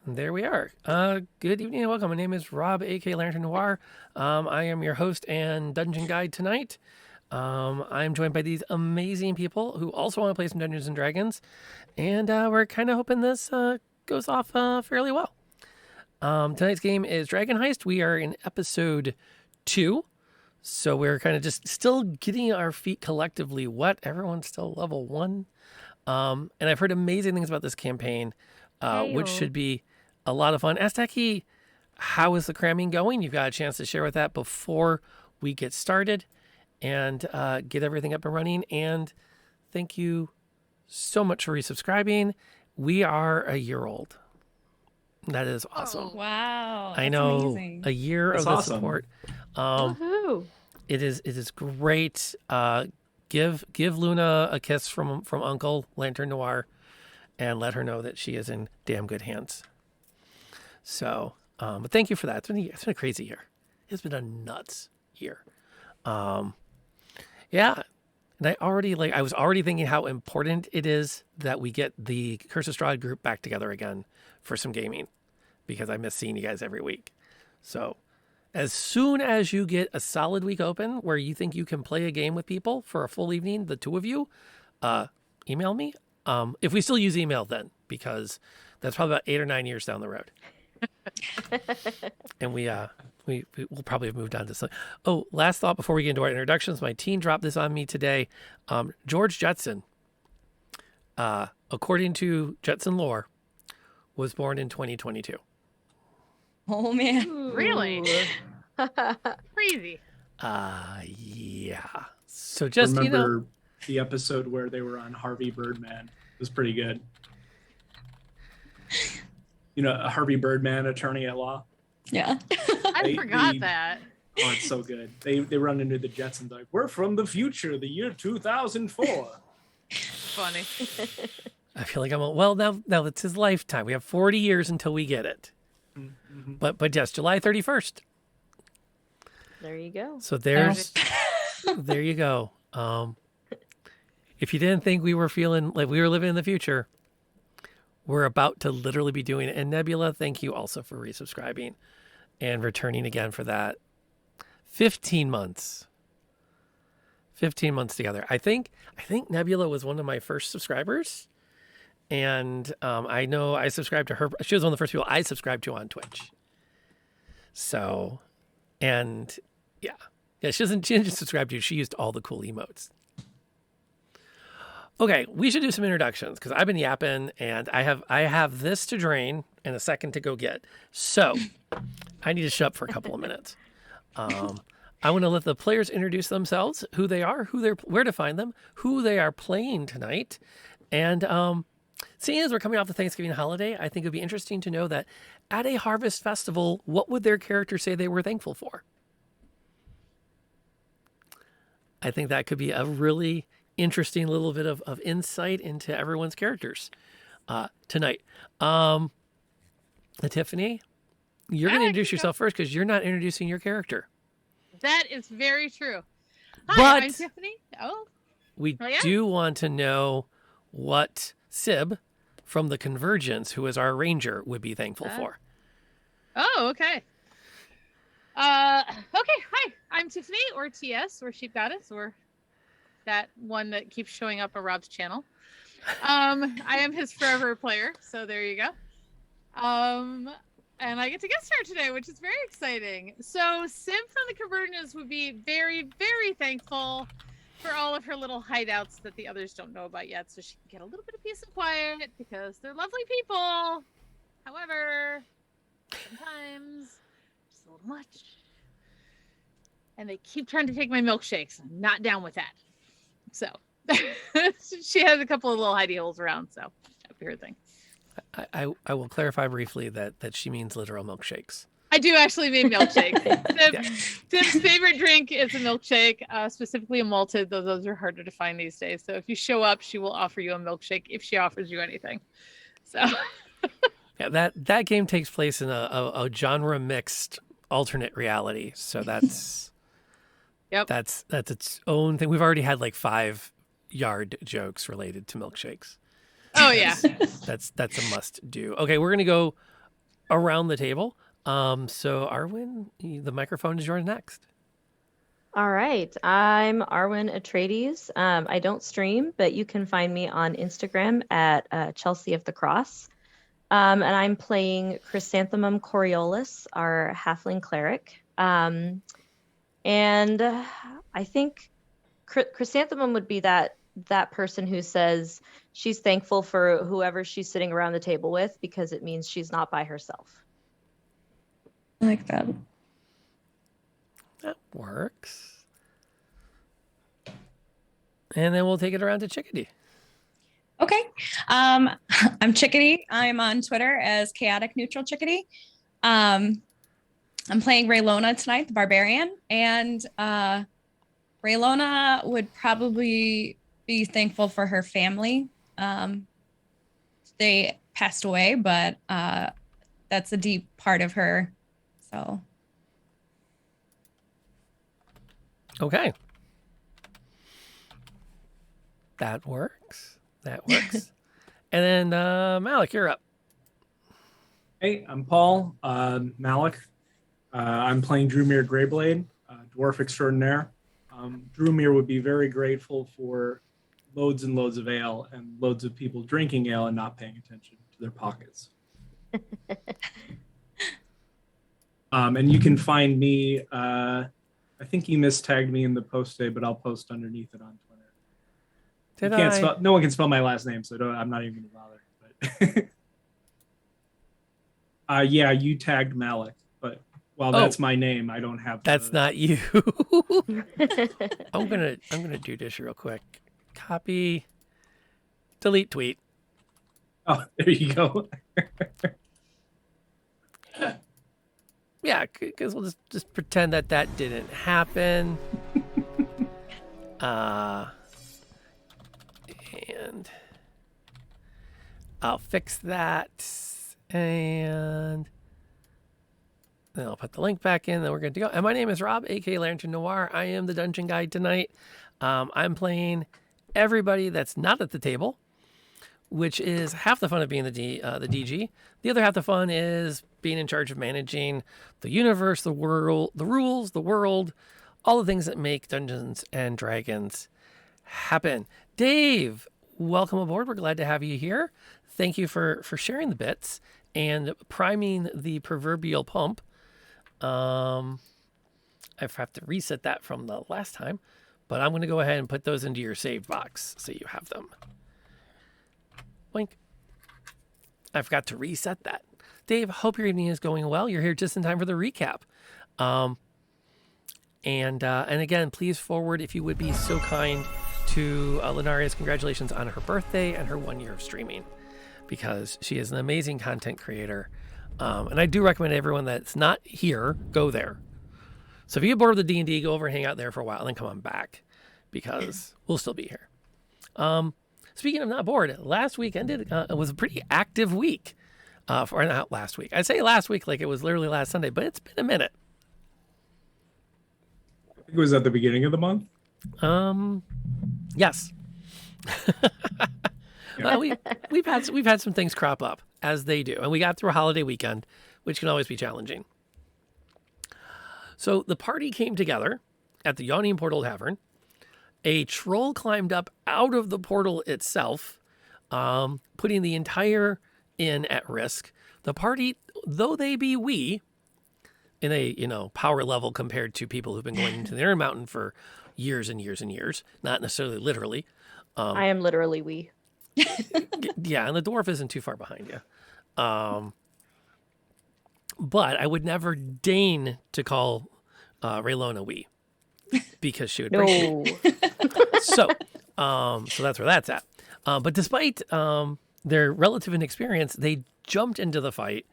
There we are. Good evening and welcome. My name is Rob, aka Lantern Noir. I am your host and dungeon guide tonight. I'm joined by these amazing people who also want to play some Dungeons and Dragons, and we're kind of hoping this goes off fairly well. Tonight's game is Dragon Heist. We are in episode 2, so we're kind of just still getting our feet collectively wet. Everyone's still level 1, and I've heard amazing things about this campaign, which should be a lot of fun. Astaki, how is the cramming going? You've got a chance to share with that before we get started and get everything up and running. And thank you so much for resubscribing. We are a year old. That is awesome. Oh, wow. I know, amazing. A year That's of the awesome. support. Woohoo. It is great. Give Luna a kiss from Uncle Lantern Noir, and let her know that she is in damn good hands. So, but thank you for that. It's been a crazy year. It's been a nuts year. Yeah. And I was already thinking how important it is that we get the Curse of Strahd group back together again for some gaming, because I miss seeing you guys every week. So as soon as you get a solid week open where you think you can play a game with people for a full evening, the two of you, email me. If we still use email then, because that's probably about 8 or 9 years down the road. And we'll probably have moved on to something. Oh, last thought before we get into our introductions. My team dropped this on me today. George Jetson, according to Jetson lore, was born in 2022. Oh, man. Ooh. Really? Crazy. Yeah. So just, remember the episode where they were on Harvey Birdman. It was pretty good. You know, Harvey Birdman, attorney at law. Yeah. I forgot that. Oh, it's so good. They run into the Jetsons like, we're from the future, the year 2004. Funny. I feel like now it's his lifetime. We have 40 years until we get it. Mm-hmm. But yes, July 31st. There you go. So there you go. If you didn't think we were feeling like we were living in the future, we're about to literally be doing it. And Nebula, thank you also for resubscribing and returning again for that. 15 months. 15 months together. I think Nebula was one of my first subscribers. And I know I subscribed to her. She was one of the first people I subscribed to on Twitch. So, and yeah, she didn't just subscribe to you. She used all the cool emotes. Okay, we should do some introductions because I've been yapping and I have this to drain and a second to go get. So I need to shut up for a couple of minutes. I want to let the players introduce themselves, who they are, where to find them, who they are playing tonight, and seeing as we're coming off the Thanksgiving holiday, I think it would be interesting to know that at a harvest festival, what would their character say they were thankful for? I think that could be a really interesting little bit of insight into everyone's characters tonight. Tiffany, you're going to introduce yourself first because you're not introducing your character. That is very true. Hi, But I'm Tiffany. We do want to know what Sib from the Convergence, who is our ranger, would be thankful for. Oh, okay. Okay, hi. I'm Tiffany, or TS, or Sheep Goddess, or that one that keeps showing up on Rob's channel. I am his forever player, so there you go. And I get to guest star today, which is very exciting. So Sib from the Convergence would be very, very thankful for all of her little hideouts that the others don't know about yet, so she can get a little bit of peace and quiet because they're lovely people. However, sometimes just a little much. And they keep trying to take my milkshakes. I'm not down with that. So she has a couple of little hidey holes around, so that'd be her thing. I will clarify briefly that she means literal milkshakes. I do actually mean milkshakes. Tim's favorite drink is a milkshake, specifically a malted, though those are harder to find these days. So if you show up, she will offer you a milkshake if she offers you anything. So yeah, that game takes place in a genre mixed alternate reality. So that's that's its own thing. We've already had like 5 yard jokes related to milkshakes. Oh yeah. That's a must do. Okay, we're gonna go around the table. So Arwen, the microphone is yours next. All right. I'm Arwen Atreides. I don't stream, but you can find me on Instagram at Chelsea of the Cross. And I'm playing Chrysanthemum Coriolis, our halfling cleric. And I think Chrysanthemum would be that person who says she's thankful for whoever she's sitting around the table with because it means she's not by herself. I like that. That works. And then we'll take it around to Chickadee. Okay. I'm Chickadee. I'm on Twitter as Chaotic Neutral Chickadee. I'm playing Raylona tonight, the barbarian. And Raylona would probably be thankful for her family. They passed away, but that's a deep part of her. So. Okay. That works. That works. And then Malik, you're up. Hey, I'm Paul. Malik. I'm playing Drewmere Greyblade, dwarf extraordinaire. Drewmere would be very grateful for loads and loads of ale and loads of people drinking ale and not paying attention to their pockets. And you can find me. I think you mistagged me in the post today, but I'll post underneath it on Twitter. No one can spell my last name, so I'm not even going to bother. Yeah, you tagged Malik, but while that's my name, I don't have. That's not you. I'm gonna do this real quick. Copy, delete tweet. Oh, there you go. Yeah, because we'll just pretend that didn't happen. And I'll fix that. And then I'll put the link back in. Then we're good to go. And my name is Rob, aka Lantern Noir. I am the dungeon guide tonight. I'm playing everybody that's not at the table, which is half the fun of being the DG. The other half the fun is being in charge of managing the universe, the world, the rules, the world, all the things that make Dungeons and Dragons happen. Dave, welcome aboard. We're glad to have you here. Thank you for sharing the bits and priming the proverbial pump. I have to reset that from the last time, but I'm going to go ahead and put those into your save box so you have them. Boink. I forgot to reset that. Dave, hope your evening is going well. You're here just in time for the recap. And again, please forward, if you would be so kind, to Linaria's congratulations on her birthday and her 1 year of streaming, because she is an amazing content creator. And I do recommend everyone that's not here, go there. So if you get bored of the D&D, go over and hang out there for a while and then come on back, because we'll still be here. Speaking of not bored, last week ended, it was a pretty active week. Or not last week. I say last week like it was literally last Sunday, but it's been a minute. I think it was at the beginning of the month. Yes. We've had some things crop up, as they do, and we got through a holiday weekend, which can always be challenging. So the party came together at the Yawning Portal Tavern. A troll climbed up out of the portal itself, putting the entire inn at risk. The party, though they be wee, in a power level compared to people who've been going into the Iron Mountain for years and years and years, not necessarily literally. I am literally wee. Yeah, and the dwarf isn't too far behind you. But I would never deign to call Raylona wee, because she would break me. So that's where that's at. But despite their relative inexperience, they jumped into the fight,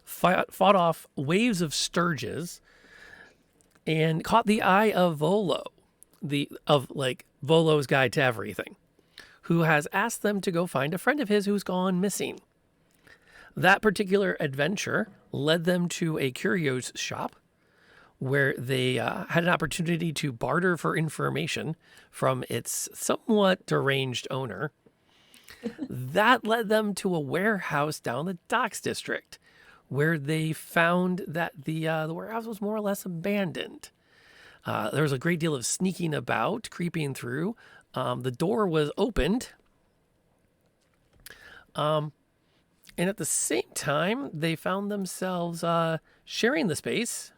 fought off waves of sturges, and caught the eye of Volo, Volo's guide to everything, who has asked them to go find a friend of his who's gone missing. That particular adventure led them to a curios shop, where they had an opportunity to barter for information from its somewhat deranged owner. That led them to a warehouse down the docks district, where they found that the warehouse was more or less abandoned. There was a great deal of sneaking about, creeping through. The door was opened. And at the same time, they found themselves sharing the space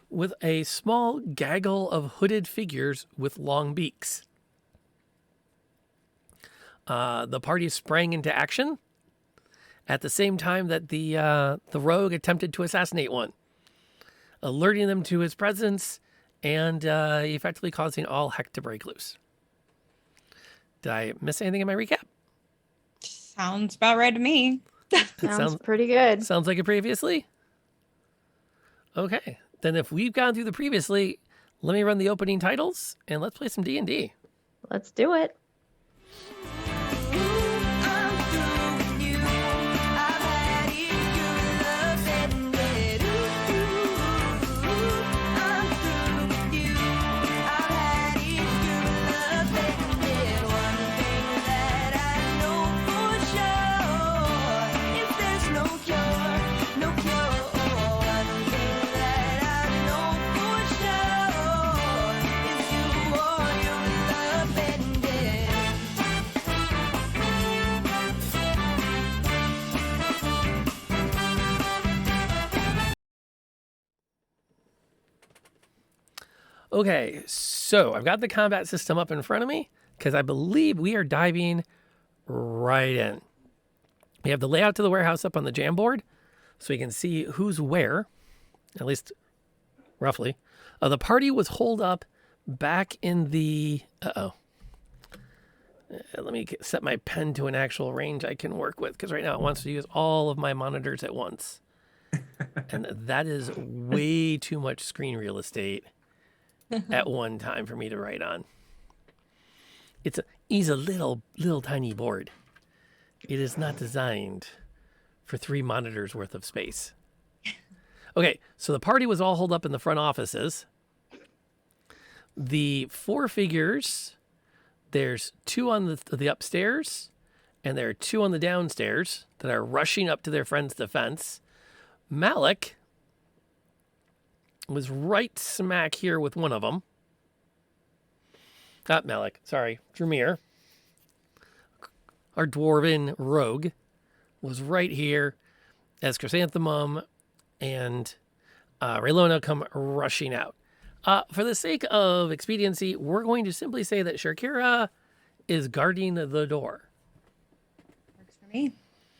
with a small gaggle of hooded figures with long beaks. The party sprang into action at the same time that the rogue attempted to assassinate one, alerting them to his presence and effectively causing all heck to break loose. Did I miss anything in my recap? Sounds about right to me. Sounds pretty good. Sounds like it previously? Okay. Then if we've gone through the previously, let me run the opening titles and let's play some D&D. Let's do it. Okay, so I've got the combat system up in front of me because I believe we are diving right in. We have the layout to the warehouse up on the Jamboard so we can see who's where, at least roughly. The party was holed up back in the... Let me set my pen to an actual range I can work with because right now it wants to use all of my monitors at once. And that is way too much screen real estate at one time for me to write on. He's a little tiny board. It is not designed for 3 monitors worth of space. Okay, so the party was all holed up in the front offices. The 4 figures, there's 2 on the upstairs, and there are 2 on the downstairs that are rushing up to their friend's defense. Malik was right smack here with one of them. Not Malik, sorry, Drumir. Our dwarven rogue was right here as Chrysanthemum and Raylona come rushing out. For the sake of expediency, we're going to simply say that Shakira is guarding the door. Works for me.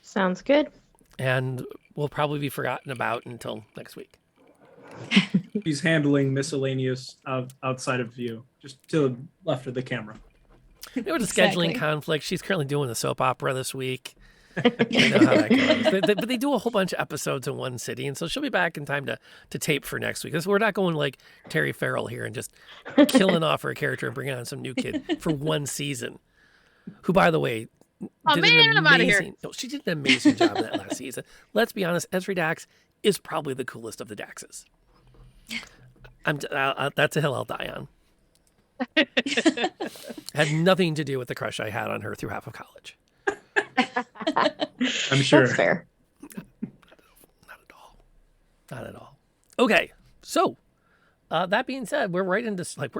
Sounds good. And will probably be forgotten about until next week. He's handling miscellaneous outside of view, just to the left of the camera. There was a Exactly. scheduling conflict. She's currently doing the soap opera this week. You know how that goes. But they do a whole bunch of episodes in one city, and so she'll be back in time to tape for next week. Because we're not going like Terry Farrell here and just killing off her character and bringing on some new kid for one season. Who, by the way, Oh, did man, an I'm outta here. amazing. No, she did an amazing job in that last season. Let's be honest, Esri Dax is probably the coolest of the Daxes. That's a hill I'll die on. Had nothing to do with the crush I had on her through half of college. I'm sure. That's fair. Not at all. Not at all. Okay, so that being said, we're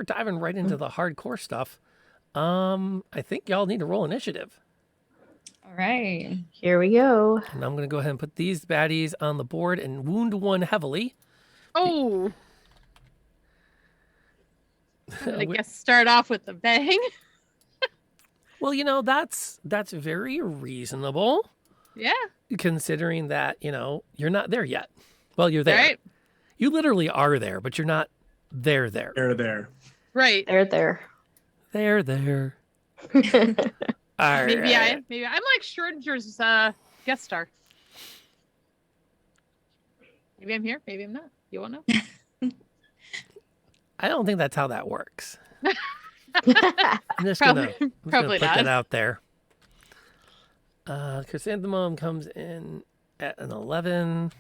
diving right into the hardcore stuff. I think y'all need to roll initiative, All right. Here we go. and I'm going to go ahead and put these baddies on the board and wound one heavily. Oh. I guess start off with the bang. Well, that's very reasonable, Yeah. considering that you're not there yet. Well, you're there. Right. You literally are there, but you're not there. There. Right. There. There. All Maybe right. I'm like Schrodinger's guest star. Maybe I'm here. Maybe I'm not. You won't know. I don't think that's how that works. I'm just Probably- gonna probably put not. that out there. Chrysanthemum comes in at an 11.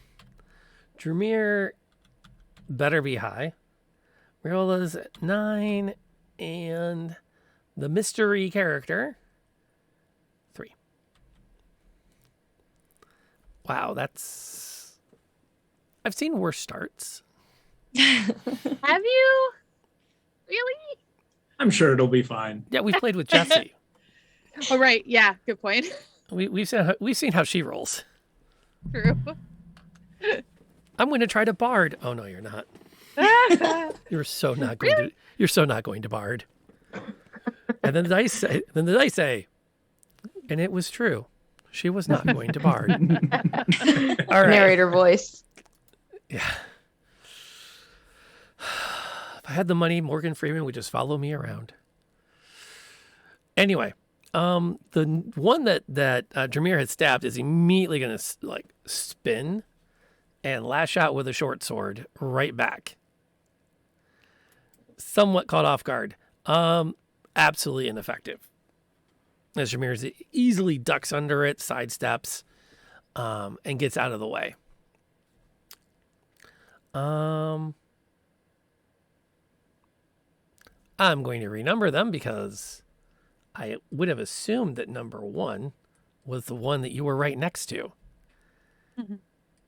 Drumir better be high. Riola's at 9. And the mystery character, 3. Wow, that's... I've seen worse starts. Have you? Really? I'm sure it'll be fine. Yeah, we've played with Jessie. Oh, right. Yeah, good point. We've seen how she rolls. True. I'm going to try to bard. Oh no, you're not. You're so not going to. You're so not going to bard. And then the dice say, and it was true. She was not going to bard. All right. Narrator voice. Yeah. If I had the money, Morgan Freeman would just follow me around. Anyway, the one that Dramir had stabbed is immediately going to like spin and lash out with a short sword right back. Somewhat caught off guard. Absolutely ineffective. As Dramir easily ducks under it, sidesteps, and gets out of the way. I'm going to renumber them because I would have assumed that number 1 was the one that you were right next to. Mm-hmm.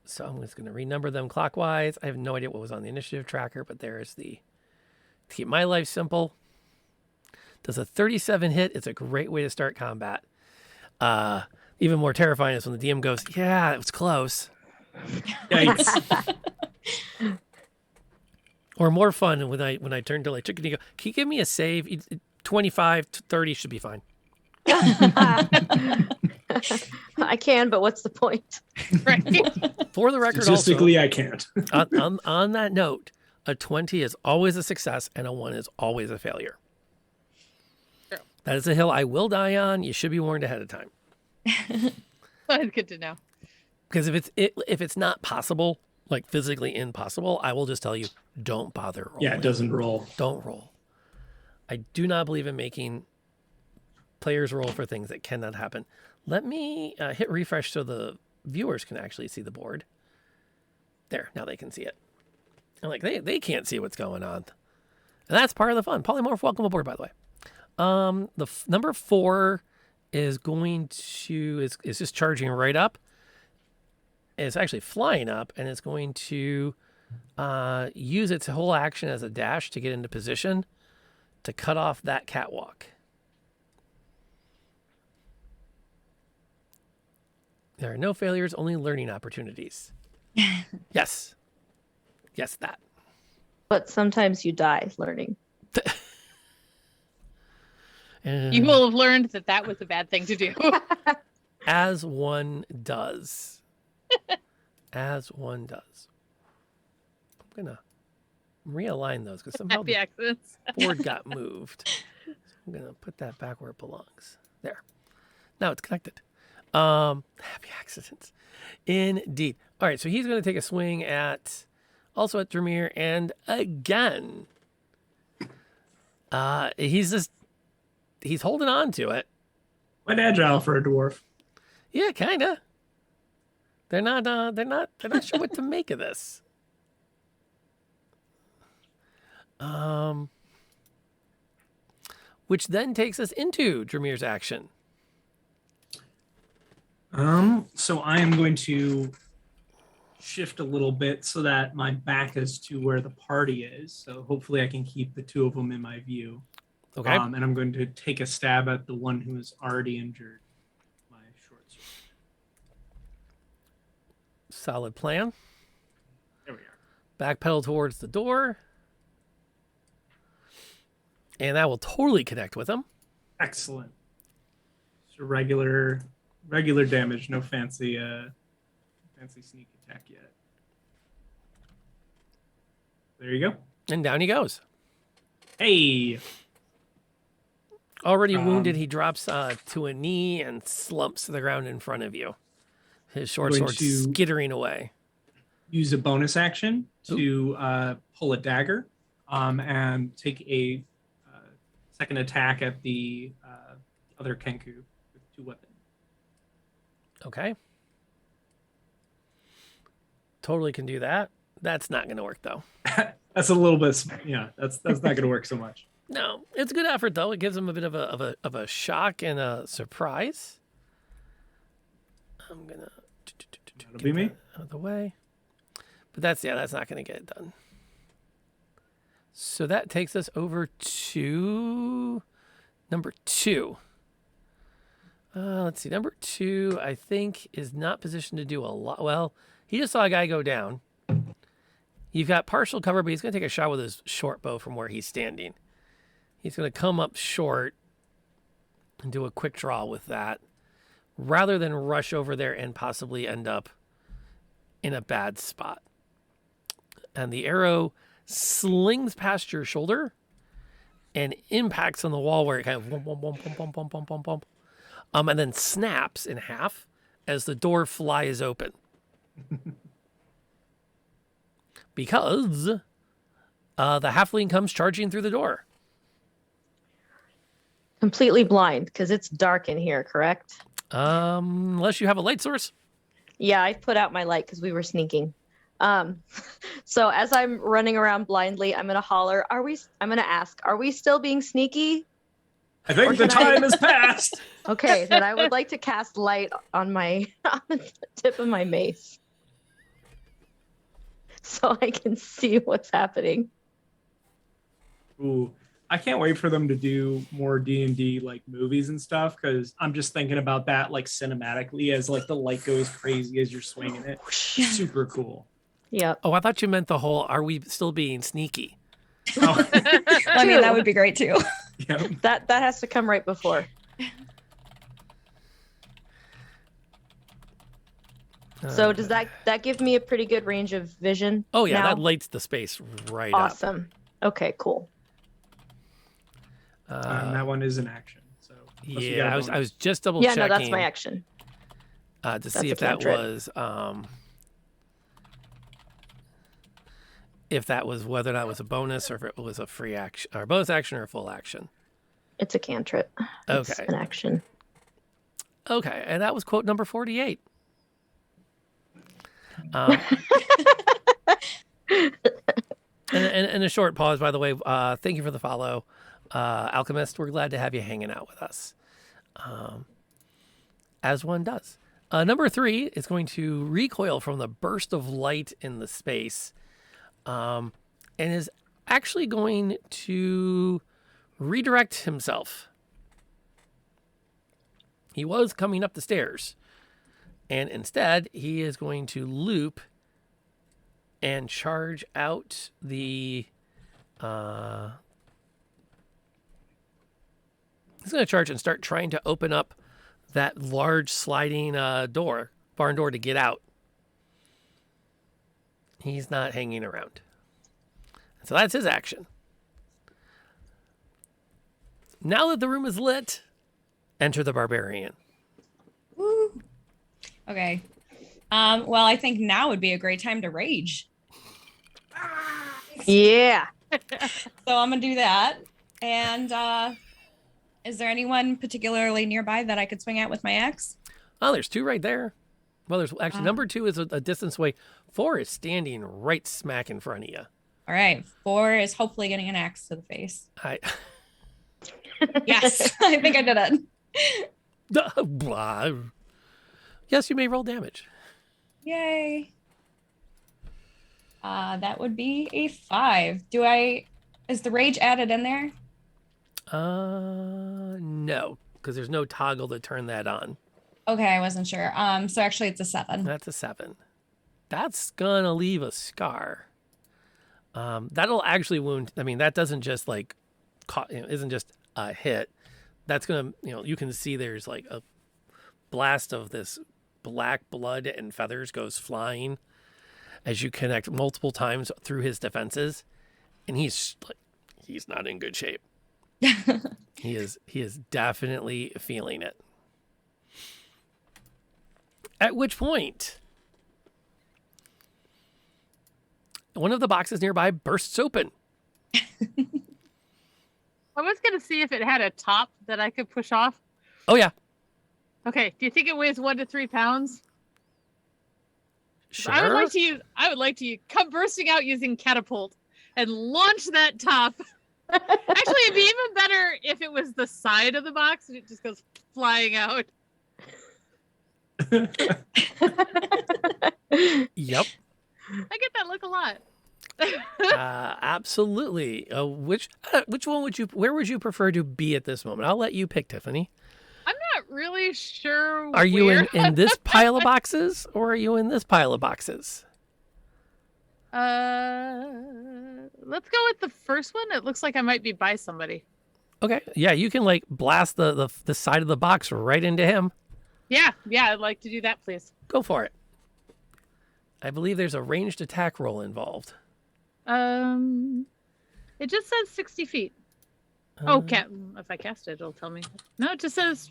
So I'm just going to renumber them clockwise. I have no idea what was on the initiative tracker, but there's to keep my life simple. Does a 37 hit? It's a great way to start combat. Even more terrifying is when the DM goes, yeah, it was close. Yikes. Or more fun when I turn to like Chicken, you go, can you give me a save? 25 to 30 should be fine. I can, but what's the point? Right. For the record, Statistically, I can't. on that note, a 20 is always a success and a 1 is always a failure. True. That is a hill I will die on. You should be warned ahead of time. That's good to know. Because if it's not possible, like physically impossible, I will just tell you, don't bother rolling. Yeah, it doesn't roll. Don't roll. I do not believe in making players roll for things that cannot happen. Let me hit refresh so the viewers can actually see the board. There, now they can see it. And like they can't see what's going on. And that's part of the fun. Polymorph, welcome aboard, by the way. Number 4 is going to is just charging right up. It's actually flying up, and it's going to use its whole action as a dash to get into position to cut off that catwalk. There are no failures, only learning opportunities. Yes. Yes, that. But sometimes you die learning. And You will have learned that was a bad thing to do. as one does. As one does. I'm going to realign those because somehow Happy the accidents. board got moved. So I'm going to put that back where it belongs. There. Now it's connected. Happy accidents. Indeed. All right, so he's going to take a swing at Dramir, and again, he's holding on to it. Quite agile for a dwarf. Yeah, kind of. They're not sure what to make of this. Which then takes us into Dramir's action. So I am going to shift a little bit so that my back is to where the party is. So hopefully I can keep the two of them in my view. Okay. And I'm going to take a stab at the one who is already injured. My short sword. Solid plan. There we are. Backpedal towards the door. And that will totally connect with him. Excellent. So regular damage, no fancy sneak attack yet. There you go. And down he goes. Hey. Already wounded, he drops to a knee and slumps to the ground in front of you. His short Going sword to skittering away. Use a bonus action to pull a dagger and take a second attack at the other kenku with 2 weapons. Okay. Totally can do that. That's not going to work, though. That's a little bit, that's not going to work so much. No, it's a good effort, though. It gives him a bit of a shock and a surprise. I'm going to... That'll be me. Out of the way. But that's not going to get it done. So that takes us over to number 2. Let's see. Number 2, I think, is not positioned to do a lot. Well, he just saw a guy go down. You've got partial cover, but he's going to take a shot with his short bow from where he's standing. He's going to come up short and do a quick draw with that, rather than rush over there and possibly end up in a bad spot. And the arrow slings past your shoulder and impacts on the wall where it kind of and then snaps in half as the door flies open. Because the halfling comes charging through the door. Completely blind because it's dark in here, correct? Unless you have a light source. Yeah, I put out my light because we were sneaking. So as I'm running around blindly, I'm gonna holler, I'm gonna ask, are we still being sneaky? I think the time has passed. Okay, then I would like to cast light on my on the tip of my mace. So I can see what's happening. Ooh, I can't wait for them to do more D&D like movies and stuff, because I'm just thinking about that like cinematically as like the light goes crazy as you're swinging it. Super cool. Yep. Oh, I thought you meant the whole, are we still being sneaky? Oh, I mean, that would be great too. yeah. That has to come right before. So does that give me a pretty good range of vision? Oh yeah, now? that lights the space right up. Awesome. Okay, cool. And that one is an action. So unless you got Yeah, a I was bonus. just double Yeah, checking. no, that's my action. To see a if that cantrip. was whether or not it was a bonus or if it was a free action or bonus action or a full action. It's a cantrip. It's Okay. an action. Okay, and that was quote number 48. And a short pause, by the way. Thank you for the follow, Alchemist. We're glad to have you hanging out with us, as one does. Number 3 is going to recoil from the burst of light in the space, and is actually going to redirect himself. He was coming up the stairs, and instead he is going to loop and charge out the he's going to charge and start trying to open up that large sliding barn door to get out. He's not hanging around. So that's his action. Now that the room is lit, enter the barbarian. Woo. Okay. Well, I think now would be a great time to rage. Yeah. So I'm gonna do that. And is there anyone particularly nearby that I could swing at with my axe? Oh, there's 2 right there. Well, there's actually number 2 is a distance away. 4 is standing right smack in front of you. All right. 4 is hopefully getting an axe to the face. Yes, I think I did it. Blah. Yes, you may roll damage. Yay. That would be a 5. Is the rage added in there? No, because there's no toggle to turn that on. Okay, I wasn't sure. So actually it's a 7. That's a 7. That's gonna leave a scar. That'll actually wound. I mean, that doesn't just like, isn't just a hit. That's gonna, you can see there's like a blast of this black blood and feathers goes flying as you connect multiple times through his defenses, and he's not in good shape. He is definitely feeling it. At which point, one of the boxes nearby bursts open. I was going to see if it had a top that I could push off. Oh yeah, Okay. Do you think it weighs 1 to 3 pounds? sure. I would like to come bursting out using catapult and launch that top. Actually, it'd be even better if it was the side of the box and it just goes flying out. Yep. I get that look a lot. Absolutely. Which one would you? Where would you prefer to be at this moment? I'll let you pick, Tiffany. I'm not really sure. Are you where. in this pile of boxes, or are you in this pile of boxes? Let's go with the first one. It looks like I might be by somebody. Okay. Yeah, you can like blast the side of the box right into him. Yeah, I'd like to do that, please. Go for it. I believe there's a ranged attack roll involved. It just says 60 feet. If I cast it, it'll tell me. No, it just says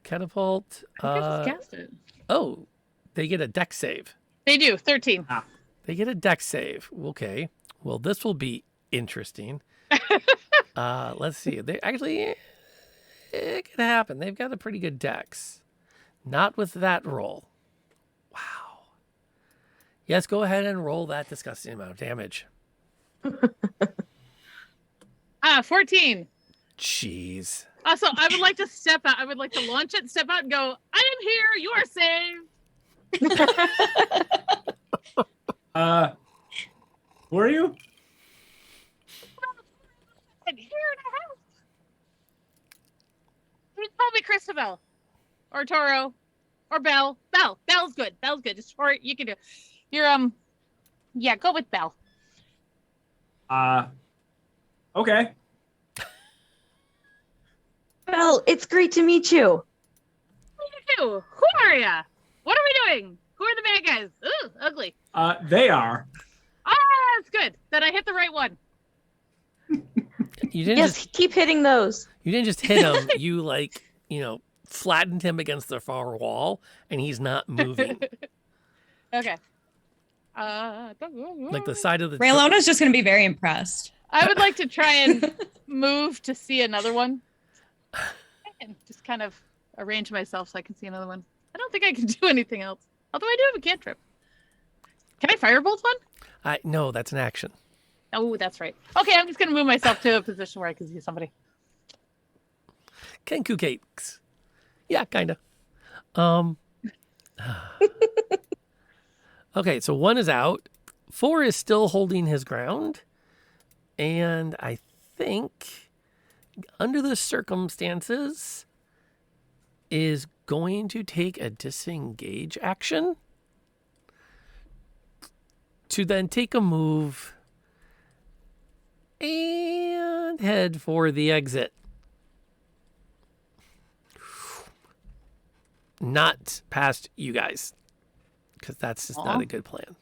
Catapult. I think I just cast it. Oh, they get a dex save. They do 13. They get a dex save. Okay. Well, this will be interesting. Let's see. They actually, it could happen. They've got a pretty good dex. Not with that roll. Wow. Yes, go ahead and roll that disgusting amount of damage. 14. Jeez. Also, I would like to step out. I would like to launch it, step out, and go, I am here. You are saved. Who are you? I'm here in a house. Just call me Christabel. Or Toro. Or Belle. Belle's good. Just or you can do. You're yeah, go with Belle. Okay. Well, it's great to meet you. Who are ya? What are we doing? Who are the bad guys? Ooh, ugly. They are. That's good. Then I hit the right one. You didn't Yes, just, keep hitting those. you didn't just hit him. You flattened him against the far wall, and he's not moving. Okay. Like the side of the. Raylona's just going to be very impressed. I would like to try and move to see another one. And just kind of arrange myself so I can see another one. I don't think I can do anything else. Although I do have a cantrip. Can I firebolt one? No, that's an action. Oh, that's right. Okay, I'm just going to move myself to a position where I can see somebody. Kenku cakes. Yeah, kind of. Okay, so 1 is out. 4 is still holding his ground. And I think, under the circumstances, is going to take a disengage action to then take a move and head for the exit. Not past you guys, because that's just not a good plan.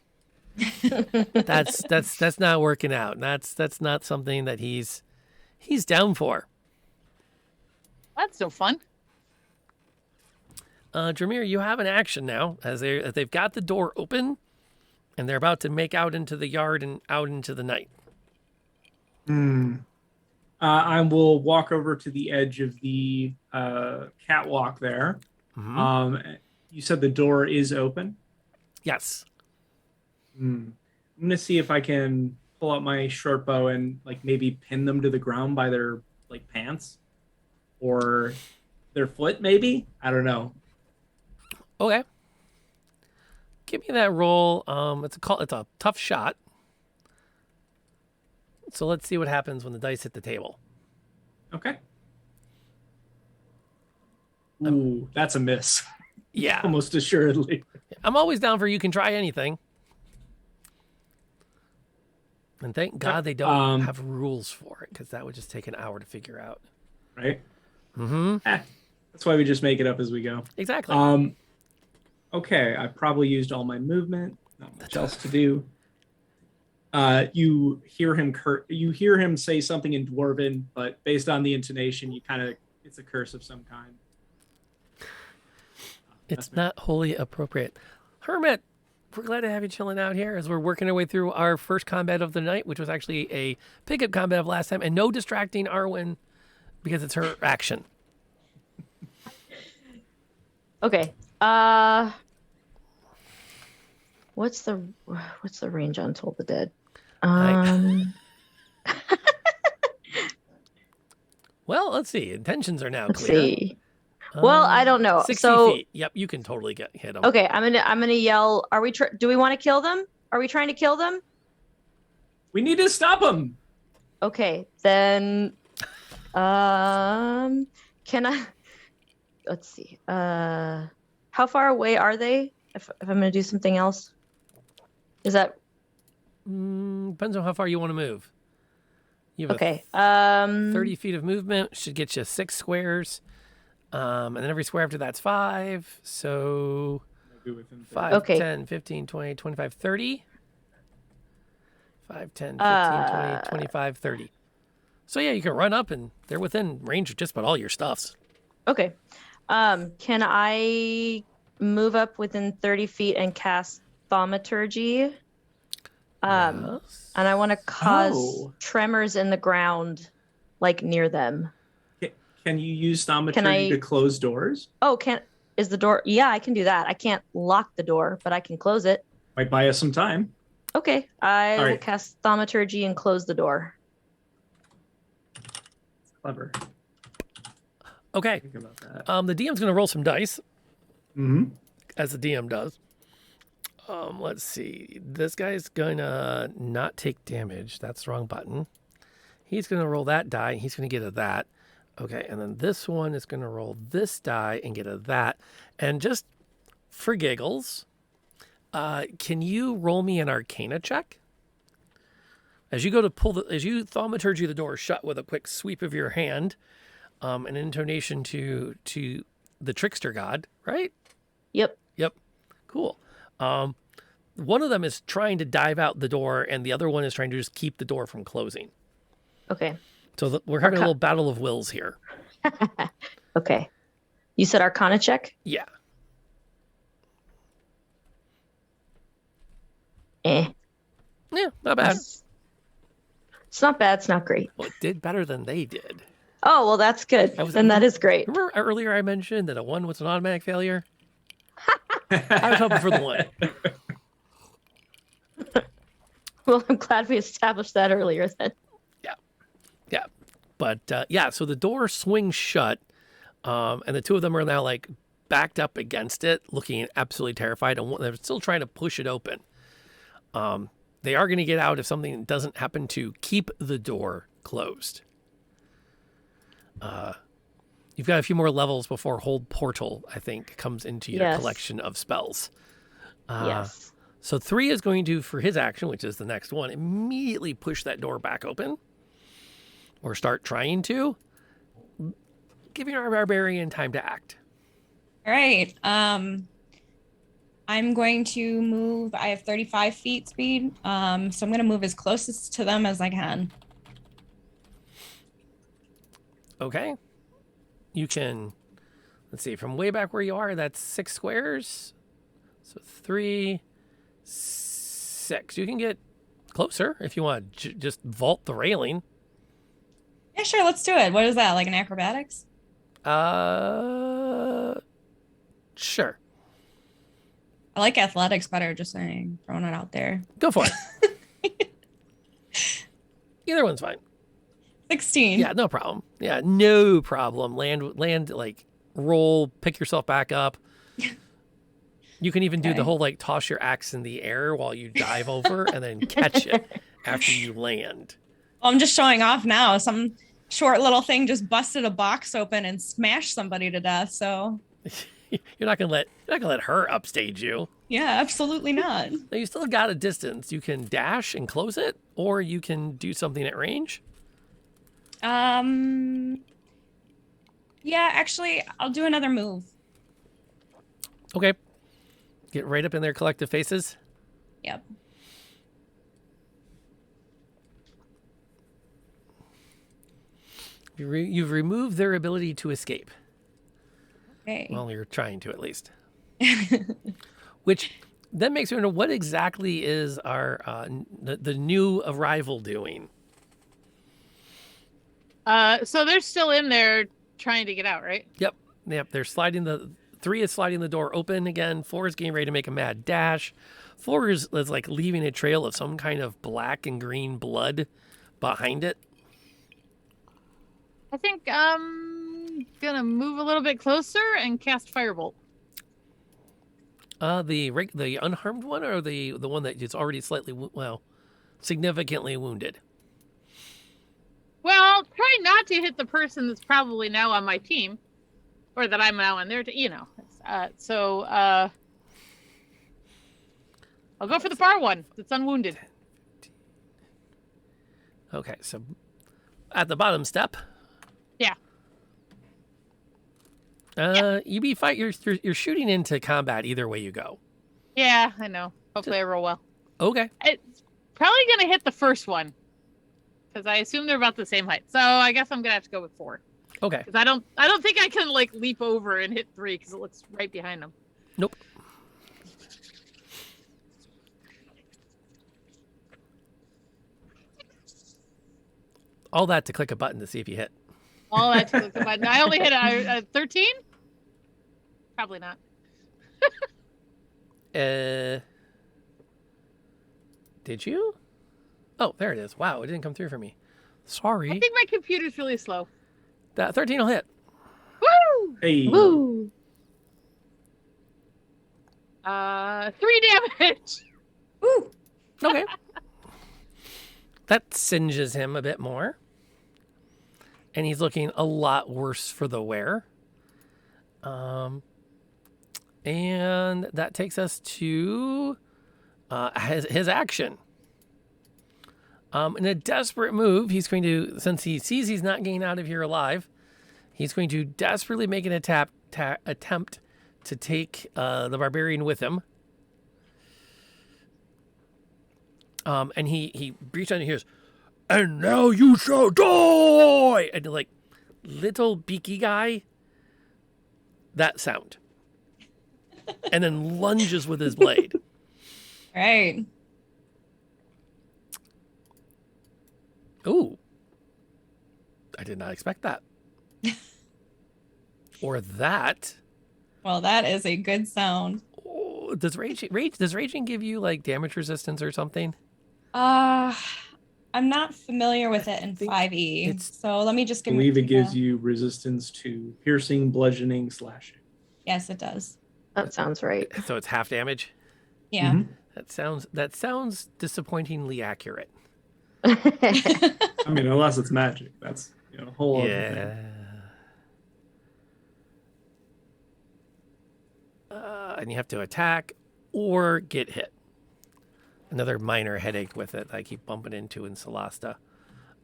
That's not working out. That's not something that he's down for. That's no fun. Dramir, you have an action now as they've got the door open and they're about to make out into the yard and out into the night. I will walk over to the edge of the catwalk there. Mm-hmm. You said the door is open? Yes. I'm going to see if I can pull out my short bow and maybe pin them to the ground by their pants or their foot, maybe? I don't know. Okay. Give me that roll. It's a tough shot. So let's see what happens when the dice hit the table. Okay. Ooh, that's a miss. Yeah. Almost assuredly. I'm always down for you can try anything. And thank God they don't have rules for it, because that would just take an hour to figure out. Right? Mm-hmm. That's why we just make it up as we go. Exactly. Okay, I probably used all my movement. Not much else to do. You hear him say something in Dwarven, but based on the intonation, it's a curse of some kind. It's not wholly appropriate. Hermit, we're glad to have you chilling out here as we're working our way through our first combat of the night, which was actually a pickup combat of last time, and no distracting Arwen because it's her action. Okay. What's the range on Toll the Dead? Well, let's see. Intentions are now Let's clear. see. Well, I don't know. 60 So feet. Yep, you can totally hit them. okay, I'm gonna yell. Are we? Do we want to kill them? Are we trying to kill them? We need to stop him. Okay, then. Can I? Let's see. How far away are they? If I'm gonna do something else, is that Depends on how far you want to move. You have okay? 30 feet of movement should get you 6 squares. And then every square after that's 5. So Maybe within 5, Okay. 10, 15, 20, 25, 30. 5, 10, 15, 20, 25, 30. So yeah, you can run up and they're within range of just about all your stuffs. Okay. Can I move up within 30 feet and cast thaumaturgy? Yes. And I want to cause Oh. tremors in the ground, like near them. Can you use thaumaturgy Can I- to close doors? Oh, is the door? Yeah, I can do that. I can't lock the door, but I can close it. Might buy us some time. Okay, I All will right. cast thaumaturgy and close the door. Clever. Okay. Think about that. The DM's going to roll some dice, Mm-hmm. as the DM does. Let's see. This guy's going to not take damage. That's the wrong button. He's going to roll that die. He's going to get a that. Okay, and then this one is going to roll this die and get a that. And just for giggles, can you roll me an Arcana check? As you go to as you thaumaturgy the door shut with a quick sweep of your hand, an intonation to the trickster god, right? Yep. Yep. Cool. One of them is trying to dive out the door, and the other one is trying to just keep the door from closing. Okay. So we're having a little battle of wills here. Okay. You said Arcana check? Yeah. Eh. Yeah, not bad. It's not bad. It's not great. Well, it did better than they did. Oh, well, that's good. I was- Then that is great. Remember earlier I mentioned that a 1 was an automatic failure? I was hoping for the 1. Well, I'm glad we established that earlier then. Yeah. But yeah, so the door swings shut, and the two of them are now like backed up against it, looking absolutely terrified, and they're still trying to push it open. They are going to get out if something doesn't happen to keep the door closed. You've got a few more levels before Hold Portal, I think, comes into your Yes. collection of spells. Yes. So 3 is going to, for his action, which is the next one, immediately push that door back open. Or start trying to. Giving our barbarian time to act. All right. I'm going to move. I have 35 feet speed. So I'm going to move as closest to them as I can. Okay. You can, let's see, from way back where you are, that's 6 squares. So 3, 6. You can get closer if you want to just vault the railing. Yeah, sure. Let's do it. What is that? Like an acrobatics? Sure. I like athletics better, just saying. Throwing it out there. Go for it. Either one's fine. 16. Yeah, no problem. Yeah, no problem. Land, like, roll, pick yourself back up. You can even do the Okay. whole, like, toss your axe in the air while you dive over and then catch it after you land. Well, I'm just showing off now. Some short little thing just busted a box open and smashed somebody to death. So You're not gonna let her upstage you. yeah, absolutely not. Now, you still got a distance. You can dash and close it, or you can do something at range. Yeah, actually, I'll do another move. Okay. Get right up in their collective faces. Yep. You've removed their ability to escape. Okay. Well, you're trying to, at least. Which then makes me wonder, what exactly is our the new arrival doing? So they're still in there trying to get out, right? Yep. They're sliding 3 is sliding the door open again. 4 is getting ready to make a mad dash. 4 is like leaving a trail of some kind of black and green blood behind it. I think gonna move a little bit closer and cast Firebolt. The unharmed one, or the one that is already slightly significantly wounded? Well, try not to hit the person that's probably now on my team, or that I'm now on their team. I'll go for the far one that's unwounded. Okay, so at the bottom step. Yeah. You be fight. You're shooting into combat either way you go. Yeah, I know. Hopefully I roll well. Okay. It's probably gonna hit the first one, because I assume they're about the same height. So I guess I'm gonna have to go with 4. Okay. Because I don't think I can like leap over and hit 3 because it looks right behind them. Nope. All that to click a button to see if you hit. All that to click the button. I only hit a 13. Probably not. Did you? Oh, there it is. Wow, it didn't come through for me. Sorry. I think my computer's really slow. That 13 will hit. Woo! Hey. Woo! 3 damage. Ooh. Okay. That singes him a bit more. And he's looking a lot worse for the wear. And that takes us to his action. In a desperate move, he's going to, since he sees he's not getting out of here alive, he's going to desperately make an attempt to take the barbarian with him. And he reaches out and hears, "And now you shall die!" And like, little beaky guy, that sound. And then lunges with his blade. Right. Ooh. I did not expect that. Or that. Well, that is a good sound. Oh, does raging give you like damage resistance or something? I'm not familiar with it in think 5e. So let me just I give believe it gives you resistance to piercing, bludgeoning, slashing. Yes, it does. That sounds right. So it's half damage. Yeah. Mhm. That sounds disappointingly accurate. I mean, unless it's magic, that's a whole other thing. And you have to attack or get hit. Another minor headache with it that I keep bumping into in Solasta.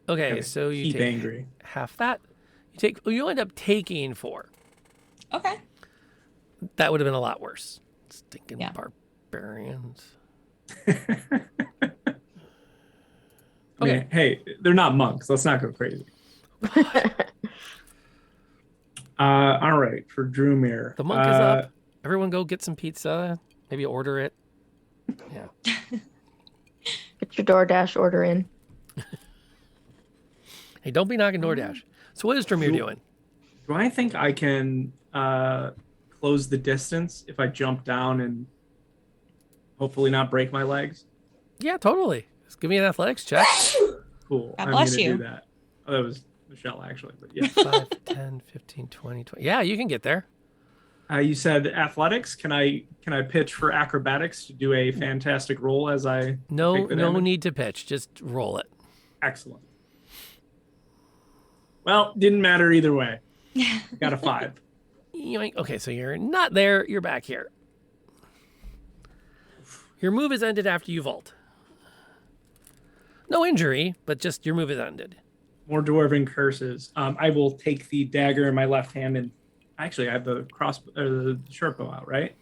Okay, so you Keep take angry. half that. You end up taking 4. Okay. That would have been a lot worse. Stinking Yeah. barbarians. I mean, hey, they're not monks. Let's not go crazy. All right, for Drewmere. The monk is up. Everyone go get some pizza. Maybe order it. Yeah. Get your DoorDash order in. Hey, don't be knocking DoorDash. So what is Drewmere doing? Do I think I can close the distance if I jump down and hopefully not break my legs? Yeah, totally. Just give me an athletics check. Cool. God I'm bless gonna you. do that. Oh, that was Michelle, actually. But yeah. 5, 10, 15, 20, 20. Yeah, you can get there. You said athletics. Can I pitch for acrobatics to do a fantastic roll as I No take the damage? need to pitch. Just roll it. Excellent. Well, didn't matter either way. Got a 5. Yoink. Okay, so you're not there. You're back here. Your move is ended after you vault. No injury, but just your move is ended. More dwarven curses. I will take the dagger in my left hand and actually I have the the short bow out, right?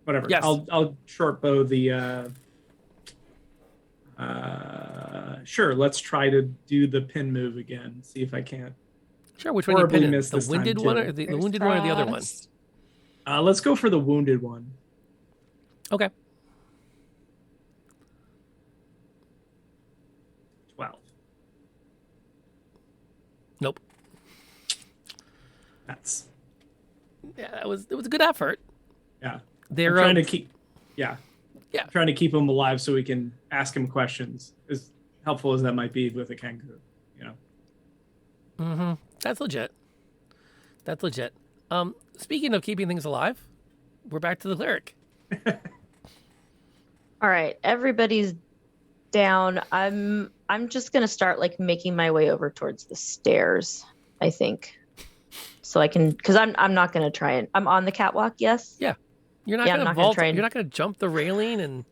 Whatever. Yes. I'll short bow the. Sure. Let's try to do the pin move again. See if I can't. Sure. Which one you Horribly pinning? missed The this time, winded too. one, or the wounded one, or the other one? Let's go for the wounded one. Okay. 12. Nope. Yeah, it was a good effort. Yeah. They're I'm trying to keep. Yeah. Yeah. Trying to keep him alive so we can ask him questions. As helpful as that might be with a kenku, That's legit. That's legit. Speaking of keeping things alive, we're back to the cleric. All right, everybody's down. I'm just gonna start like making my way over towards the stairs, I think. So I can, because I'm not gonna try and I'm on the catwalk, yes? Yeah. You're not Yeah, I'm gonna not gonna vault. try and- You're not gonna jump the railing and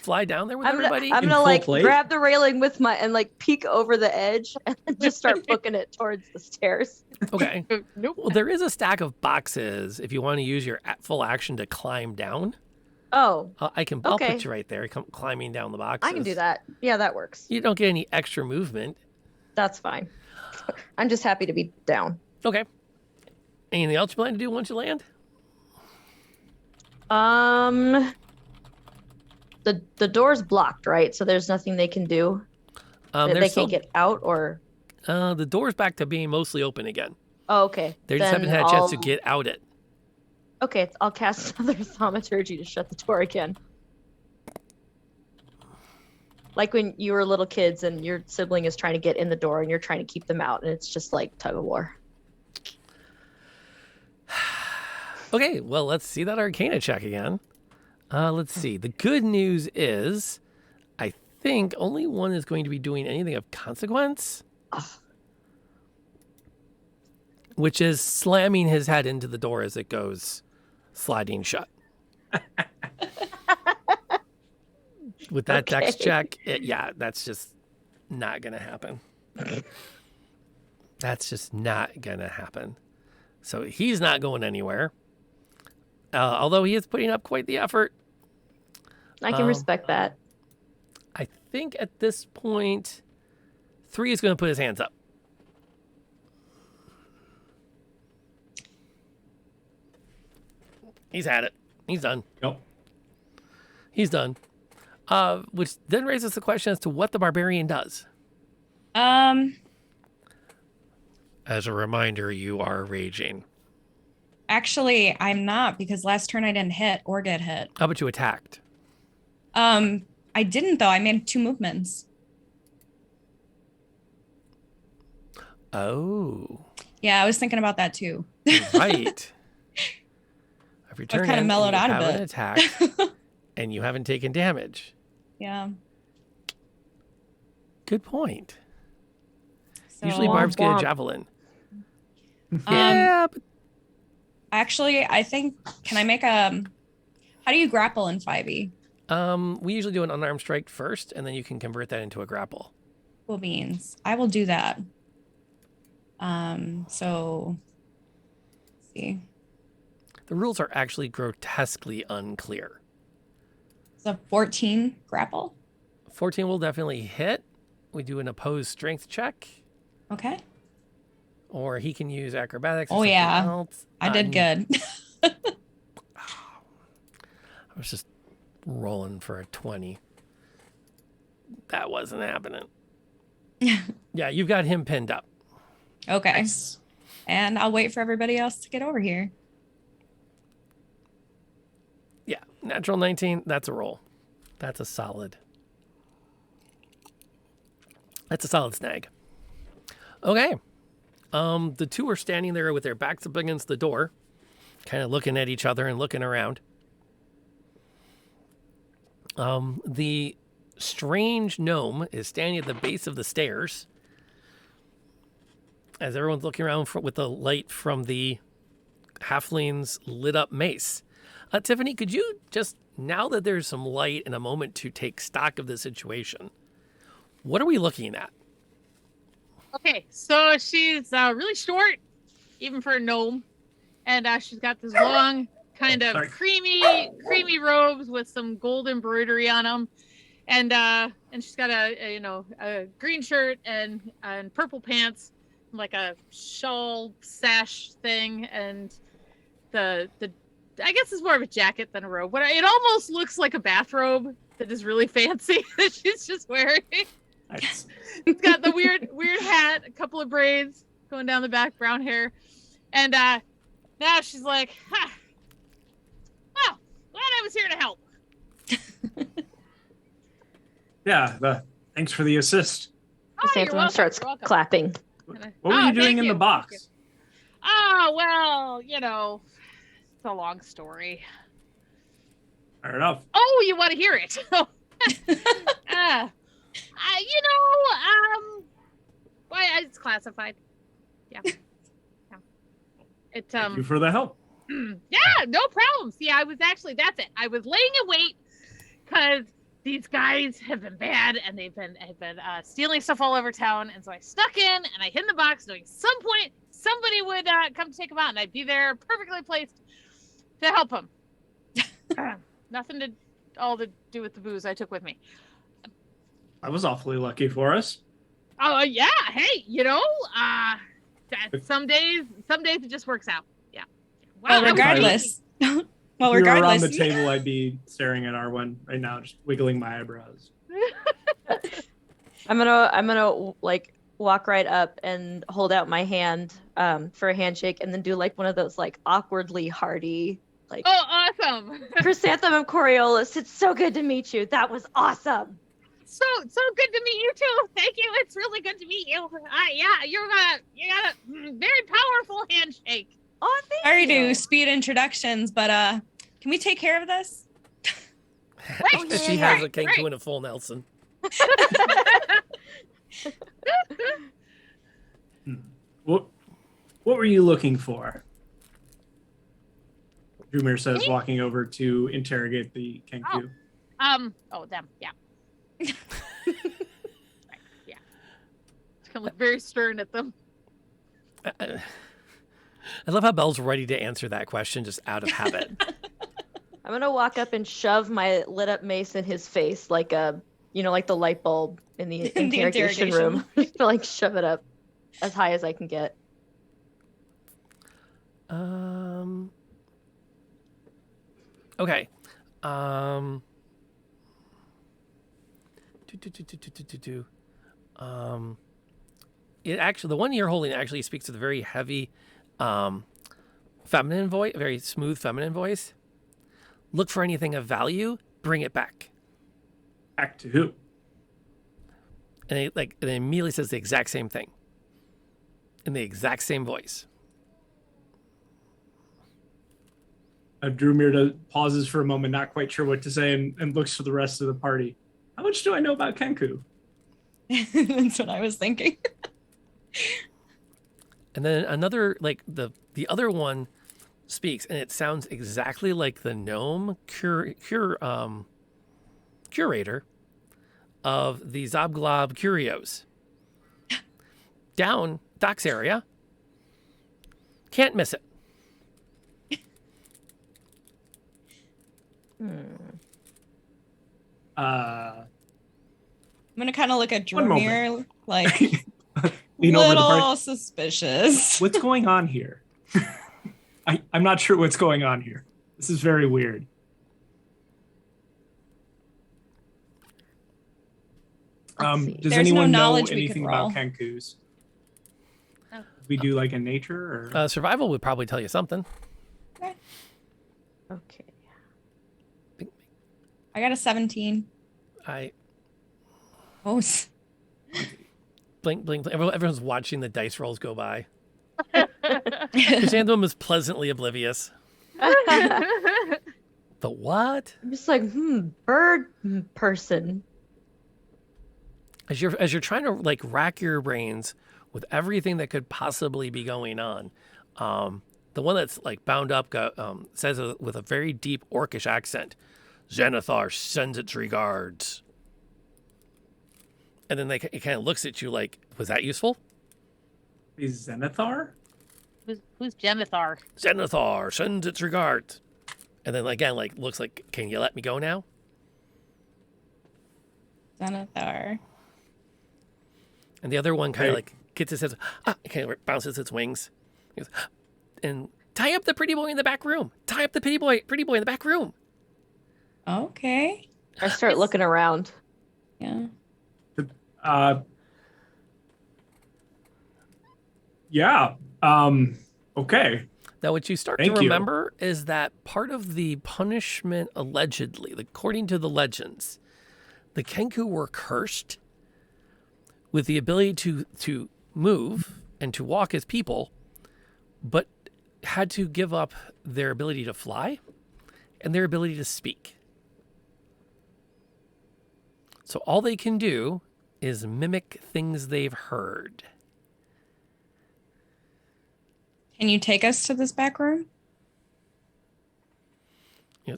fly down there with I'm everybody. gonna In like full plate? grab the railing with my and like peek over the edge and just start booking it towards the stairs. Okay. Nope. Well, there is a stack of boxes if you want to use your full action to climb down. Oh, I'll Okay. put you right there, climbing down the boxes. I can do that. Yeah, that works. You don't get any extra movement. That's fine. I'm just happy to be down. Okay. Anything else you plan to do once you land? The door's blocked, right? So there's nothing they can do. They There's can't get out, or the door's back to being mostly open again. oh, okay. They just Then haven't had a chance to I'll- get out it. Okay, I'll cast another thaumaturgy to shut the door again. Like when you were little kids and your sibling is trying to get in the door and you're trying to keep them out, and it's just like tug of war. Okay, well, let's see that Arcana check again. Let's see. The good news is, I think only one is going to be doing anything of consequence, which is slamming his head into the door as it goes sliding shut. With that dex Okay. check, that's just not going to happen. That's just not going to happen. So he's not going anywhere. Although he is putting up quite the effort. I can respect that. I think at this point, 3 is going to put his hands up. He's had it. He's done. Yep. He's done. Which then raises the question as to what the barbarian does. As a reminder, you are raging. Actually, I'm not, because last turn I didn't hit or get hit. How about you attacked? I didn't though. I made 2 movements. Oh, Yeah, I was thinking about that too. right. I've returned kinda mellowed out a haven't bit. attacked, and you haven't taken damage. Yeah. Good point. So, Usually barbs get a womp. javelin. Um, Yeah, but Actually, I think, can I make a, how do you grapple in 5e? we usually do an unarmed strike first, and then you can convert that into a grapple. Cool beans. I will do that. So, let's see. The rules are actually grotesquely unclear. It's a 14 grapple. 14 will definitely hit. We do an opposed strength check, Okay. or he can use acrobatics. Or Oh, something yeah. else. I did good. I was just rolling for a 20. That wasn't happening. Yeah, you've got him pinned up. Okay. And I'll wait for everybody else to get over here. Yeah, natural 19, that's a roll. That's a solid. That's a solid snag. Okay. The 2 are standing there with their backs up against the door, kind of looking at each other and looking around. The strange gnome is standing at the base of the stairs as everyone's looking around with the light from the halfling's lit up mace. Tiffany, could you just, now that there's some light and a moment to take stock of the situation, what are we looking at? Okay, so she's really short, even for a gnome, and she's got this long, kind of Sorry. creamy robes with some gold embroidery on them, and she's got a green shirt and purple pants, like a shawl sash thing, and the I guess it's more of a jacket than a robe, but it almost looks like a bathrobe that is really fancy that she's just wearing. Nice. It's got the weird hat, a couple of braids going down the back, brown hair. And now she's like, ha, well, glad I was here to help. Yeah, thanks for the assist. Oh, you're Chrysanthemum welcome, starts you're welcome. clapping. What were you doing thank in you, the thank you. box? Oh, well, it's a long story. Fair enough. Oh, you want to hear it? Why it's classified. Yeah. Thank you for the help. Yeah, no problem. See, that's it. I was laying in wait because these guys have been bad and have been stealing stuff all over town. And so I snuck in and I hid in the box knowing some point somebody would come to take them out and I'd be there perfectly placed to help them. Nothing to do with the booze I took with me. That was awfully lucky for us. Oh, yeah. Hey, some days it just works out. Yeah. Well, regardless. If we were around the table, I'd be staring at Arwen right now, just wiggling my eyebrows. I'm gonna like walk right up and hold out my hand for a handshake, and then do like one of those like awkwardly hearty like. Oh, awesome! Chrysanthemum and Coriolis, it's so good to meet you. That was awesome. So good to meet you too. Thank you. It's really good to meet you. Yeah, you got a very powerful handshake. Oh, thank Sorry you. to speed introductions, but can we take care of this? Right. She has a kenku and a full Nelson. What were you looking for? Drumir says, walking over to interrogate the kenku. Them. Yeah. Right, yeah. It's gonna look very stern at them. I love how Belle's ready to answer that question just out of habit. I'm gonna walk up and shove my lit up mace in his face like like the light bulb in the interrogation room. Like shove it up as high as I can get. Okay. It actually, the one you're holding actually speaks with a very heavy, feminine voice, very smooth feminine voice. Look for anything of value, bring it back. Back to who? And it immediately says the exact same thing in the exact same voice. Drumir pauses for a moment, not quite sure what to say, and looks to the rest of the party. How much do I know about kenku? That's what I was thinking. And then another, like the other one speaks, and it sounds exactly like the gnome curator of the Zobglob Curios. Down docks area. Can't miss it. I'm gonna kind of look at One Drumir like Lean over the little party. suspicious. What's going on here? I'm not sure what's going on here. This is very weird. Let's see. Does There's no anyone know knowledge we anything could about roll. kenkus? No. We do like a nature or Survival would probably tell you something. Okay. I got a 17. Oh, Blink. Everyone's watching the dice rolls go by. Chrysanthemum is pleasantly oblivious. The what? I'm just like, bird person. As you're trying to like rack your brains with everything that could possibly be going on, the one that's like bound up says with a very deep orcish accent, "Xanathar sends its regards." And then it kind of looks at you like, "Was that useful?" is Xanathar? Who's Genethar? "Xanathar sends its regards." And then again, like looks like, "Can you let me go now?" Xanathar. And the other one kind Hey. of like gets its head, kind of bounces its wings, he goes, and tie up the pretty boy in the back room. Tie up the pretty boy in the back room. Okay. I start looking around. Yeah. Yeah. Okay. Now, what you start Thank to you. remember is that part of the punishment, allegedly, according to the legends, the kenku were cursed with the ability to move and to walk as people but had to give up their ability to fly and their ability to speak. So all they can do is mimic things they've heard. Can you take us to this back room?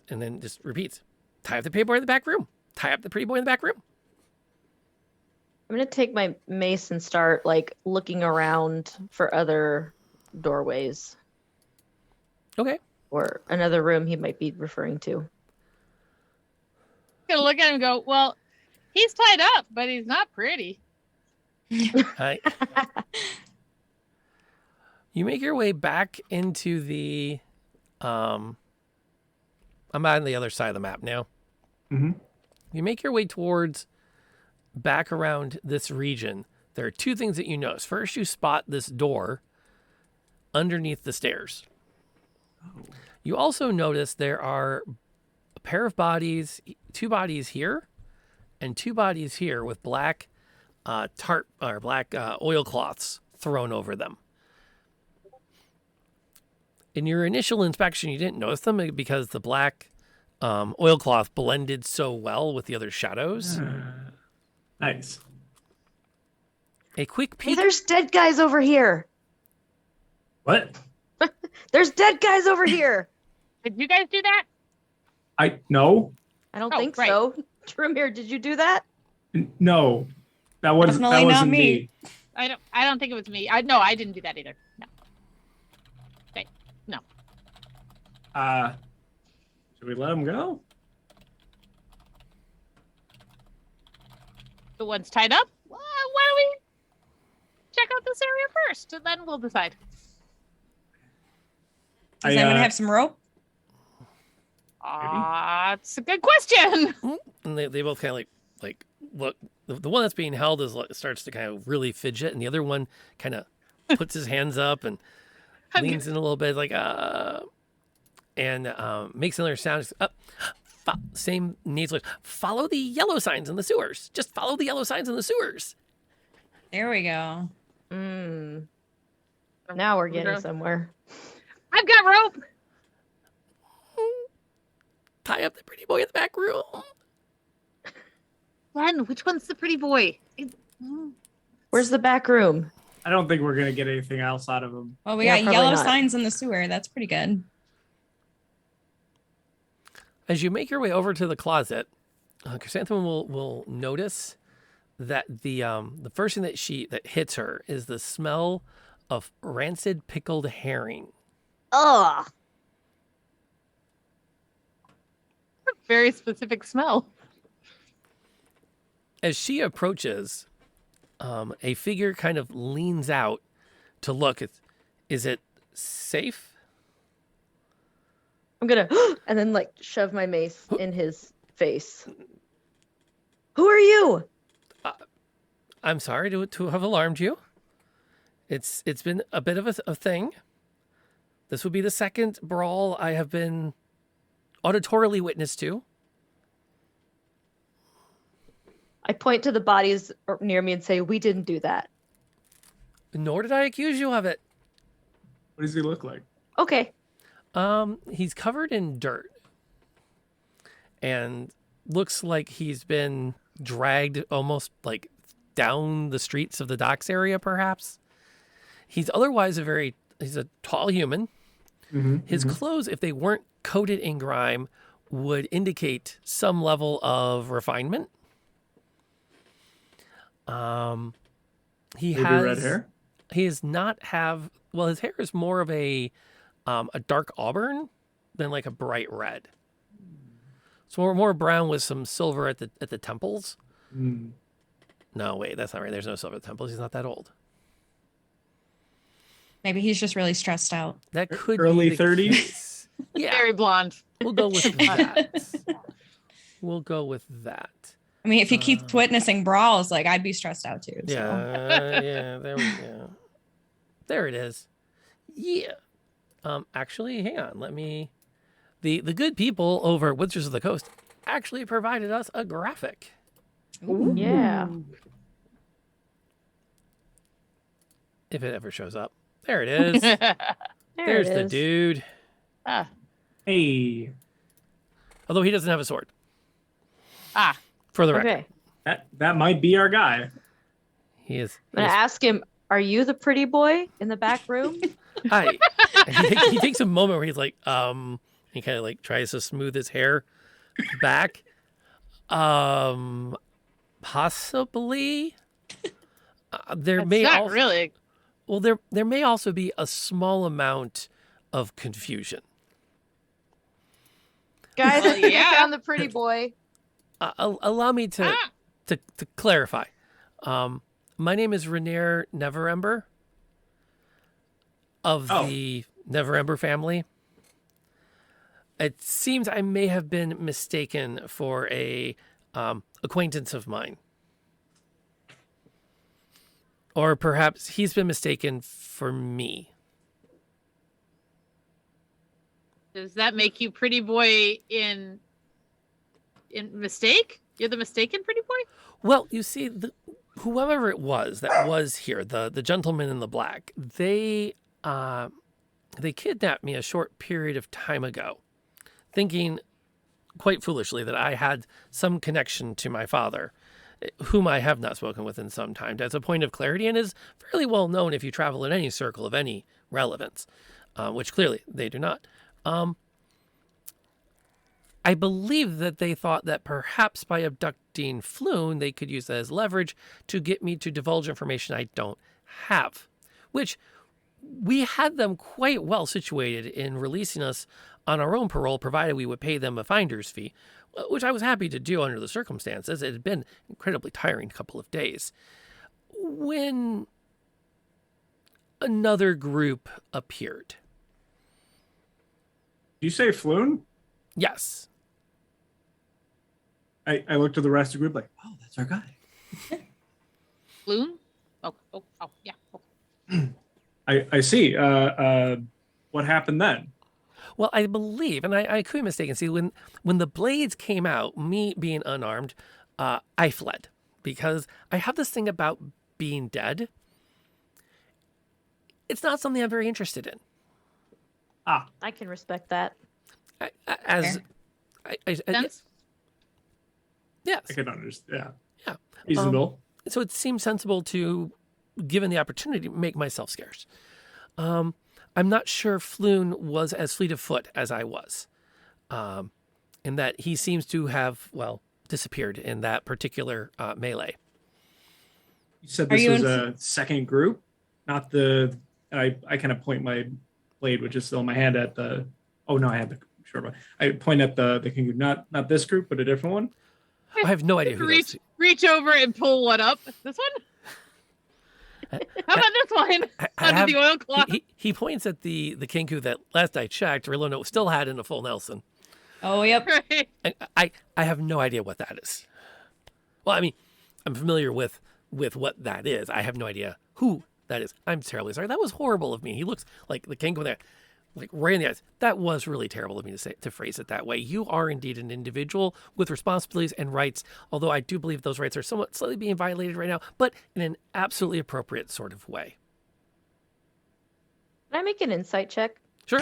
And then just repeats. Tie up the pretty boy in the back room. Tie up the pretty boy in the back room. I'm gonna take my mace and start like looking around for other doorways Okay. or another room he might be referring to. Gonna look at him and go, well, he's tied up, but he's not pretty. Hi. You make your way back into the I'm on the other side of the map now. Mm-hmm. You make your way towards back around this region. There are two things that you notice. First, you spot this door underneath the stairs. Oh. You also notice there are a pair of bodies, two bodies here and two bodies here with black tarp or black oilcloths thrown over them. In your initial inspection, you didn't notice them because the black oilcloth blended so well with the other shadows. Nice. A quick Hey, peek. there's dead guys over here. What? There's dead guys over here. Did you guys do that? No. I don't Oh, think right. so. Trumir, did you do that? No. That wasn't Definitely not wasn't me. I don't think it was me. No, I didn't do that either. No. Okay. No. Should we let him go? The one's tied up. Why don't we check out this area first, and then we'll decide. Does anyone have some rope? It's a good question. And they both kind of like look. The one that's being held starts to kind of really fidget, and the other one kind of puts his hands up and leans in a little bit, and makes another sound. Same nasal. Follow the yellow signs in the sewers. Just follow the yellow signs in the sewers. There we go. Now we're getting somewhere. I've got rope. Tie up the pretty boy in the back room. Ren, which one's the pretty boy? Where's the back room? I don't think we're gonna get anything else out of him. Well, we Yeah, got probably yellow not. signs in the sewer. That's pretty good. As you make your way over to the closet, Chrysanthemum will notice that the first thing that hits her is the smell of rancid pickled herring. Ugh. Very specific smell. As she approaches, a figure kind of leans out to look. Is it safe? I'm gonna and then like shove my mace in his face. Who are you? I'm sorry to have alarmed you. It's been a bit of a thing. This would be the second brawl I have been auditorily witness to. I point to the bodies near me and say, "We didn't do that." Nor did I accuse you of it. What does he look like? Okay. He's covered in dirt and looks like he's been dragged almost like down the streets of the docks area, perhaps. He's otherwise he's a tall human. Mm-hmm. His clothes, if they weren't coated in grime, would indicate some level of refinement. He Maybe has red hair. He does not have. Well, his hair is more of a dark auburn than like a bright red. So more brown with some silver at the temples. Mm. No, wait, that's not right. There's no silver at the temples. He's not that old. Maybe he's just really stressed out. That could Early be the 30s? case. Yeah, Very blonde. we'll go with that. We'll go with that. I mean, if he keeps witnessing brawls, like I'd be stressed out too. So. Yeah, there we go. There it is. Yeah. Actually, hang on. Let me. The good people over at Wizards of the Coast actually provided us a graphic. Yeah. If it ever shows up. There it is. There's it the is. dude. Ah. Hey, Although he doesn't have a sword. Ah. For the record. Okay. that might be our guy. He is. I'm gonna ask him, are you the pretty boy in the back room? Hi. He takes a moment where he's like, he kind of like tries to smooth his hair back. Possibly. There It's may not also, really. well, there may also be a small amount of confusion. Guys, Well, I think yeah. I found the pretty boy. Allow me to Ah. to clarify. My name is Rainier Neverember of Oh. the Neverember family. It seems I may have been mistaken for a acquaintance of mine. Or perhaps he's been mistaken for me. Does that make you pretty boy in mistake? You're the mistaken pretty boy? Well, you see, whoever it was that was here, the gentleman in the black, they kidnapped me a short period of time ago, thinking quite foolishly that I had some connection to my father, whom I have not spoken with in some time. As a point of clarity, and is fairly well known if you travel in any circle of any relevance, which clearly they do not. I believe that they thought that perhaps by abducting Floon, they could use that as leverage to get me to divulge information I don't have, which we had them quite well situated in releasing us on our own parole, provided we would pay them a finder's fee, which I was happy to do under the circumstances. It had been an incredibly tiring couple of days. When another group appeared. Do you say Floon? Yes. I looked at the rest of the group like, oh, that's our guy. Loon? Oh, yeah. Okay. I see. What happened then? Well, I believe, and I could be mistaken. See, when the blades came out, me being unarmed, I fled because I have this thing about being dead. It's not something I'm very interested in. I can respect that. Yes. I could understand. Yeah. Reasonable. So it seems sensible to, given the opportunity, make myself scarce. I'm not sure Floon was as fleet of foot as I was, in that he seems to have, disappeared in that particular melee. You said Are this you was in- a second group, not the. I kind of point my blade, which is still in my hand, at the. Oh no, I had the short one. I point at the kenku, not this group, but a different one. I have no idea who those. Reach over and pull one up. This one? How about this one? Under the oilcloth. He points at the kenku that last I checked, Relona still had in a full Nelson. Oh, yep. Right. And I have no idea what that is. Well, I mean, I'm familiar with what that is. I have no idea who that is. I'm terribly sorry. That was horrible of me. He looks like the kenku there, like right in the eyes. That was really terrible of me to phrase it that way. You are indeed an individual with responsibilities and rights, although I do believe those rights are slightly being violated right now, but in an absolutely appropriate sort of way. Can I make an insight check? Sure.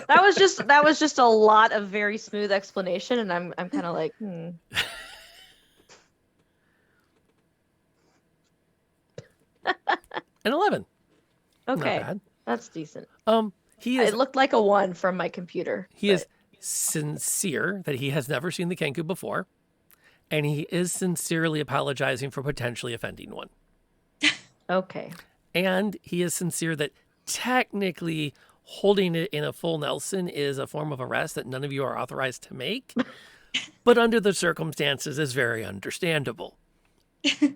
That was just a lot of very smooth explanation, and I'm kind of like, An 11. okay, Not bad. that's decent. He is It looked like a 1 from my computer. He is sincere that he has never seen the kenku before, and he is sincerely apologizing for potentially offending one. Okay. And he is sincere that technically holding it in a full Nelson is a form of arrest that none of you are authorized to make, but under the circumstances is very understandable. I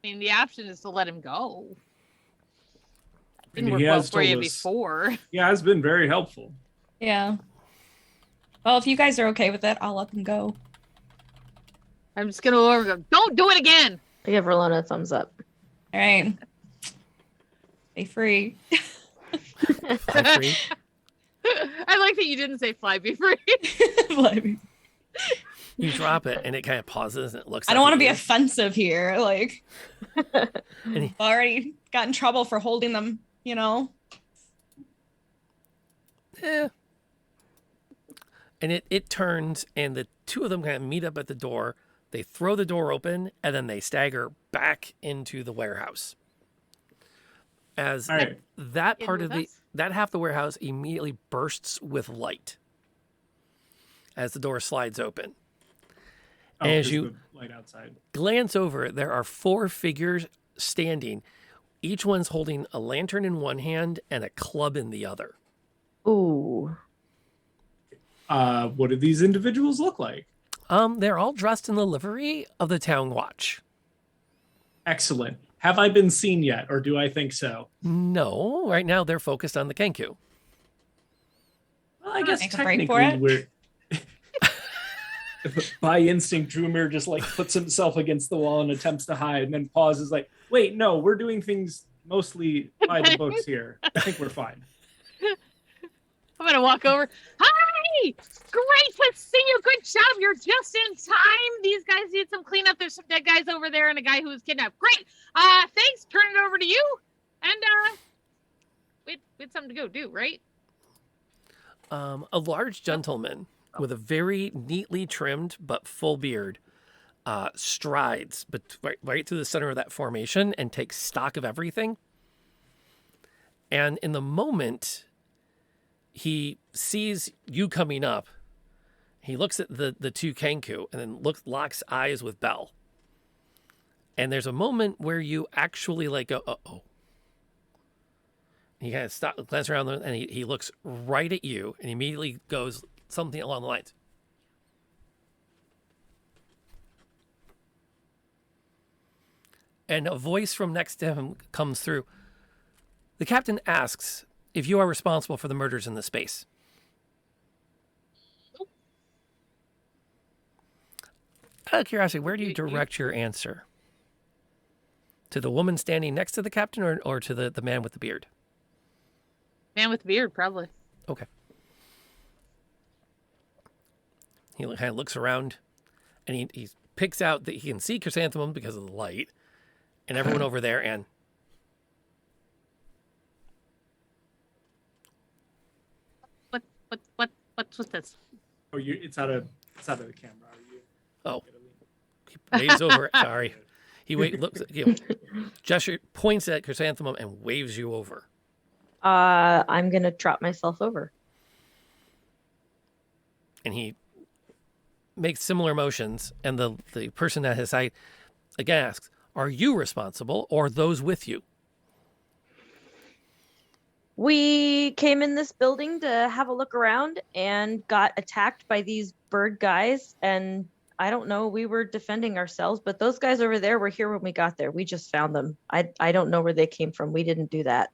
mean, the option is to let him go. Didn't work he well has for you told us- before. Yeah, it's been very helpful. Yeah. Well, if you guys are okay with it, I'll let them go. I'm just gonna go over and go, don't do it again. I give Relona a thumbs up. All right. Stay free. Fly free. I like that you didn't say fly be free. You drop it, and it kind of pauses, and it looks. I don't want to to be offensive here. Like, And he- already got in trouble for holding them, you know? Eh. And it turns, and the two of them kind of meet up at the door. They throw the door open, and then they stagger back into the warehouse. As All right. that In part with of the us? that half of the warehouse immediately bursts with light as the door slides open. Oh, As 'cause you- the light outside. Glance over, there are 4 figures standing. Each one's holding a lantern in one hand and a club in the other. Ooh. What do these individuals look like? They're all dressed in the livery of the town watch. Excellent. Have I been seen yet, or do I think so? No, right now they're focused on the kenku. Well, I guess Make a break for technically we're. By instinct, Drumir just like puts himself against the wall and attempts to hide, and then pauses, like, "Wait, no, we're doing things mostly by the books here. I think we're fine." I'm gonna walk over. Hi! Great to see you. Good job. You're just in time. These guys need some cleanup. There's some dead guys over there and a guy who was kidnapped. Great. Thanks. Turn it over to you. And we had something to go do, right? A large gentleman with a very neatly trimmed but full beard strides right through the center of that formation and takes stock of everything. And in the moment he sees you coming up, he looks at the 2 kenku and then locks eyes with Belle. And there's a moment where you actually like go, uh-oh. He kind of glances around and he looks right at you and immediately goes something along the lines. And a voice from next to him comes through. The captain asks if you are responsible for the murders in the space. Out of curiosity, where do you direct your answer? To the woman standing next to the captain or to the man with the beard? Man with the beard, probably. Okay. He kind of looks around and he picks out that he can see Chrysanthemum because of the light and everyone over there and What's with this? Oh, it's out of the camera. You oh, get a lean. he waves over. Sorry. Looks at you, gesture, points at Chrysanthemum and waves you over. I'm gonna trot myself over. And he makes similar motions, and the person at his side again asks, "Are you responsible, or those with you?" We came in this building to have a look around and got attacked by these bird guys. And I don't know, we were defending ourselves, but those guys over there were here when we got there. We just found them. I don't know where they came from. We didn't do that.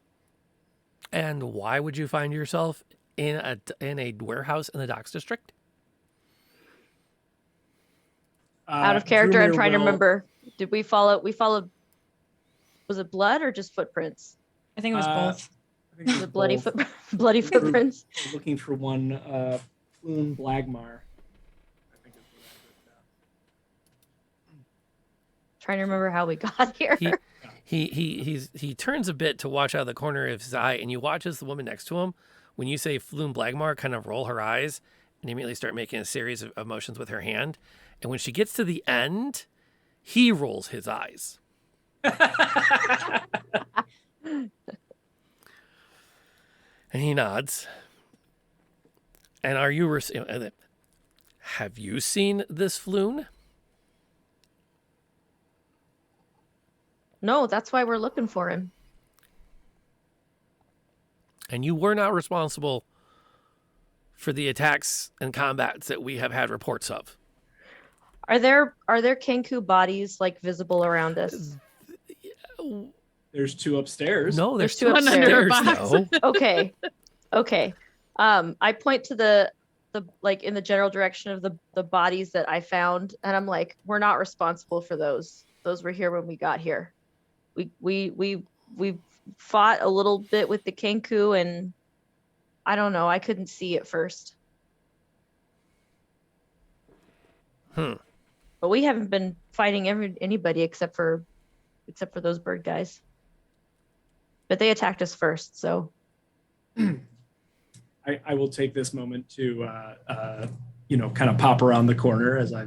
And why would you find yourself in a warehouse in the docks district? Out of character, I'm Drumir trying to will- remember. Did we followed, was it blood or just footprints? I think it was both. I think it was The bloody both. bloody We're- footprints. we're looking for one Floon Blagmar. I think is what I wrote down. Trying to remember how we got here. He turns a bit to watch out of the corner of his eye, and you watch as the woman next to him, when you say Floon Blagmar, kind of roll her eyes and immediately start making a series of motions with her hand. And when she gets to the end, he rolls his eyes. And he nods. And are you... have you seen this Floon? No, that's why we're looking for him. And you were not responsible for the attacks and combats that we have had reports of. Are there kenku bodies like visible around us? There's 2 upstairs. No, there's There's two two upstairs. upstairs. Under a No. Okay. I point to the like in the general direction of the bodies that I found, and I'm like, we're not responsible for those. Those were here when we got here. We fought a little bit with the kenku, and I don't know. I couldn't see at first. But we haven't been fighting anybody except for those bird guys. But they attacked us first, so. I will take this moment to, kind of pop around the corner as I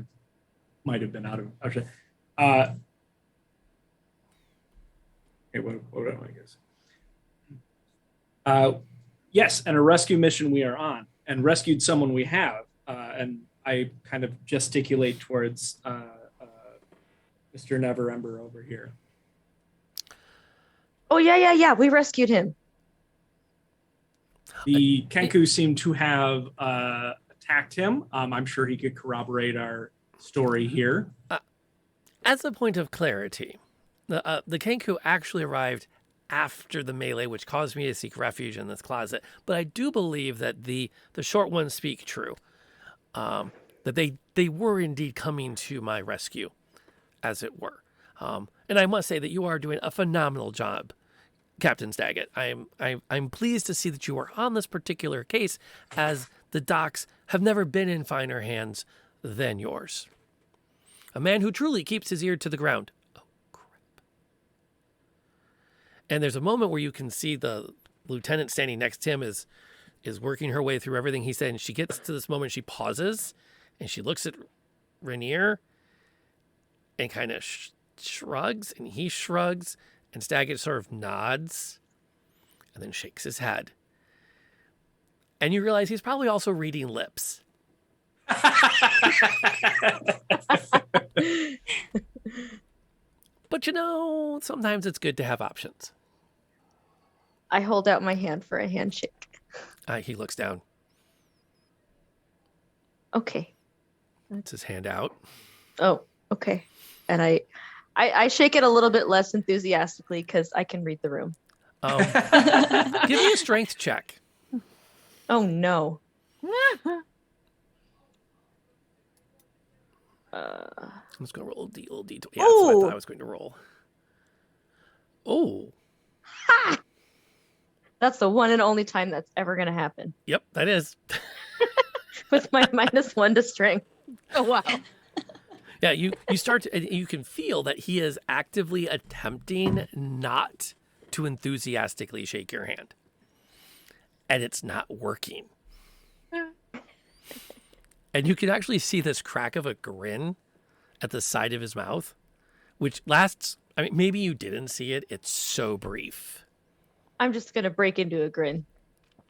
might have been out of. Okay, what am I guessing? Yes, and a rescue mission we are on, and rescued someone we have, and I kind of gesticulate towards Mr. Never Ember over here. Oh yeah. We rescued him. The kenku seem to have attacked him. I'm sure he could corroborate our story here. As a point of clarity, the kenku actually arrived after the melee, which caused me to seek refuge in this closet. But I do believe that the short ones speak true. That they were indeed coming to my rescue, as it were. And I must say that you are doing a phenomenal job, Captain Staggett. I'm pleased to see that you are on this particular case, as the docks have never been in finer hands than yours. A man who truly keeps his ear to the ground. Oh, crap. And there's a moment where you can see the lieutenant standing next to him is working her way through everything he said. And she gets to this moment, she pauses, and she looks at Rainier and kind of shrugs, and he shrugs, and Staggett sort of nods and then shakes his head. And you realize he's probably also reading lips. But sometimes it's good to have options. I hold out my hand for a handshake. He looks down. Okay. Puts his hand out. Oh, okay. And I shake it a little bit less enthusiastically because I can read the room. Give me a strength check. Oh no. I'm just going to roll a D. Yeah, that's what I thought I was going to roll. Oh. Ha! That's the one and only time that's ever going to happen. Yep, that is. With my -1 to strength. Oh, wow. Yeah, you start to, you can feel that he is actively attempting not to enthusiastically shake your hand. And it's not working. And you can actually see this crack of a grin at the side of his mouth, which lasts, maybe you didn't see it. It's so brief. I'm just going to break into a grin.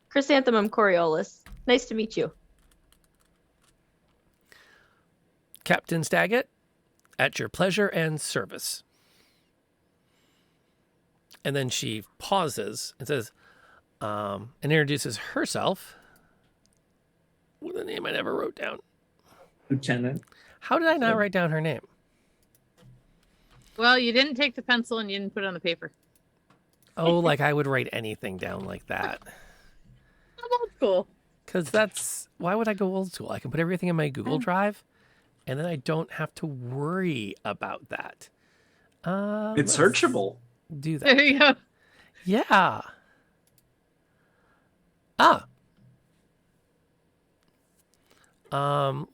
Chrysanthemum Coriolis, nice to meet you. Captain Staggett, at your pleasure and service. And then she pauses and says, and introduces herself with a name I never wrote down. Lieutenant. How did I not write down her name? Well, you didn't take the pencil and you didn't put it on the paper. Oh, like I would write anything down like that. I'm old school. Because why would I go old school? I can put everything in my Google Drive, and then I don't have to worry about that. It's searchable. Do that. There you go. Yeah.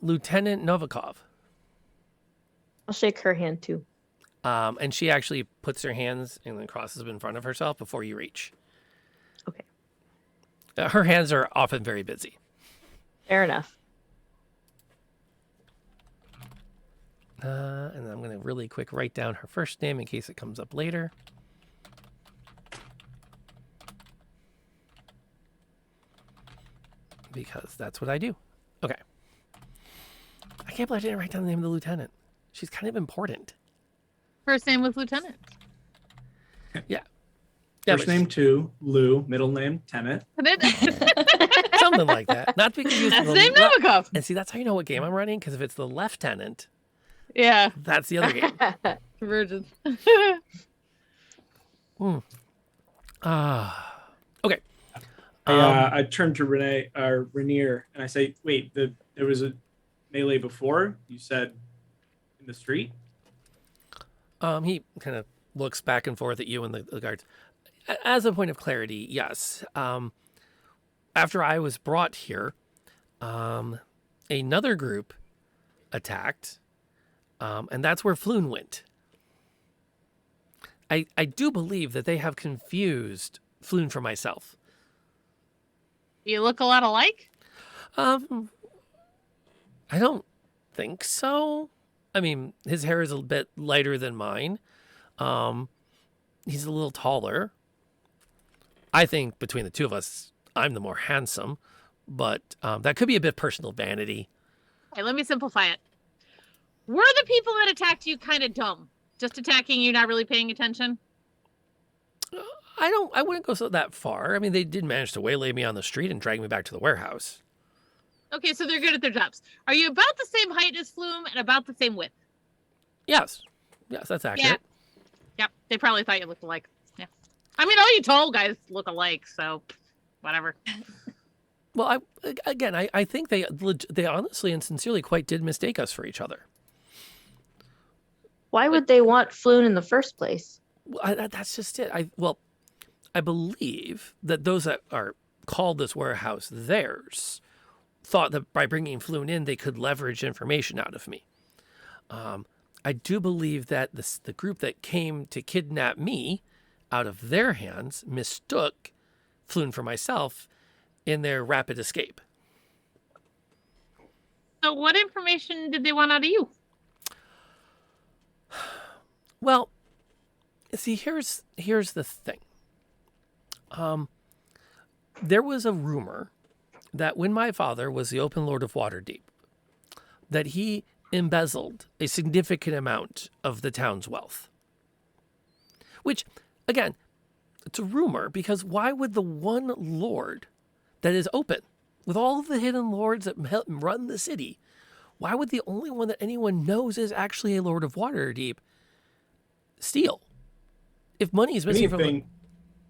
Lieutenant Novikov. I'll shake her hand too. And she actually puts her hands and then crosses them in front of herself before you reach. Okay. Her hands are often very busy. Fair enough. And I'm going to really quick write down her first name in case it comes up later. Because that's what I do. Okay. I can't believe I didn't write down the name of the lieutenant. She's kind of important. First name was Lieutenant. Yeah. First name 2, Lou. Middle name, Tennant. Something like that. Not to be confused with Last name Novikov. And see, that's how you know what game I'm running, because if it's the lieutenant, Yeah. that's the other game. Convergence. Okay. I turn to Rainier, and I say, wait, there was a melee before? You said in the street? He kind of looks back and forth at you and the guards. As a point of clarity, yes. After I was brought here, another group attacked, and that's where Floon went. I do believe that they have confused Floon for myself. You look a lot alike? I don't think so. I mean, his hair is a bit lighter than mine. He's a little taller. I think between the two of us, I'm the more handsome, but that could be a bit personal vanity. Okay, let me simplify it. Were the people that attacked you kind of dumb? Just attacking you, not really paying attention? I wouldn't go that far. I mean, they did manage to waylay me on the street and drag me back to the warehouse. Okay, so they're good at their jobs. Are you about the same height as Flume and about the same width? Yes, that's accurate. Yep, they probably thought you looked alike. Yeah. I mean, all you tall guys look alike, so whatever. Well, I think they honestly and sincerely quite did mistake us for each other. Why would they want Floon in the first place? That's just it. I believe that those that are called this warehouse theirs thought that by bringing Floon in, they could leverage information out of me. I do believe that the group that came to kidnap me out of their hands mistook Floon for myself in their rapid escape. So what information did they want out of you? Well, see, here's the thing. There was a rumor that when my father was the open lord of Waterdeep, that he embezzled a significant amount of the town's wealth. Which, again, it's a rumor because why would the one lord that is open, with all of the hidden lords that run the city, why would the only one that anyone knows is actually a lord of Waterdeep steal? If money is missing from...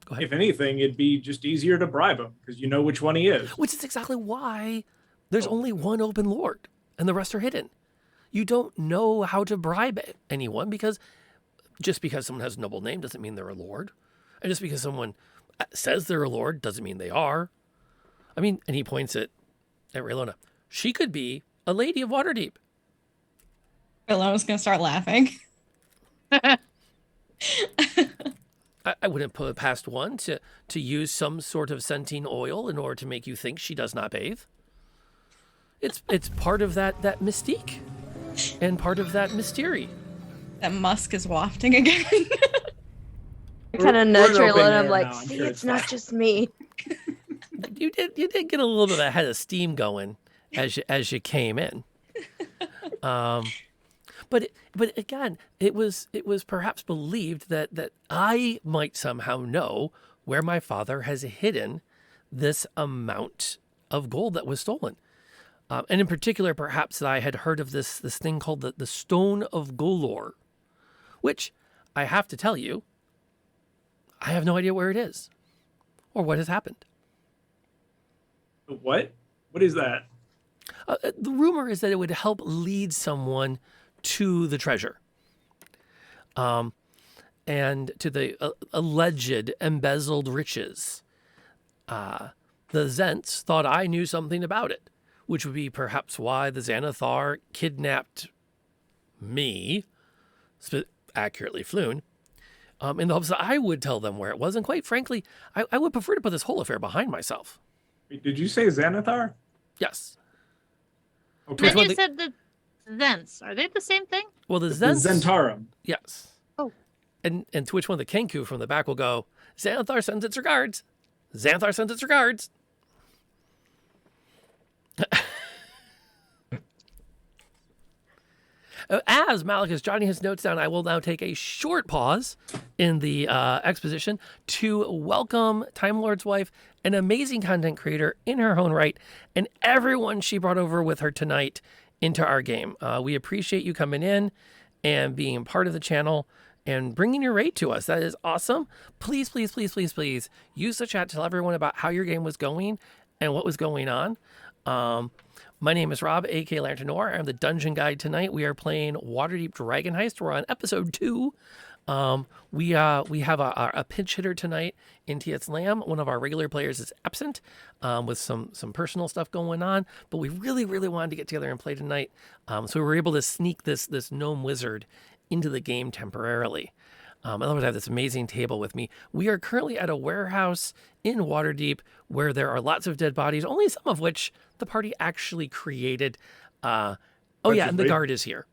Go ahead. If anything, it'd be just easier to bribe him because you know which one he is. Which is exactly why there's only one open lord and the rest are hidden. You don't know how to bribe anyone because just because someone has a noble name doesn't mean they're a lord. And just because someone says they're a lord doesn't mean they are. I mean, and he points at Raylona. She could be a lady of Waterdeep. Raylona's going to start laughing. I wouldn't put it past one to use some sort of scenting oil in order to make you think she does not bathe. It's part of that mystique and part of that mystery. That musk is wafting again. I kind of nudge We're open Raylona. I'm air like, now, I'm see, sure it's it's not fine." just me. You did get a little bit ahead of steam going as you came in. But again, it was perhaps believed that I might somehow know where my father has hidden this amount of gold that was stolen. And in particular, perhaps that I had heard of this thing called the Stone of Golor, which I have to tell you, I have no idea where it is or what has happened. What? What is that? The rumor is that it would help lead someone to the treasure, and to the alleged embezzled riches. The Zents thought I knew something about it, which would be perhaps why the Xanathar kidnapped me, accurately Floon, in the hopes that I would tell them where it was. And quite frankly, I would prefer to put this whole affair behind myself. Wait, did you say Xanathar? Yes. Okay. Then you said the Zents. Are they the same thing? Well, the The Zents... Zentarum. Yes. Oh. And to which one the kenku from the back will go, Xanathar sends its regards. Xanathar sends its regards. As Malik is jotting his notes down, I will now take a short pause in the exposition to welcome Time Lord's wife, an amazing content creator in her own right, and everyone she brought over with her tonight into our game. We appreciate you coming in and being part of the channel and bringing your raid to us. That is awesome. Please, please, please, please, please use the chat to tell everyone about how your game was going and what was going on. My name is Rob, aka Lantern Noir. I'm the dungeon guide tonight. We are playing Waterdeep Dragon Heist. We're on episode 2. We have a pinch hitter tonight in T.S. Lamb. One of our regular players is absent with some personal stuff going on, but we really wanted to get together and play tonight. So we were able to sneak this gnome wizard into the game temporarily. Otherwise, I have this amazing table with me. We are currently at a warehouse in Waterdeep where there are lots of dead bodies, only some of which the party actually created. And the guard is here.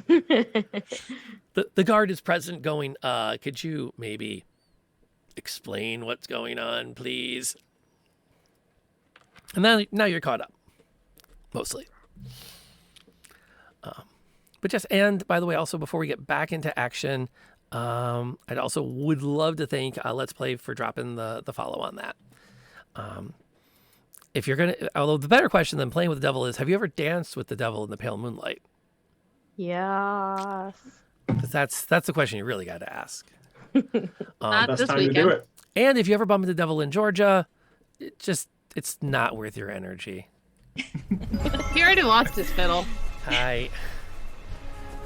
The guard is present going, could you maybe explain what's going on, please? And now you're caught up, mostly. But yes, and by the way, also before we get back into action, I'd also would love to thank Let's Play for dropping the follow on that. If you're going to, although the better question than playing with the devil is, have you ever danced with the devil in the pale moonlight? Yes. Because that's the question you really got to ask. Not Best this time to do weekend. it. And if you ever bump into the devil in Georgia, it's not worth your energy. He already lost his fiddle. Hi.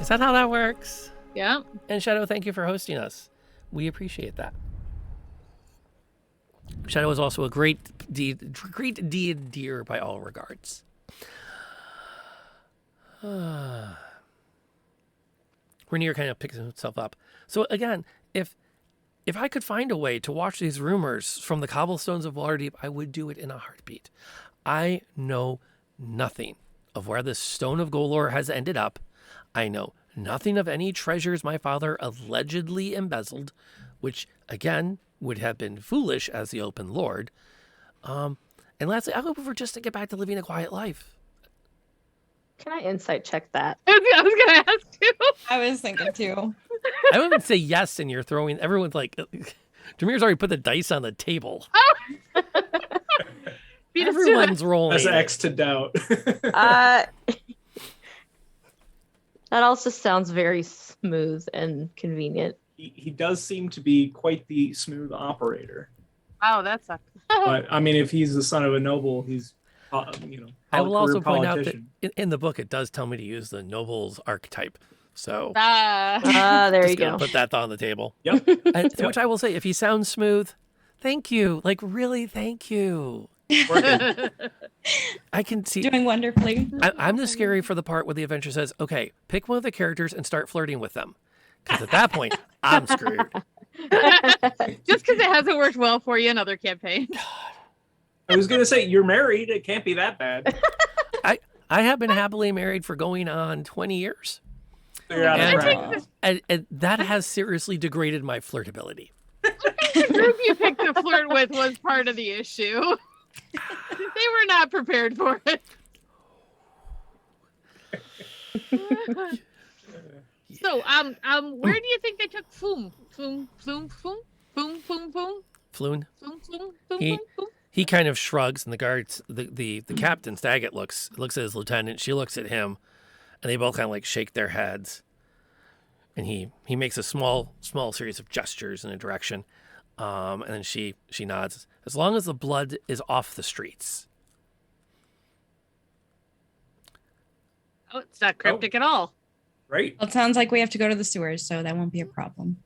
Is that how that works? Yeah. And Shadow, thank you for hosting us. We appreciate that. Shadow is also a great dear by all regards. Rainier kind of picks himself up. So again, if I could find a way to watch these rumors from the cobblestones of Waterdeep, I would do it in a heartbeat. I know nothing of where the Stone of Golor has ended up. I know nothing of any treasures my father allegedly embezzled, which, again, would have been foolish as the open lord. And lastly, I hope for just to get back to living a quiet life. Can I insight check that? I was going to ask you. I was thinking too. I would say yes, and you're throwing, everyone's like, Jameer's already put the dice on the table. Beat us to it. Everyone's rolling. That's X to doubt. That also sounds very smooth and convenient. He does seem to be quite the smooth operator. Oh, that sucks. But I mean, if he's the son of a noble, he's I will also career point out that politician. in the book, it does tell me to use the noble's archetype. So There you just gonna go. put that on the table. Yep. And to which I will say, if he sounds smooth, thank you. Like, really, thank you. Working. I can see. Doing wonderfully. I'm the scary for the part where the adventure says, okay, pick one of the characters and start flirting with them. Because at that point, I'm screwed. Just because it hasn't worked well for you in other campaigns. I was gonna say you're married. It can't be that bad. I have been happily married for going on 20 years. So you're out of And- practice. And that has seriously degraded my flirtability. The group you picked to flirt with was part of the issue. They were not prepared for it. So, where do you think they took Foom? Foom. Floon. He kind of shrugs, and the guards, the captain, Staggett, looks at his lieutenant. She looks at him, and they both kind of like shake their heads. And he makes a small series of gestures in a direction, and then she nods. As long as the blood is off the streets. Oh, it's not cryptic at all. Right? Well, it sounds like we have to go to the sewers, so that won't be a problem.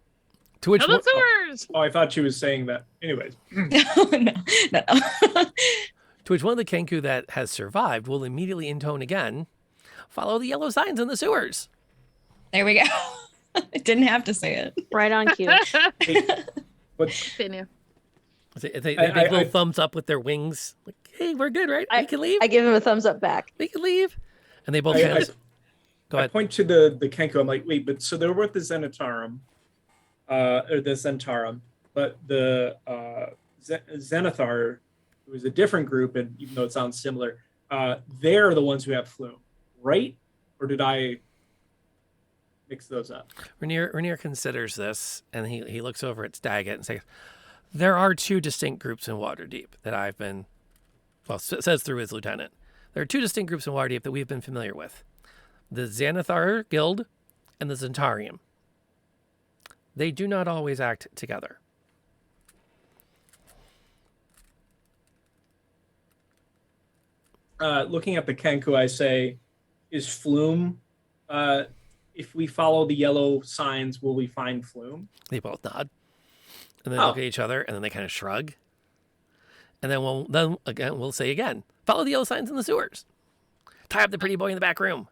To which No, the sewers. Oh, I thought she was saying that. Anyways, no. to which one of the kenku that has survived will immediately intone again. Follow the yellow signs in the sewers. There we go. I didn't have to say it. Right on cue. but Continue. They make little thumbs up with their wings. Like, hey, we're good, right? We can leave. I give him a thumbs up back. We can leave. And they both I, kind I, of go I ahead. point to the Kenku. I'm like, wait, but so they're with the Zenitarum, or the Zentarum, but the Zenithar, who is a different group, and even though it sounds similar, they're the ones who have flume, right? Or did I mix those up? Rainier considers this, and he looks over at Staggett and says, there are two distinct groups in Waterdeep that I've been, well, says through his lieutenant. There are two distinct groups in Waterdeep that we've been familiar with. The Xanathar Guild and the Zentarium. They do not always act together. Looking at the Kenku, I say, is flume if we follow the yellow signs, will we find Flume? They both nod. And then look at each other, and then they kind of shrug. And then we'll say again, follow the yellow signs in the sewers. Tie up the pretty boy in the back room.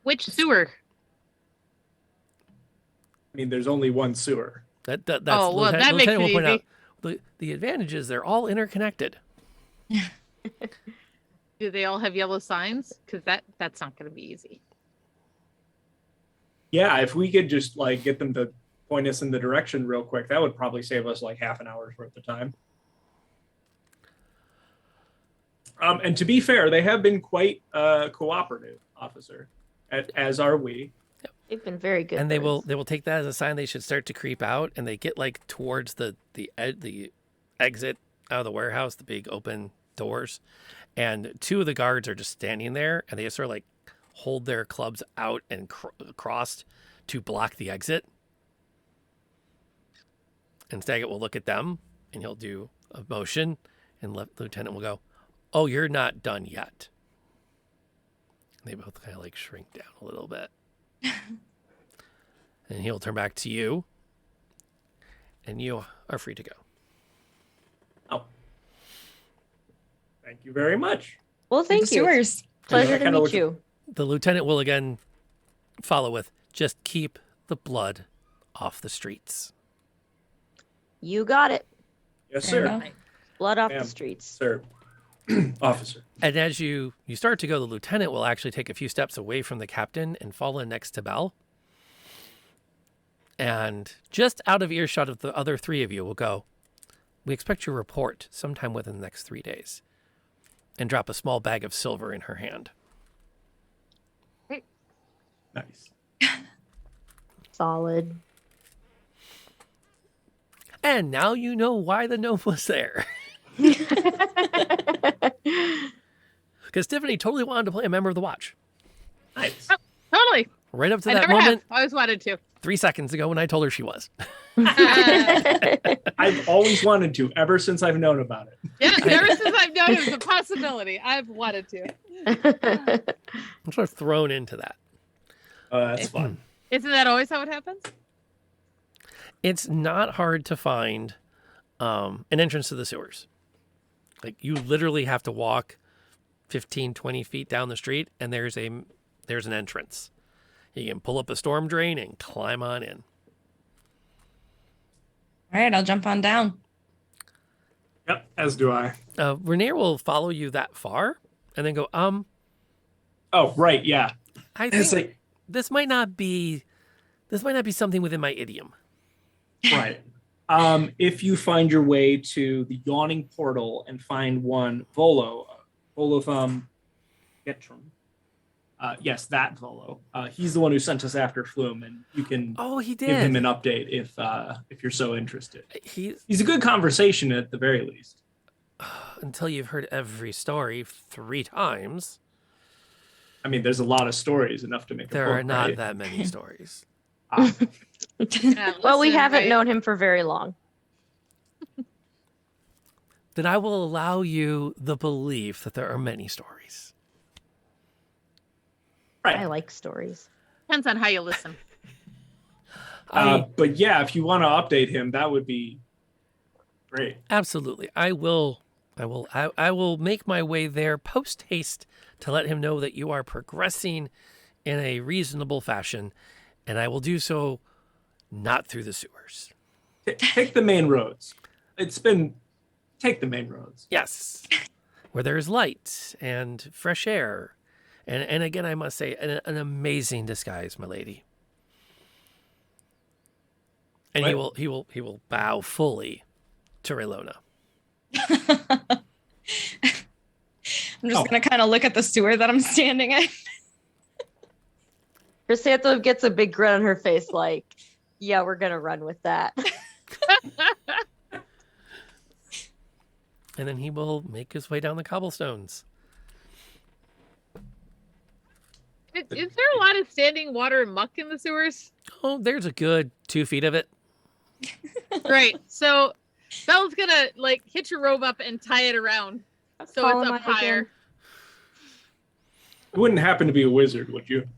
Which sewer? I mean, there's only one sewer. That's Oh, well, that makes it will point easy. out the advantage is they're all interconnected. Do they all have yellow signs? Because that's not going to be easy. Yeah, if we could just like get them to point us in the direction real quick, that would probably save us like half an hour's worth of time. And to be fair, they have been quite cooperative, officer, as are we. They've been very good. And they will birds. take that as a sign they should start to creep out, and they get like towards the exit out of the warehouse, the big open doors, and two of the guards are just standing there, and they just sort of like hold their clubs out and crossed to block the exit. And Staggett will look at them, and he'll do a motion, and Lieutenant will go, "Oh, you're not done yet." And they both kind of like shrink down a little bit. And he'll turn back to you, and you are free to go. Oh, thank you very much. Well, thank you. Sewers. Pleasure I to kinda meet look- you. The lieutenant will again follow with, "Just keep the blood off the streets." You got it. Yes, Fair sir. enough. Blood off Ma'am. the streets. Sir, officer. And as you start to go, the lieutenant will actually take a few steps away from the captain and fall in next to Bell. And just out of earshot of the other three of you will go, "We expect your report sometime within the next 3 days." And drop a small bag of silver in her hand. Nice. Solid. And now you know why the gnome was there. Because Tiffany totally wanted to play a member of the Watch. Nice. Totally. Right up to I that never moment, have. I always wanted to. 3 seconds ago when I told her she was. I've always wanted to, ever since I've known about it. Yeah, ever since I've known it was a possibility, I've wanted to. I'm sort of thrown into that. That's fun. Isn't that always how it happens? It's not hard to find an entrance to the sewers. Like, you literally have to walk 15, 20 feet down the street, and there's an entrance. You can pull up a storm drain and climb on in. All right, I'll jump on down. Yep, as do I. Rainier will follow you that far and then go, Oh, right, yeah. I It's think like, this might not be something within my idiom. right. If you find your way to the Yawning portal and find one Volothamp Geddarm. Yes, that Volo. He's the one who sent us after Flume, and you can Oh, he give him did. an update if you're so interested. He's He's a good conversation at the very least. until you've heard every story 3 times. I mean, there's a lot of stories, enough to make a There book, are not right? that many stories. Ah, Yeah, Well, we listen, haven't right? known him for very long. Then I will allow you the belief that there are many stories. right. I like stories. Depends on how you listen. But yeah, if you want to update him, that would be great. Absolutely. I will make my way there post haste to let him know that you are progressing in a reasonable fashion, and I will do so not through the sewers. Take the main roads. Take the main roads. Yes. Where there's light and fresh air. And again, I must say, an amazing disguise, my lady. And he will bow fully to Raylona. I'm just gonna kind of look at the sewer that I'm standing in. Chrysanthemum gets a big grin on her face, like, yeah, we're gonna run with that. And then he will make his way down the cobblestones. Is there a lot of standing water and muck in the sewers? Oh, there's a good 2 feet of it. Great. So Belle's gonna like hitch your robe up and tie it around so Call it's him up out again. higher. You wouldn't happen to be a wizard, would you?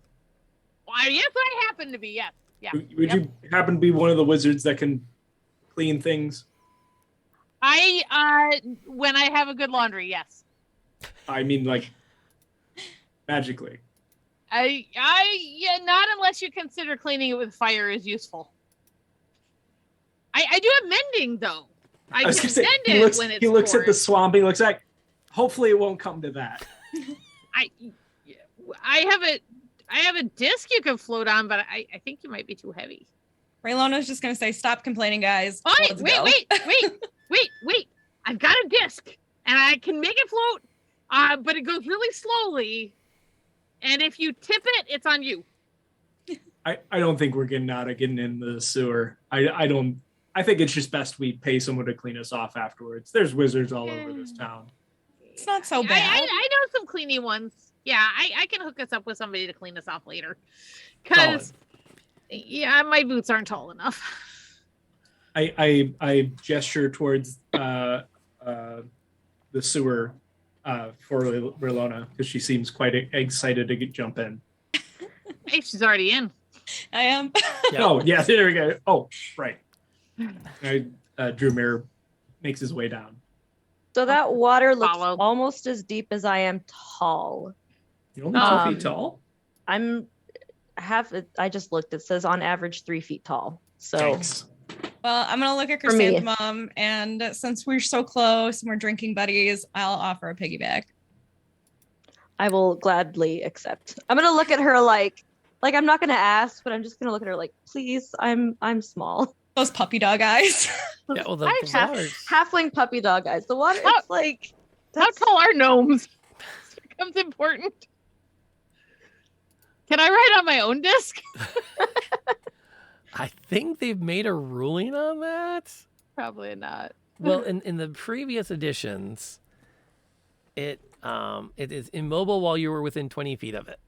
Well, Yes, I happen to be. Yes. Yeah. Would you happen to be one of the wizards that can clean things? When I have a good laundry, yes. I mean, like, magically. Yeah, not unless you consider cleaning it with fire is useful. I do have mending though. I was can gonna say, mend he it looks, when it's he looks at the poured. swamp. He looks like, hopefully it won't come to that. I have a disc you can float on, but I think you might be too heavy. Raylona's just gonna say, "Stop complaining, guys." Oh, Let's go." wait! I've got a disc, and I can make it float. But it goes really slowly, and if you tip it, it's on you. I don't think we're getting in the sewer. I think it's just best we pay someone to clean us off afterwards. There's wizards all over this town. It's not so bad. I know some cleaning ones. Yeah, I can hook us up with somebody to clean us off later. Because, yeah, my boots aren't tall enough. I gesture towards the sewer for Raylona because she seems quite excited to jump in. Hey, she's already in. I am. Yeah. Oh, yeah, there we go. Oh, right. Drewmere makes his way down. So that water looks Follow. almost as deep as I am tall. You're only 12 feet tall? I just looked. It says on average 3 feet tall. So Thanks. Well, I'm gonna look at For me. Chrysanthemum, and since we're so close and we're drinking buddies, I'll offer a piggyback. I will gladly accept. I'm gonna look at her like I'm not gonna ask, but I'm just gonna look at her like, please, I'm small. Those puppy dog eyes. Yeah, well, the Half, water's- halfling puppy dog eyes. The water, How- it's like How that's- tall are gnomes? It becomes important. Can I write on my own disc? I think they've made a ruling on that. Probably not. Well, in the previous editions, it is immobile while you were within 20 feet of it.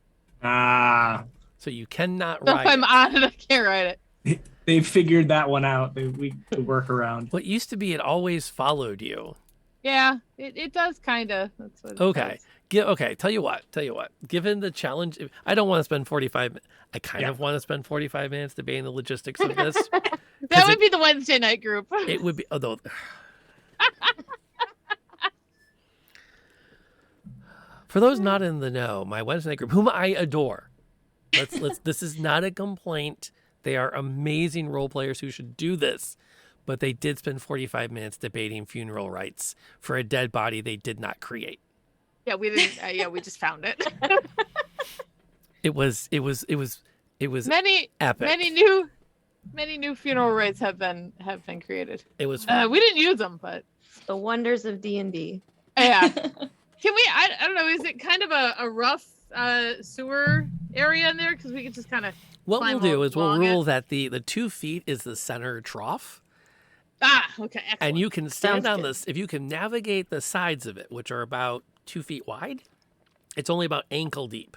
So you cannot So if ride I'm it. on it, I can't write it. They figured that one out. We could work around. What used to be it always followed you. Yeah, it does kind of. That's what it Okay. does. Okay, tell you what. Given the challenge, I don't want to spend 45 I kind Yeah. of want to spend 45 minutes debating the logistics of this. That would be the Wednesday night group. It would be, although for those not in the know, my Wednesday night group, whom I adore, let's this is not a complaint. They are amazing role players who should do this, but they did spend 45 minutes debating funeral rites for a dead body they did not create. Yeah, we didn't. We just found it. It was many epic. many new funeral rites have been created. It was We didn't use them, but the wonders of D&D. yeah. Can we? I don't know. Is it kind of a rough sewer area in there? Because we could just kind of. what we'll do is we'll along it. rule that the 2 feet is the center trough. Okay. Excellent. And you can stand Sounds on good. this, if you can navigate the sides of it, which are about 2 feet wide, it's only about ankle deep.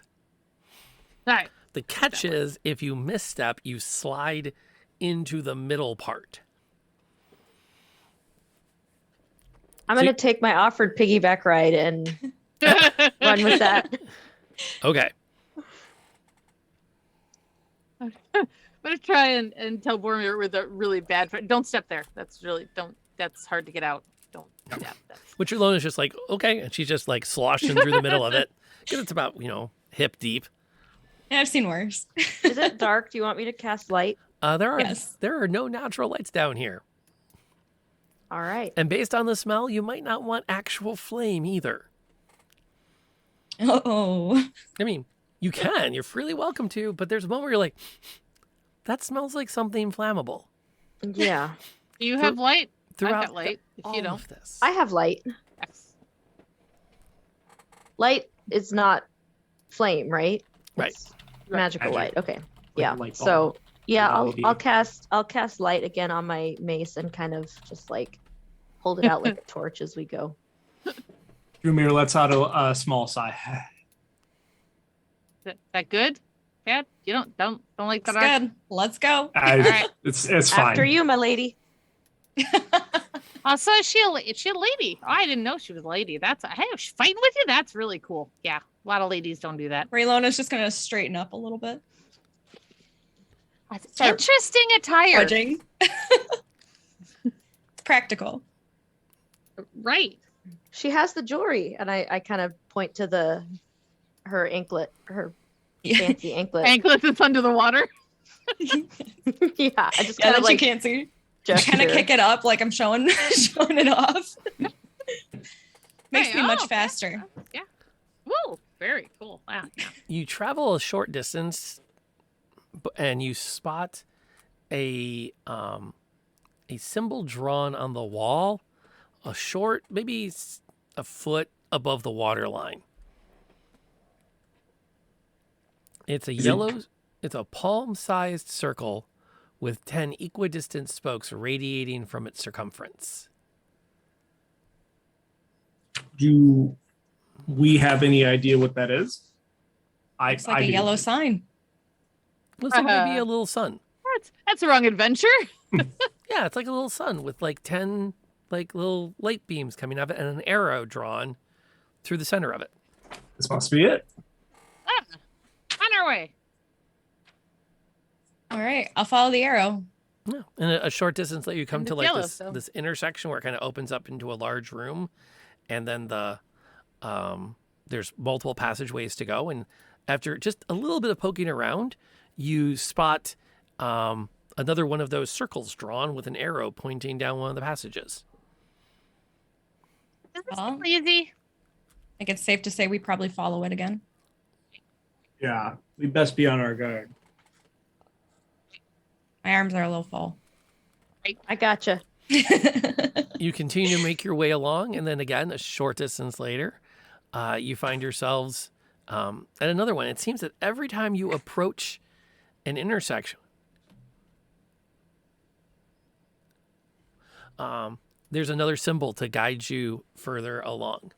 All right. The catch is if you misstep, you slide into the middle part. I'm So gonna take my offered piggyback ride and run with that. Okay. I'm gonna try and tell Boromir with a really bad. Don't step there. That's really don't. That's hard to get out. Don't step. Which Ilona is just like, okay. And she's just like sloshing through the middle of it. Because it's about, hip deep. Yeah, I've seen worse. Is it dark? Do you want me to cast light? Yes. There are no natural lights down here. All right. And based on the smell, you might not want actual flame either. Oh. I mean, you can. You're freely welcome to. But there's a moment where you're like, that smells like something flammable. Yeah. Do you have light? I've Throughout got light. If all you don't. of this. I have light. Yes. Light is not flame, right? Right. It's magical Magic. light. Okay. Like Yeah. a light bulb. So yeah, LED. I'll cast light again on my mace and kind of just like hold it out like a torch as we go. Drewmere lets out a small sigh. That good? Bad? You don't like It's the dark? good. Let's go. right. It's fine. After you, my lady. So is she a lady? Oh, I didn't know she was a lady. Hey, she's fighting with you? That's really cool. Yeah, a lot of ladies don't do that. Raylona's just gonna straighten up a little bit. That's Start interesting attire. Fudging. It's practical. Right. She has the jewelry, and I kind of point to her anklet, her Yeah, fancy anklet. Anklet that's under the water. Yeah, I just yeah kind that of like you can't see. I gesture. kind of kick it up like I'm showing it off. Makes Hey, me much okay. faster. Yeah. Whoa. Very cool. Wow. Yeah. You travel a short distance, and you spot a symbol drawn on the wall, a short, maybe a foot above the water line. It's a it's a palm-sized circle with 10 equidistant spokes radiating from its circumference. Do we have any idea what that is? It's like I a do. yellow sign. Looks like maybe a little sun. That's the wrong adventure. Yeah, it's like a little sun with like 10 like little light beams coming out of it and an arrow drawn through the center of it. This must be it. On our way. All right, I'll follow the arrow. Yeah. And a short distance later, you come And to it's like yellow, this so- this intersection where it kind of opens up into a large room, and then there's multiple passageways to go. And after just a little bit of poking around, you spot another one of those circles drawn with an arrow pointing down one of the passages. Is this Well, easy? I think it's safe to say we probably follow it again. Yeah, we best be on our guard. My arms are a little full. I gotcha. You continue to make your way along, and then again, a short distance later, you find yourselves at another one. It seems that every time you approach an intersection, there's another symbol to guide you further along.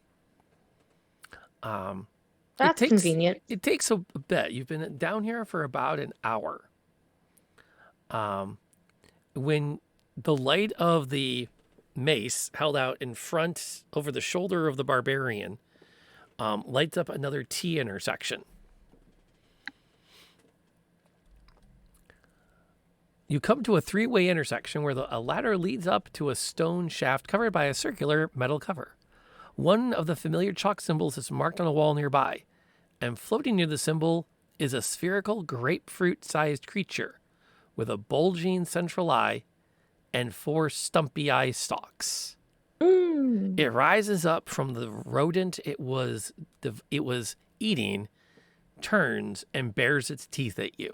That's convenient. It takes a bit. You've been down here for about an hour. When the light of the mace held out in front over the shoulder of the barbarian lights up another T intersection. You come to a three-way intersection where a ladder leads up to a stone shaft covered by a circular metal cover. One of the familiar chalk symbols is marked on a wall nearby, and floating near the symbol is a spherical grapefruit-sized creature with a bulging central eye and 4 stumpy eye stalks. Mm. It rises up from the rodent it was eating, turns, and bares its teeth at you.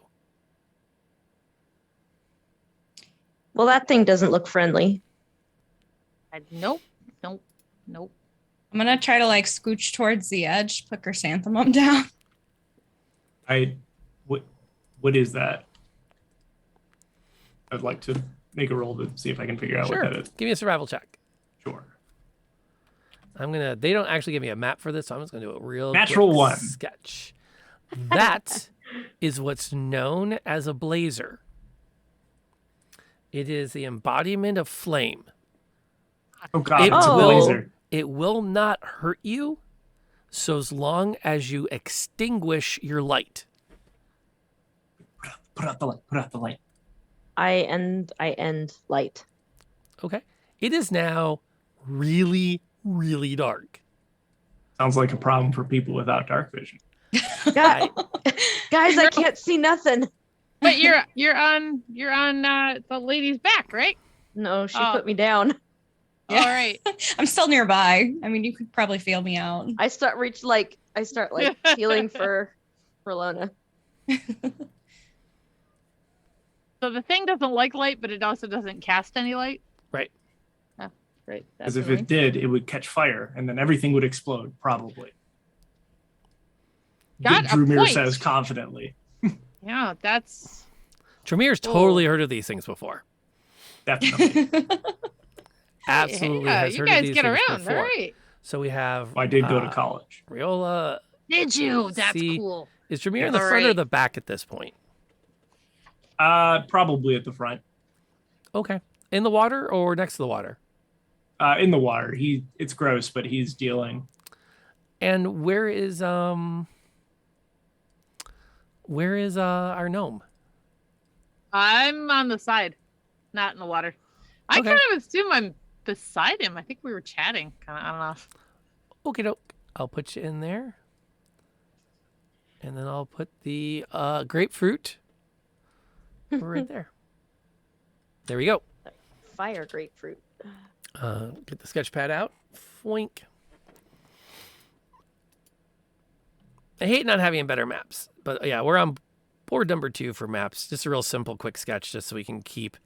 Well, that thing doesn't look friendly. Nope. I'm gonna try to like scooch towards the edge, put chrysanthemum down. What is that? I'd like to make a roll to see if I can figure out Sure. what that is. Give me a survival check. Sure. They don't actually give me a map for this, so I'm just gonna do a real Natural quick one. sketch. That is what's known as a blazer. It is the embodiment of flame. Oh God, It it's a will- blazer. It will not hurt you so as long as you extinguish your light. Put out the light. Put out the light. I end light. Okay. It is now really, really dark. Sounds like a problem for people without dark vision. Guys, I can't see nothing. But you're on the lady's back, right? No, she Oh. put me down. Yeah. All right. I'm still nearby. I mean, you could probably feel me out. I start healing for Lona. So the thing doesn't like light, but it also doesn't cast any light. Right. Oh, great. Because if it did, it would catch fire, and then everything would explode, probably. Got a Drumir point. says confidently. Yeah, that's Dramir's totally heard of these things before. Definitely. Absolutely Yeah, has you heard guys of these get things around. before. All right. So we have I did go to college. Riola. Did you? That's See, cool. Is Dramir in the All front or right. the back at this point? Probably at the front. Okay. In the water or next to the water? In the water. It's gross, but he's dealing. And where is our gnome? I'm on the side, not in the water. I Okay. kind of assume I'm beside him. I think we were chatting. Kind of. I don't know. Okay, doke. I'll put you in there. And then I'll put the grapefruit right there. There we go. Fire grapefruit. Get the sketch pad out. Foink. I hate not having better maps. But yeah, we're on board number 2 for maps. Just a real simple, quick sketch just so we can keep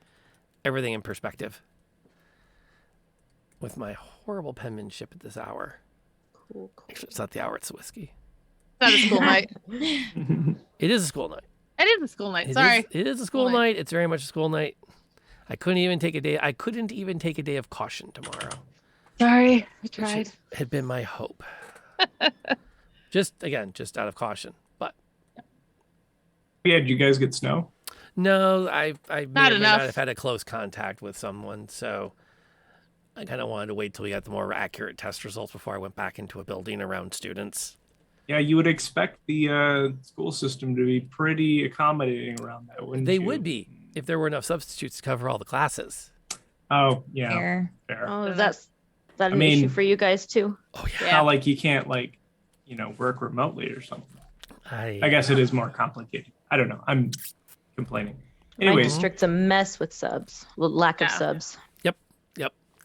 everything in perspective. With my horrible penmanship at this hour. Cool. Actually, it's not the hour, it's the whiskey. It's not a school night. It is a school night. It is a school night. It Sorry. is a school School night. night. It's very much a school night. I couldn't even take a day of caution tomorrow. Sorry. I Which tried. had been my hope. just out of caution. But Yeah, did you guys get snow? no, I may Not or may enough. not have had a close contact with someone, so I kind of wanted to wait till we got the more accurate test results before I went back into a building around students. Yeah, you would expect the school system to be pretty accommodating around that, wouldn't They you? would be if there were enough substitutes to cover all the classes. Oh, yeah, Fair. fair. Oh, is that I an mean- issue for you guys too? Oh yeah, Yeah. Not like you can't work remotely or something. I guess it is more complicated. I don't know. I'm complaining. My Anyways, district's a mess with subs. Well, lack of Yeah. subs.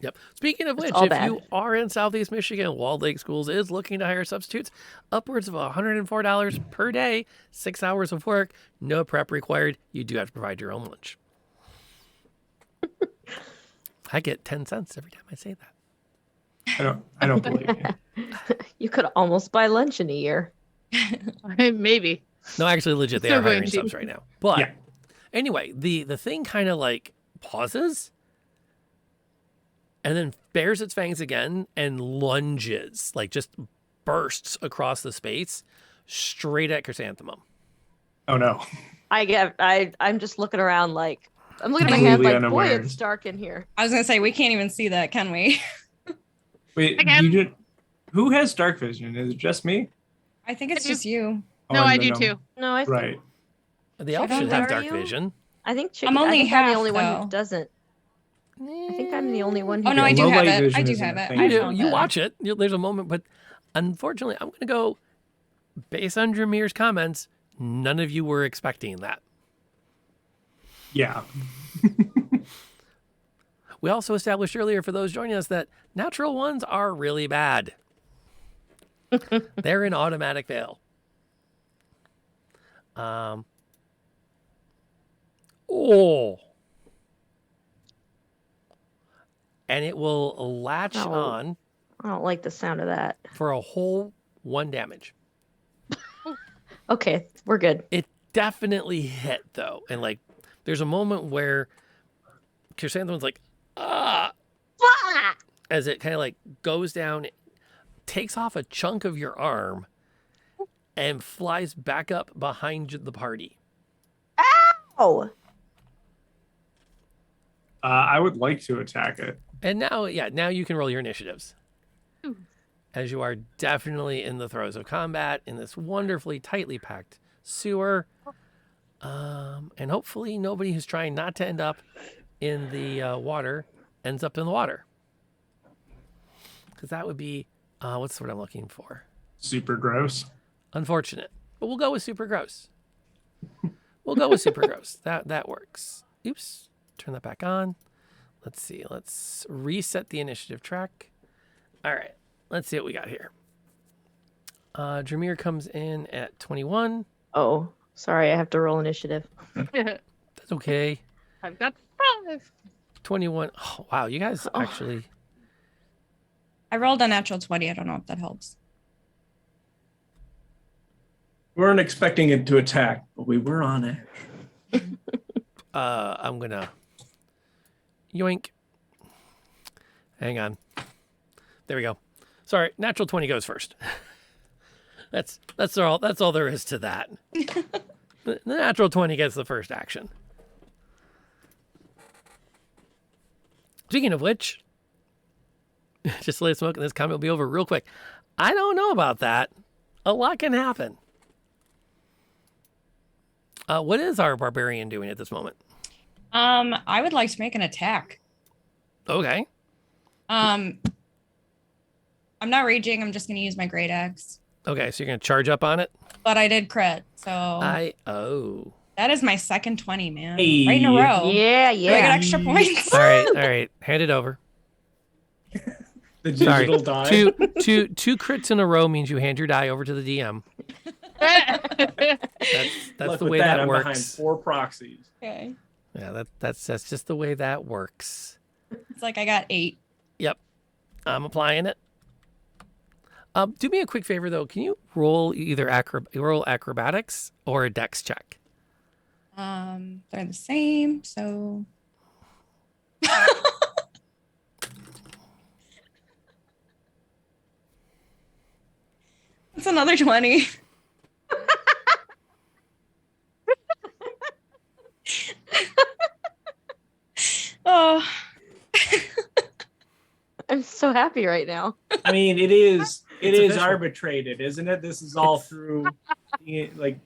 Yep. Speaking of It's which, all if bad. you are in Southeast Michigan, Walled Lake Schools is looking to hire substitutes upwards of $104 per day, 6 hours of work, no prep required. You do have to provide your own lunch. I get 10 cents every time I say that. I don't believe you. You could almost buy lunch in a year. Maybe. No, actually, legit, they Still are going hiring cheap. subs right now. But Yeah. anyway, the thing kind of like pauses and then bares its fangs again and lunges, like just bursts across the space straight at Chrysanthemum. Oh no. I'm just looking around like I'm looking at my hand Completely like, boy, unaware. it's dark in here. I was gonna say we can't even see that, can we? Wait, Again. you did, who has dark vision? Is it just me? I think it's I do. just you. Oh, No, I'm I the do gnome. too. No, I think Right. The elf Chicken, should have are dark you? vision. I think I'm only I think I'm the half, only one though. who doesn't. I think I'm the only one who Oh no, I doesn't. do Low have light it. vision I do isn't have a it. thing. I You do. found You it. watch it. There's a moment, but unfortunately, I'm going to go based on Dramir's comments. None of you were expecting that. Yeah. We also established earlier for those joining us that natural ones are really bad. They're an automatic fail. And it will latch Oh. on I don't like the sound of that. for a whole 1 damage. Okay, we're good. It definitely hit though, and like there's a moment where Chrysanthemum's like, ah, as it kind of like goes down, takes off a chunk of your arm, and flies back up behind the party. Oh, I would like to attack it. And now you can roll your initiatives. As you are definitely in the throes of combat in this wonderfully tightly packed sewer. And hopefully nobody who's trying not to end up in the water ends up in the water. Because that would be, what's the word I'm looking for? Super gross. Unfortunate. But we'll go with super gross. We'll go with super gross. That works. Oops. Turn that back on. Let's see. Let's reset the initiative track. All right. Let's see what we got here. Dramir comes in at 21. oh, sorry, I have to roll initiative. That's okay. I've got 5. 21. Oh, wow. You guys Oh. actually. I rolled a natural 20. I don't know if that helps. We weren't expecting it to attack, but we were on it. I'm going to. Yoink. Hang on. There we go. Sorry, natural 20 goes first. That's all there is to that. The natural 20 gets the first action. Speaking of which, just lay smoke and this comment will be over real quick. I don't know about that. A lot can happen. What is our barbarian doing at this moment? I would like to make an attack. Okay. I'm not raging. I'm just going to use my great axe. Okay, so you're gonna charge up on it. But I did crit, so that is my second 20, man. Hey. Right in a row. Yeah, Do I get yeah. extra points? All right. Hand it over. The Sorry. digital die. Two crits in a row means you hand your die over to the DM. That's Luck the with way that I'm behind works. 4 proxies. Okay. Yeah, that's just the way that works. It's like I got 8. Yep, I'm applying it. Do me a quick favor though. Can you roll either acrobatics or a dex check? They're the same, so that's another 20. Oh, I'm so happy right now. I mean, it is official. arbitrated, isn't it? This is all through like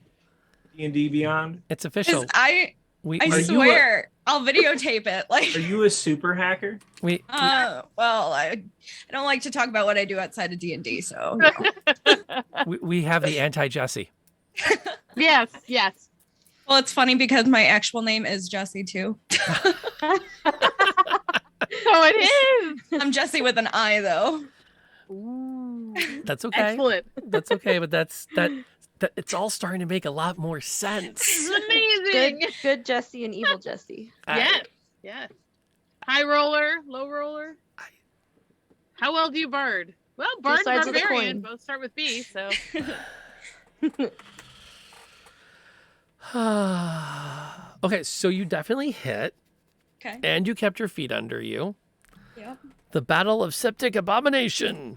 D&D Beyond. It's official. 'cause I We Are you a- swear I'll videotape it. Like, Are you a super hacker? we well, I don't like to talk about what I do outside of D&D, so we have the anti-Jesse. Yes, yes. well, it's funny because my actual name is Jesse too. Oh, it is. I'm Jesse with an I though. That's okay. Excellent. That's okay. But that it's all starting to make a lot more sense. This is amazing. Good Jesse and evil Jesse. Yes, yes. High roller, low roller. How well do you bard? Well, bard and sides of the barbarian coin. both start with B, so Okay, so you definitely hit, Okay. and you kept your feet under you. Yep. The Battle of Septic Abomination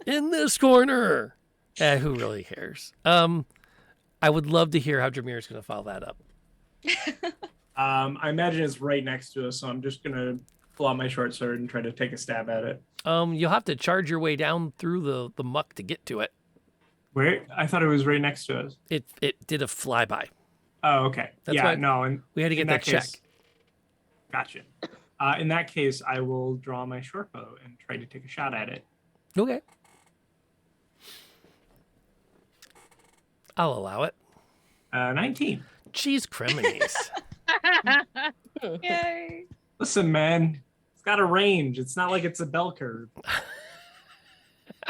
in this corner. Who really cares? I would love to hear how Jameer's going to follow that up. I imagine it's right next to us, so I'm just gonna pull out my short sword and try to take a stab at it. You'll have to charge your way down through the muck to get to it. Where? I thought it was right next to us. It did a flyby. Oh, okay. That's yeah, why no, and We had to get in that check. case, gotcha. In that case, I will draw my short bow and try to take a shot at it. Okay. I'll allow it. 19. Jeez, criminies. Yay. Listen, man, it's got a range. It's not like it's a bell curve.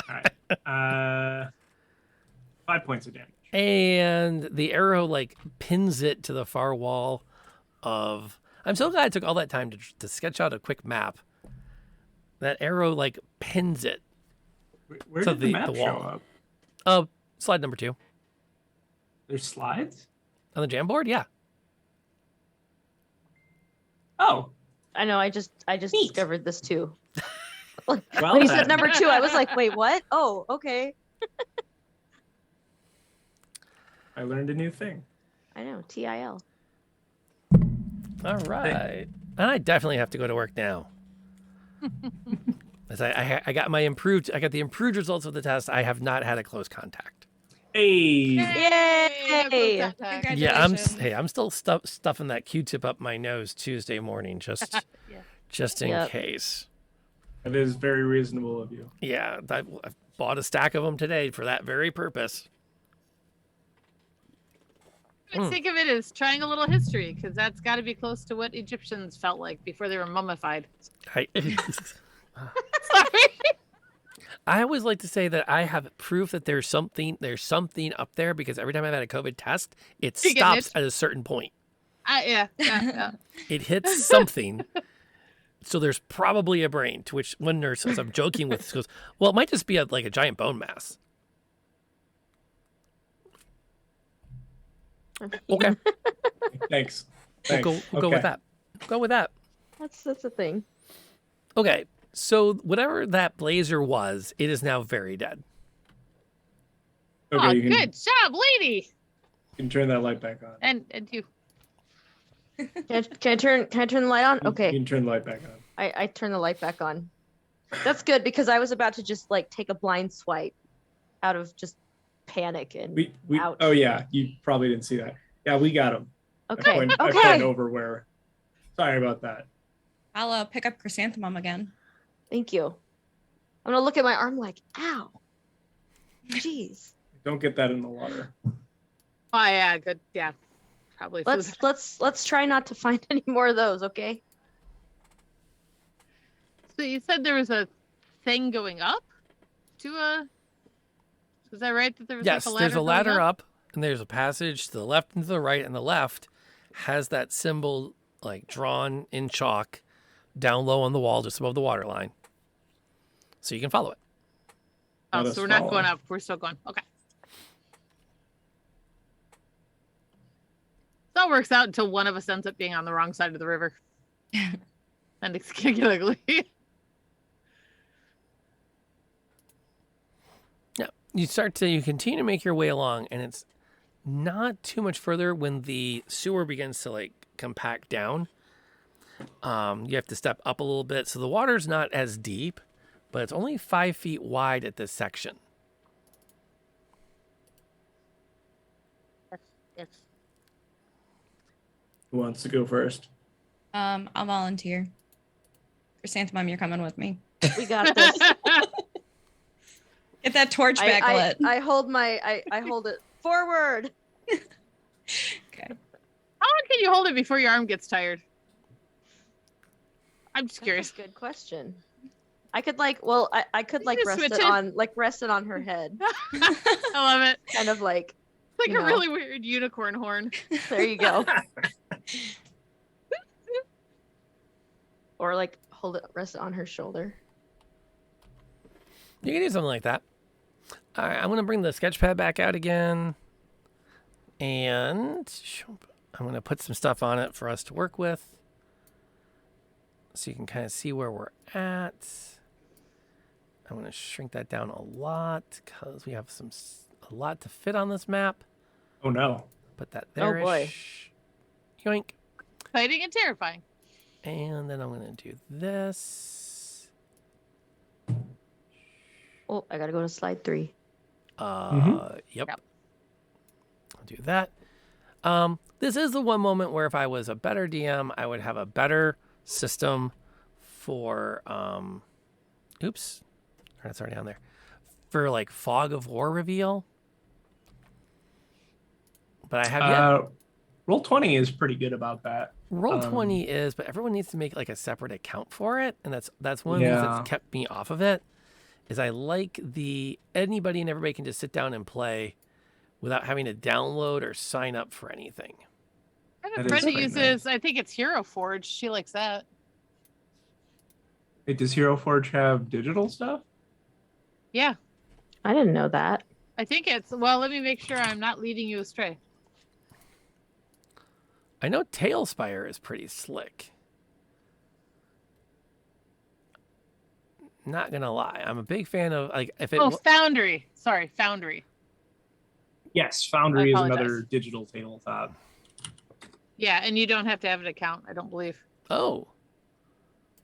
All right. 5 points of damage. And the arrow like pins it to the far wall of. I'm so glad I took all that time to sketch out a quick map. That arrow like pins it. Where So did the map the show wall. up? Slide number 2 There's slides? on the Jamboard. Yeah. Oh, I know. I just Neat. discovered this too. well When you then. said number 2, I was like, wait, what? Oh, okay. I learned a new thing. I know. TIL. All right. And I definitely have to go to work now. As I got the improved results of the test. I have not had a close contact. Hey, Yay! Yeah, Congratulations. I'm still stuffing that Q-tip up my nose Tuesday morning just in Yeah. case. that is very reasonable of you. Yeah, I bought a stack of them today for that very purpose. I think of it as trying a little history because that's got to be close to what Egyptians felt like before they were mummified. I, Sorry. I always like to say that I have proof that there's something up there because every time I've had a COVID test, it You get stops it. at a certain point. Yeah. It hits something. So there's probably a brain. To which one nurse, as I'm joking with, goes, "Well, it might just be like a giant bone mass." Okay, Thanks. we'll go Okay. with that. Go with that. That's a thing. Okay, so whatever that blazer was, it is now very dead. Okay, Oh, you can, good job, lady. you can turn that light back on. And you. Can I turn the light on? You Okay. can turn the light back on. I turn the light back on. That's good because I was about to just like take a blind swipe out of just panic and We Ouch. oh yeah, you probably didn't see that. Yeah, we got him. Okay. I point Okay. over where. Sorry about that. I'll pick up chrysanthemum again. Thank you. I'm gonna look at my arm like, ow. Jeez. Don't get that in the water. Oh yeah, good. Yeah, probably. Let's try not to find any more of those, okay? So you said there was a thing going up to a. Is that right? That there was Yes, like a ladder there's a going ladder up, and there's a passage to the left and to the right, and the left has that symbol like drawn in chalk down low on the wall just above the water line. So you can follow it. Oh, Let us so we're not follow. going up. We're still going. Okay. So it works out until one of us ends up being on the wrong side of the river. And it's getting ugly. You continue to make your way along, and it's not too much further when the sewer begins to like compact down. You have to step up a little bit, so the water's not as deep, but it's only 5 feet wide at this section. Yes. Who wants to go first? I'll volunteer. Chrysanthemum, you're coming with me. We got this. Get that torch back lit. I hold it forward. Okay. How long can you hold it before your arm gets tired? I'm just curious. That's a good question. I could I could You rest switch it on her head. I love it. Kind of like, It's like you a know. really weird unicorn horn. there you go. Or like rest it on her shoulder. You can do something like that. All right, I'm going to bring the sketch pad back out again. And I'm going to put some stuff on it for us to work with. So you can kind of see where we're at. I'm going to shrink that down a lot because we have a lot to fit on this map. Oh no. Put that Oh, there. boy. Yoink. Exciting and terrifying. And then I'm going to do this. Oh, I gotta go to slide 3. Yep. Yep. I'll do that. This is the one moment where if I was a better DM, I would have a better system for oops. That's already on there. For like fog of war reveal. But I have yet. Roll20 is pretty good about that. Roll20 is, but everyone needs to make like a separate account for it, and that's one of the things Yeah. that's kept me off of it. Is I like anybody and everybody can just sit down and play without having to download or sign up for anything. I have That a is friend that pretty uses, I think it's Hero Forge. She likes that. Wait, does Hero Forge have digital stuff? Yeah. I didn't know that. I think it's, well, let me make sure I'm not leading you astray. I know Tailspire is pretty slick. Not gonna lie, I'm a big fan of like if it. Foundry. Sorry, Foundry. Yes, Foundry is apologize. another digital tabletop. Yeah, and you don't have to have an account, I don't believe. Oh,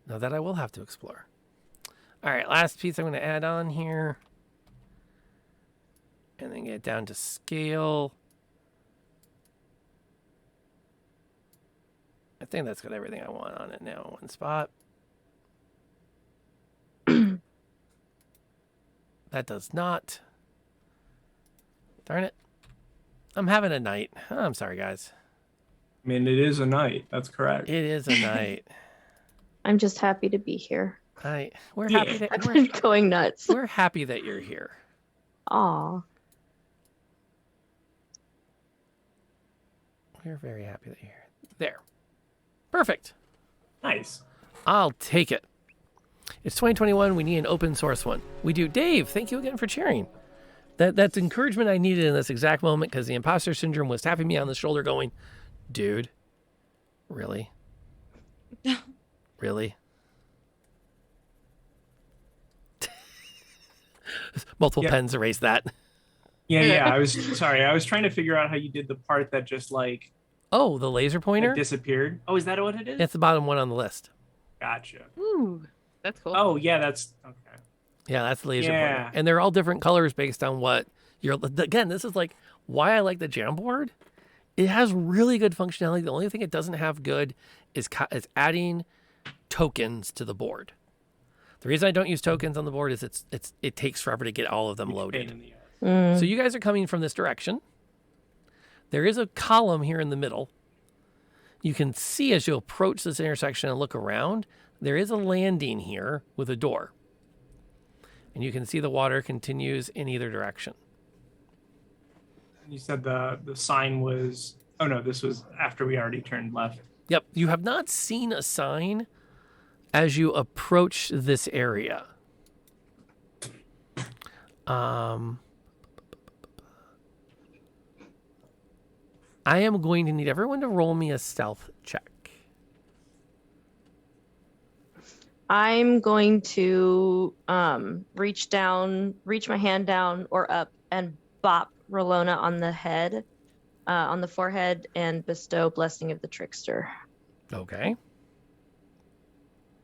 now that I will have to explore. All right, last piece I'm going to add on here, and then get down to scale. I think that's got everything I want on it now in one spot. That does not. Darn it. I'm having a night. Oh, I'm sorry, guys. I mean, it is a night. That's correct. It is a night. I'm just happy to be here. We're Yeah. happy I've that been going nuts. we're happy that you're here. Aw. We're very happy that you're here. There. Perfect. Nice. I'll take it. It's 2021. We need an open source one. We do. Dave, thank you again for cheering. That's encouragement I needed in this exact moment because the imposter syndrome was tapping me on the shoulder going, dude, really? Really? Multiple Yeah. pens erase that. Yeah. I was sorry. I was trying to figure out how you did the part that just like Oh, the laser pointer? disappeared. Oh, is that what it is? It's the bottom one on the list. Gotcha. Ooh, that's cool. Oh, yeah. That's okay. Yeah, that's the laser Yeah. pointer. And they're all different colors based on what you're. Again, this is like why I like the Jamboard It has really good functionality. The only thing it doesn't have good is adding tokens to the board. The reason I don't use tokens on the board is it takes forever to get all of them loaded. So you guys are coming from this direction. There is a column here in the middle. You can see as you approach this intersection and look around, there is a landing here with a door. And you can see the water continues in either direction. You said the sign was... Oh, no, this was after we already turned left. Yep. You have not seen a sign as you approach this area. I am going to need everyone to roll me a stealth check. I'm going to reach my hand down or up and bop Rolona on the head, on the forehead, and bestow Blessing of the Trickster, Okay.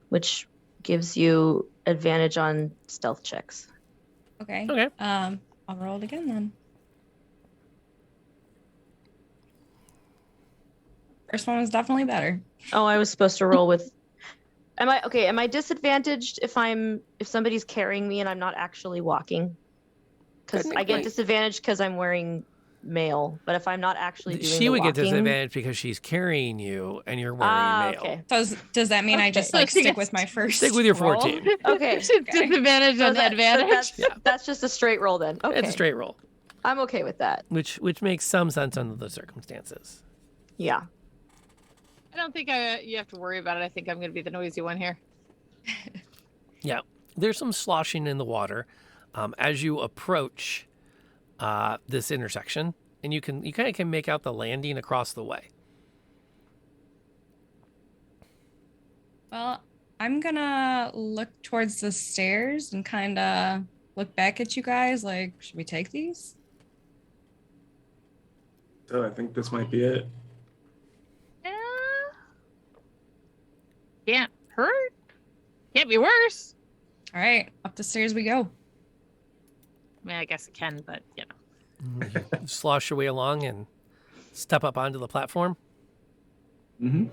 which gives you advantage on stealth checks. Okay. Okay. I'll roll it again then. First one was definitely better. Oh, I was supposed to roll with. Am I disadvantaged if somebody's carrying me and I'm not actually walking? Because I get Technically. disadvantaged because I'm wearing mail, but if I'm not actually doing She the would get walking- disadvantage because she's carrying you and you're wearing mail. Okay. Does that mean I just like stick with my first? Stick with your roll? 14. Okay. Disadvantage So on that- so advantage. that's just a straight roll then. Okay. It's a straight roll, I'm okay with that. which makes some sense under the circumstances. Yeah. I don't think you have to worry about it. I think I'm going to be the noisy one here. Yeah. There's some sloshing in the water as you approach this intersection, and you kind of can make out the landing across the way. Well, I'm gonna look towards the stairs and kind of look back at you guys. Like, should we take these? So I think this might be it. Can't hurt. Can't be worse. All right, up the stairs we go. I mean, I guess it can, but you know. You slosh your way along and step up onto the platform. Mm-hmm.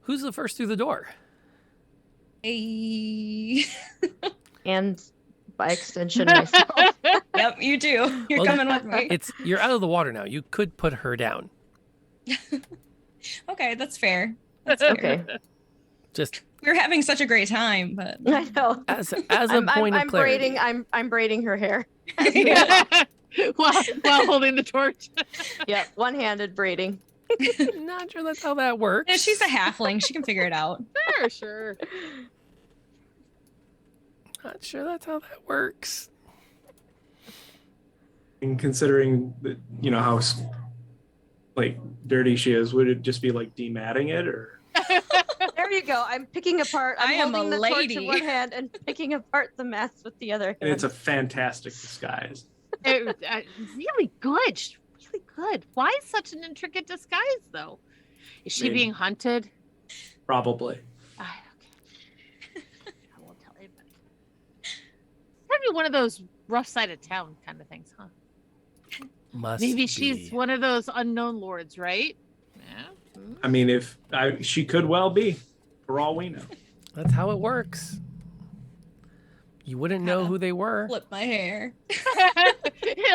Who's the first through the door? Hey. And by extension, myself. Yep, you do. You're Well, coming with me. You're out of the water now. You could put her down. Okay, that's fair. That's fair. Okay. Just We were having such a great time, but I know. as a point of clarity. I'm braiding her hair. while holding the torch. Yep, one-handed braiding. Not sure that's how that works. yeah, she's a halfling. She can figure it out. Sure. Not sure that's how that works. And considering that, you know, how dirty she is, would it just be like dematting it, or? There you go. I'm picking apart. I'm I am holding a the torch lady. in one hand and picking apart the mess with the other hand. And it's a fantastic disguise. Really good. She's really good. Why such an intricate disguise, though? Is she Maybe. being hunted? Probably. Okay. I won't tell you. But it's gotta be one of those rough side of town kind of things, huh? Must Maybe be. she's one of those unknown lords, right? Yeah. I mean, she could well be, for all we know. That's how it works. You wouldn't know who they were. Flip my hair.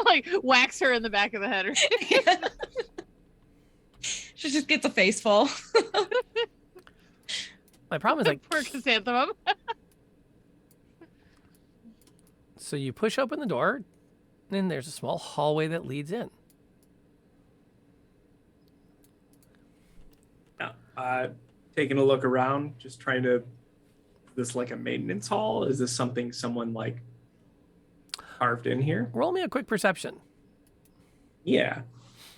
Like wax her in the back of the head or She just gets a face full. My problem is like, poor chrysanthemum. so you push open the door, and there's a small hallway that leads in. Taking a look around, just trying to. Is this like a maintenance hall? Is this something someone like carved in here? Roll me a quick perception. Yeah.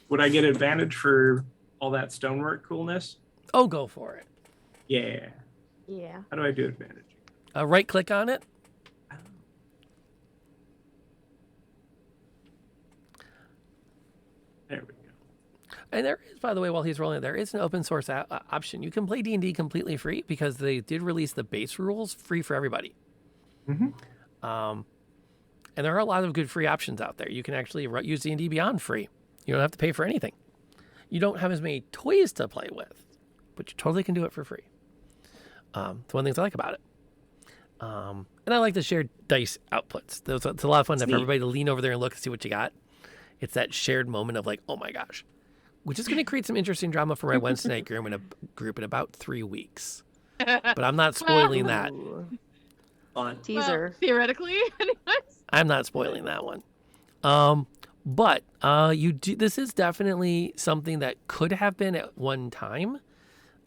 Would I get advantage for all that stonework coolness? Oh, go for it. Yeah. Yeah. How do I do advantage? Right click on it. There we go. And there is, by the way, while he's rolling it, there is an open source option. You can play D&D completely free because they did release the base rules free for everybody. Mm-hmm. And there are a lot of good free options out there. You can actually use D&D Beyond free. You don't have to pay for anything. You don't have as many toys to play with, but you totally can do it for free. It's one of the things I like about it. And I like the shared dice outputs. It's a lot of fun to have everybody to lean over there and look and see what you got. It's that shared moment of like, oh my gosh, which is going to create some interesting drama for my Wednesday night group in about 3 weeks. But I'm not spoiling that. Ooh. Fun. Teaser. Well, theoretically, anyways. I'm not spoiling that one. But this is definitely something that could have been at one time,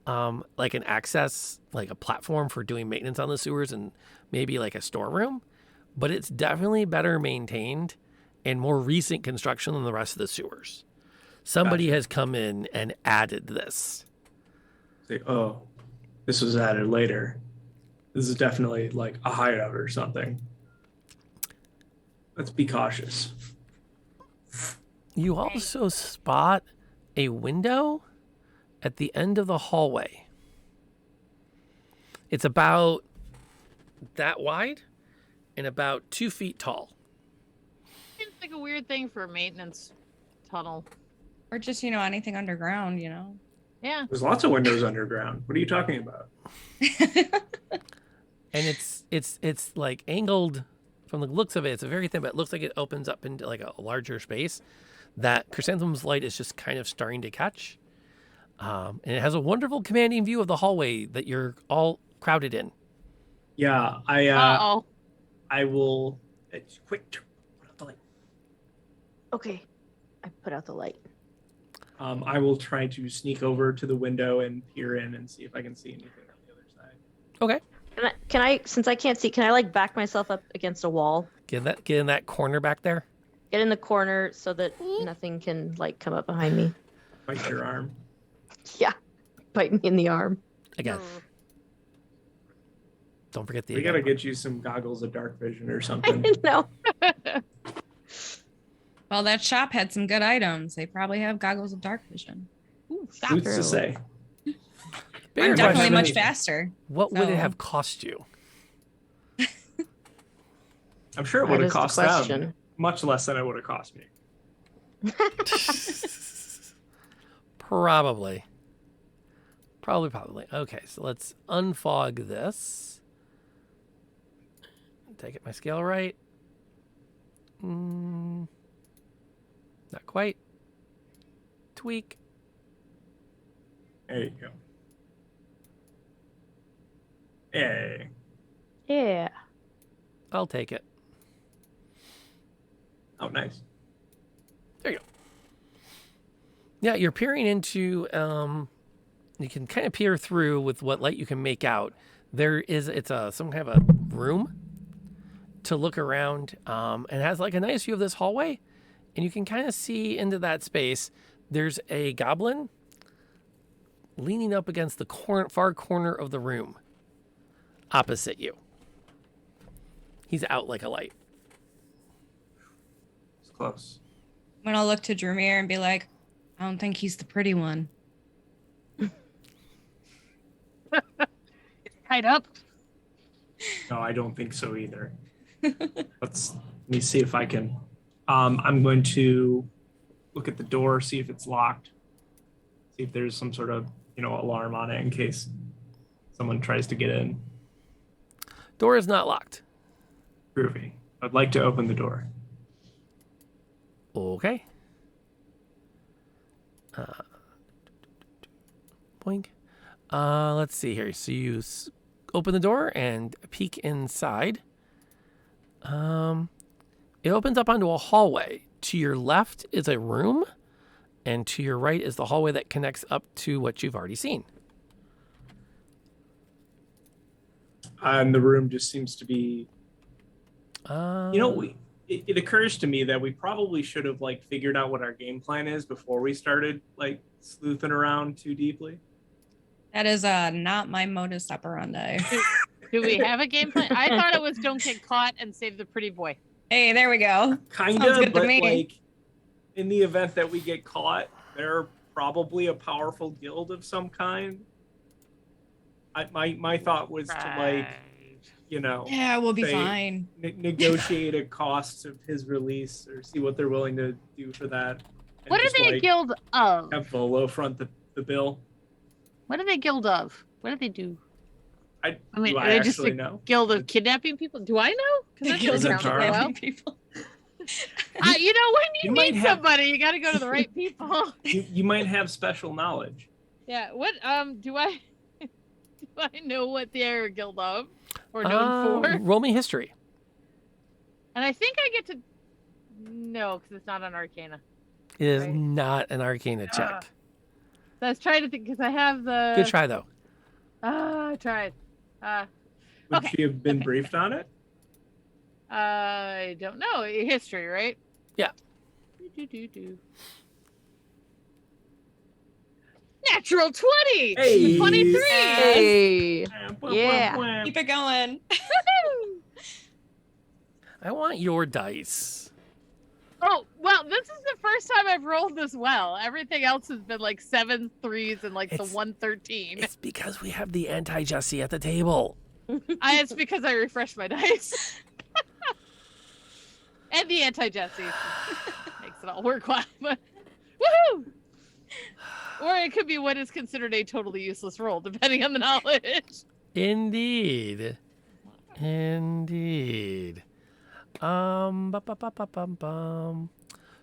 like an access, like a platform for doing maintenance on the sewers and maybe like a storeroom. But it's definitely better maintained and more recent construction than the rest of the sewers. Somebody Gotcha. has come in and added this. Say, oh, this was added later. This is definitely like a hideout or something. Let's be cautious. You also spot a window at the end of the hallway. It's about that wide and about 2 feet tall. Seems like a weird thing for a maintenance tunnel. Or just, anything underground, Yeah. There's lots of windows underground. What are you talking about? And it's like angled from the looks of it. It's a very thin, but it looks like it opens up into like a larger space that Chrysanthemum's light is just kind of starting to catch. And it has a wonderful commanding view of the hallway that you're all crowded in. Yeah, Uh-oh. I will. Quick, put out the light. Okay. I put out the light. I will try to sneak over to the window and peer in and see if I can see anything on the other side. Okay. Can I since I can't see, can I like back myself up against a wall? Get in that corner back there. Get in the corner so that nothing can like come up behind me. Bite your arm. Yeah. Bite me in the arm. Again. Don't forget the. We gotta get you some goggles of dark vision or something. No. Well, that shop had some good items. They probably have goggles of dark vision. Ooh, Who's True. to say? Bigger I'm definitely question, much faster. What would it so- have cost you? I'm sure it That would have is the cost them question. much less than it would have cost me. Probably. Okay, so let's unfog this. Take it my scale right. Not quite. Tweak. There you go. Hey. Yeah. I'll take it. Oh, nice. There you go. Yeah, you're peering into. You can kind of peer through with what light you can make out. It's some kind of a room to look around, and it has like a nice view of this hallway, and you can kind of see into that space. There's a goblin leaning up against the far corner of the room, opposite you. He's out like a light. It's close. I'm gonna look to Drumir and be like, I don't think he's the pretty one. Tied up. No, I don't think so either. Let me see if I can. I'm going to look at the door, see if it's locked, see if there's some sort of alarm on it in case someone tries to get in. Door is not locked. Groovy. I'd like to open the door. Okay. Boink. Let's see here. So you open the door and peek inside. It opens up onto a hallway. To your left is a room, and to your right is the hallway that connects up to what you've already seen. And the room just seems to be. Um, It occurs to me that we probably should have figured out what our game plan is before we started sleuthing around too deeply. That is not my modus operandi. Do we have a game plan? I thought it was don't get caught and save the pretty boy. Hey, there we go. Sounds Kinda, good to but me. in the event that we get caught, they're probably a powerful guild of some kind. My thought was to Yeah, we'll be say- fine. negotiate a cost of his release or see what they're willing to do for that, What are just, they a like, guild of? have Volo front the bill. What are they guild of? What do they do? I mean, do are I they just actually a know? guild of kidnapping people? Do I know? Because I've been guild of around for a while. kidnapping people. When You you might need have- somebody, you got to go to the right people. You might have special knowledge. Yeah. What do I do I know what they're a guild of or known for? Roll me history. And I think I get to no, because it's not on Arcana. It is Right. not an Arcana check. So I was trying to think because I have the. Good try though. I tried. Would Okay, she have been okay. briefed on it? I don't know. History, right? Yeah. Do. Natural 20! Hey. 23! Hey. Yeah. Keep it going. I want your dice. Oh, well, this is the first time I've rolled this well. Everything else has been like 7 3s and like the It's- 113. It's because we have the anti-Jesse at the table. It's because I refreshed my dice. And the anti-Jesse. Makes it all worthwhile. But woohoo! Or it could be what is considered a totally useless roll, depending on the knowledge. Indeed. Indeed. Bum.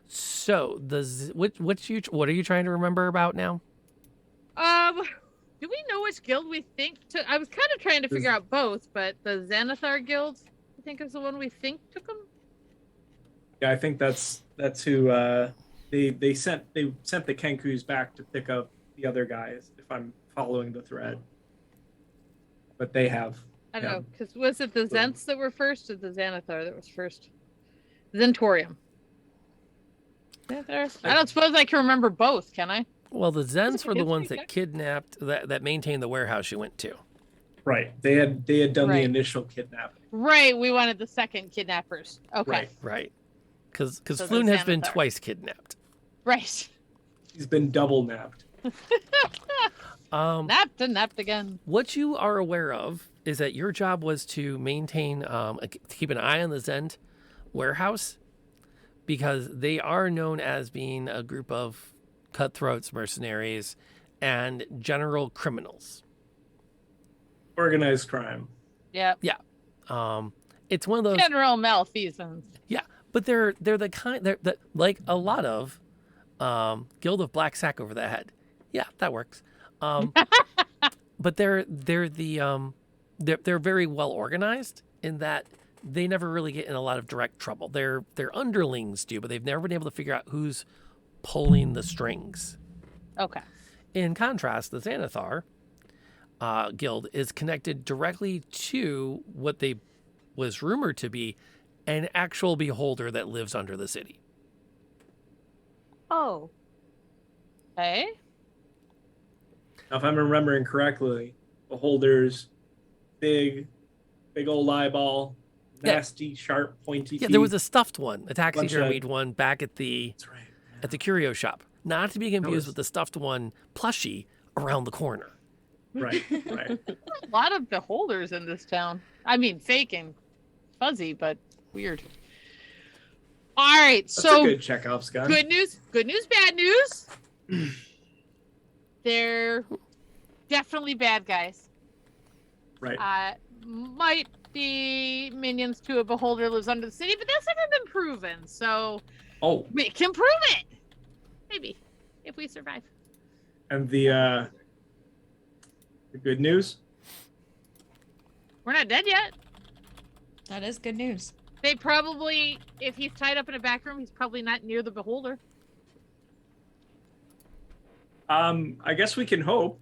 So what are you trying to remember about now? Do we know which guild we think took? I was kind of trying to figure out both, but the Xanathar guild, I think, is the one we think took them. Yeah, I think that's who they sent the Kenkus back to pick up the other guys, if I'm following the thread. But they have. I don't know, because was it the Zents that were first, or the Xanathar that was first? Zentorium. Xanathar? I don't suppose I can remember both, can I? Well, the Zens a were the ones history that check? kidnapped that maintained the warehouse you went to. Right. They had done the Right. initial kidnapping. Right, we wanted the second kidnappers. Okay. Right. Right. Because So the Floon has been Xanathar. twice kidnapped. Right. He's been double napped. Napped and napped again. What you are aware of is that your job was to maintain, to keep an eye on the Zend warehouse, because they are known as being a group of cutthroats, mercenaries, and general criminals. Organized crime. Yep. It's one of those, General malfeasance. but they're the kind that like a lot of Guild of Black Sack over the head. Yeah, that works. But they're very well organized in that they never really get in a lot of direct trouble. Their underlings do, but they've never been able to figure out who's pulling the strings. Okay. In contrast, the Xanathar guild is connected directly to what they was rumored to be an actual beholder that lives under the city. Oh. Hey. Now, if I'm remembering correctly, Beholder's big old eyeball, Yeah. nasty, sharp, pointy Yeah, teeth. there was a stuffed one, a Bunch taxidermied one back at the That's right. at the curio shop. Not to be confused was- with the stuffed one plushie around the corner. Right, right. A lot of beholders in this town. I mean, fake and fuzzy, but weird. All right, That's so a good checkoff, Scott. good news, bad news. They're definitely bad guys. Right. Might be minions to a beholder lives under the city, but that's never been proven. So Oh, we can prove it. Maybe if we survive. and the good news? We're not dead yet. That is good news. They probably, if he's tied up in a back room, he's probably not near the beholder. I guess we can hope.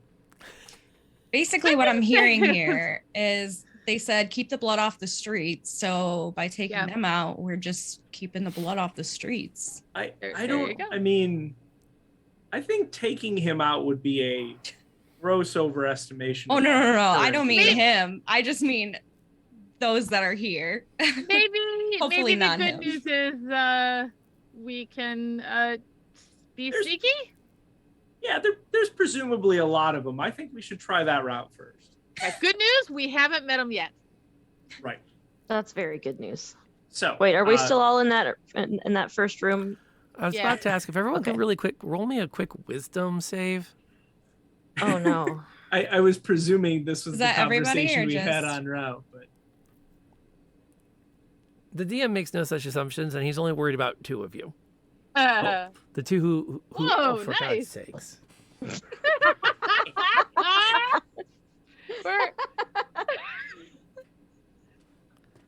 Basically, what I'm hearing here is they said keep the blood off the streets. So by taking Yeah. them out, we're just keeping the blood off the streets. I There you don't. go. I mean, I think taking him out would be a gross overestimation. Oh of no, no, no, no! our I don't mean Maybe- him. I just mean those that are here. Maybe, Hopefully maybe the not good him. news is we can be There's- sneaky. Yeah, there's presumably a lot of them. I think we should try that route first. But good news, we haven't met him yet. Right. That's very good news. So Wait, are we uh, still all in that first room? I was Yeah. about to ask if everyone Okay. can really quick roll me a quick wisdom save. Oh no. I was presuming this was Is the that everybody conversation or we had just- on route, but The DM makes no such assumptions, and he's only worried about 2 of you. Uh, The 2 who Whoa, for God's nice. sakes. we're-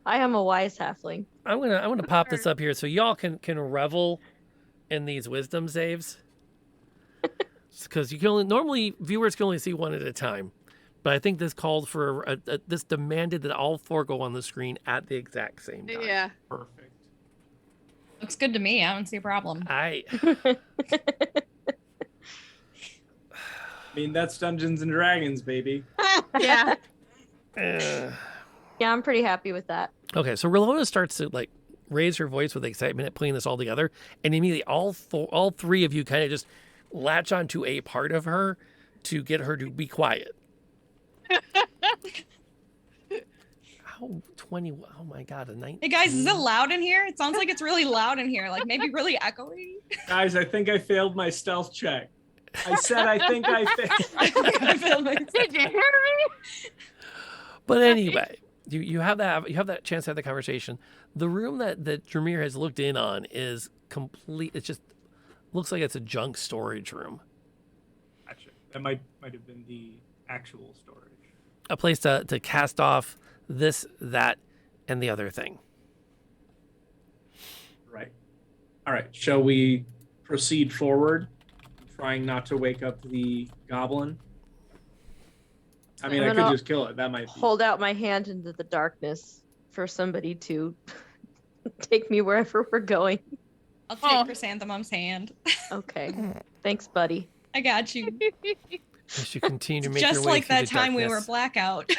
I am a wise halfling. I'm gonna pop this up here so y'all can revel in these wisdom saves. Because you can only normally viewers can only see one at a time, but I think this called for this demanded that all 4 go on the screen at the exact same time. yeah. perfect. Looks good to me. I don't see a problem. I I mean, that's Dungeons and Dragons, baby. Yeah. uh, Yeah, I'm pretty happy with that. okay. So Relona starts to like raise her voice with excitement at putting this all together, and immediately all 3 of you kind of just latch onto a part of her to get her to be quiet. How 20? Oh my God, a 19. Hey guys, is it loud in here? It sounds like it's really loud in here. Like maybe really echoey. Guys, I think I failed my stealth check. I said I think I failed. I feel like- Did you hear me? But anyway, you have that chance to have the conversation. The room that Dramir has looked in on is complete. It just looks like it's a junk storage room, Gotcha. That might have been the actual storage. a place to cast off this, that, and the other thing. Right. All right. Shall we proceed forward, trying not to wake up the goblin? I mean, I'm I could gonna just kill it. That might be. Hold out my hand into the darkness for somebody to take me wherever we're going. I'll take Oh. Chrysanthemum's hand. Okay. Thanks, buddy. I got you. As you continue to make your Just way like through that the time we were darkness. blackout.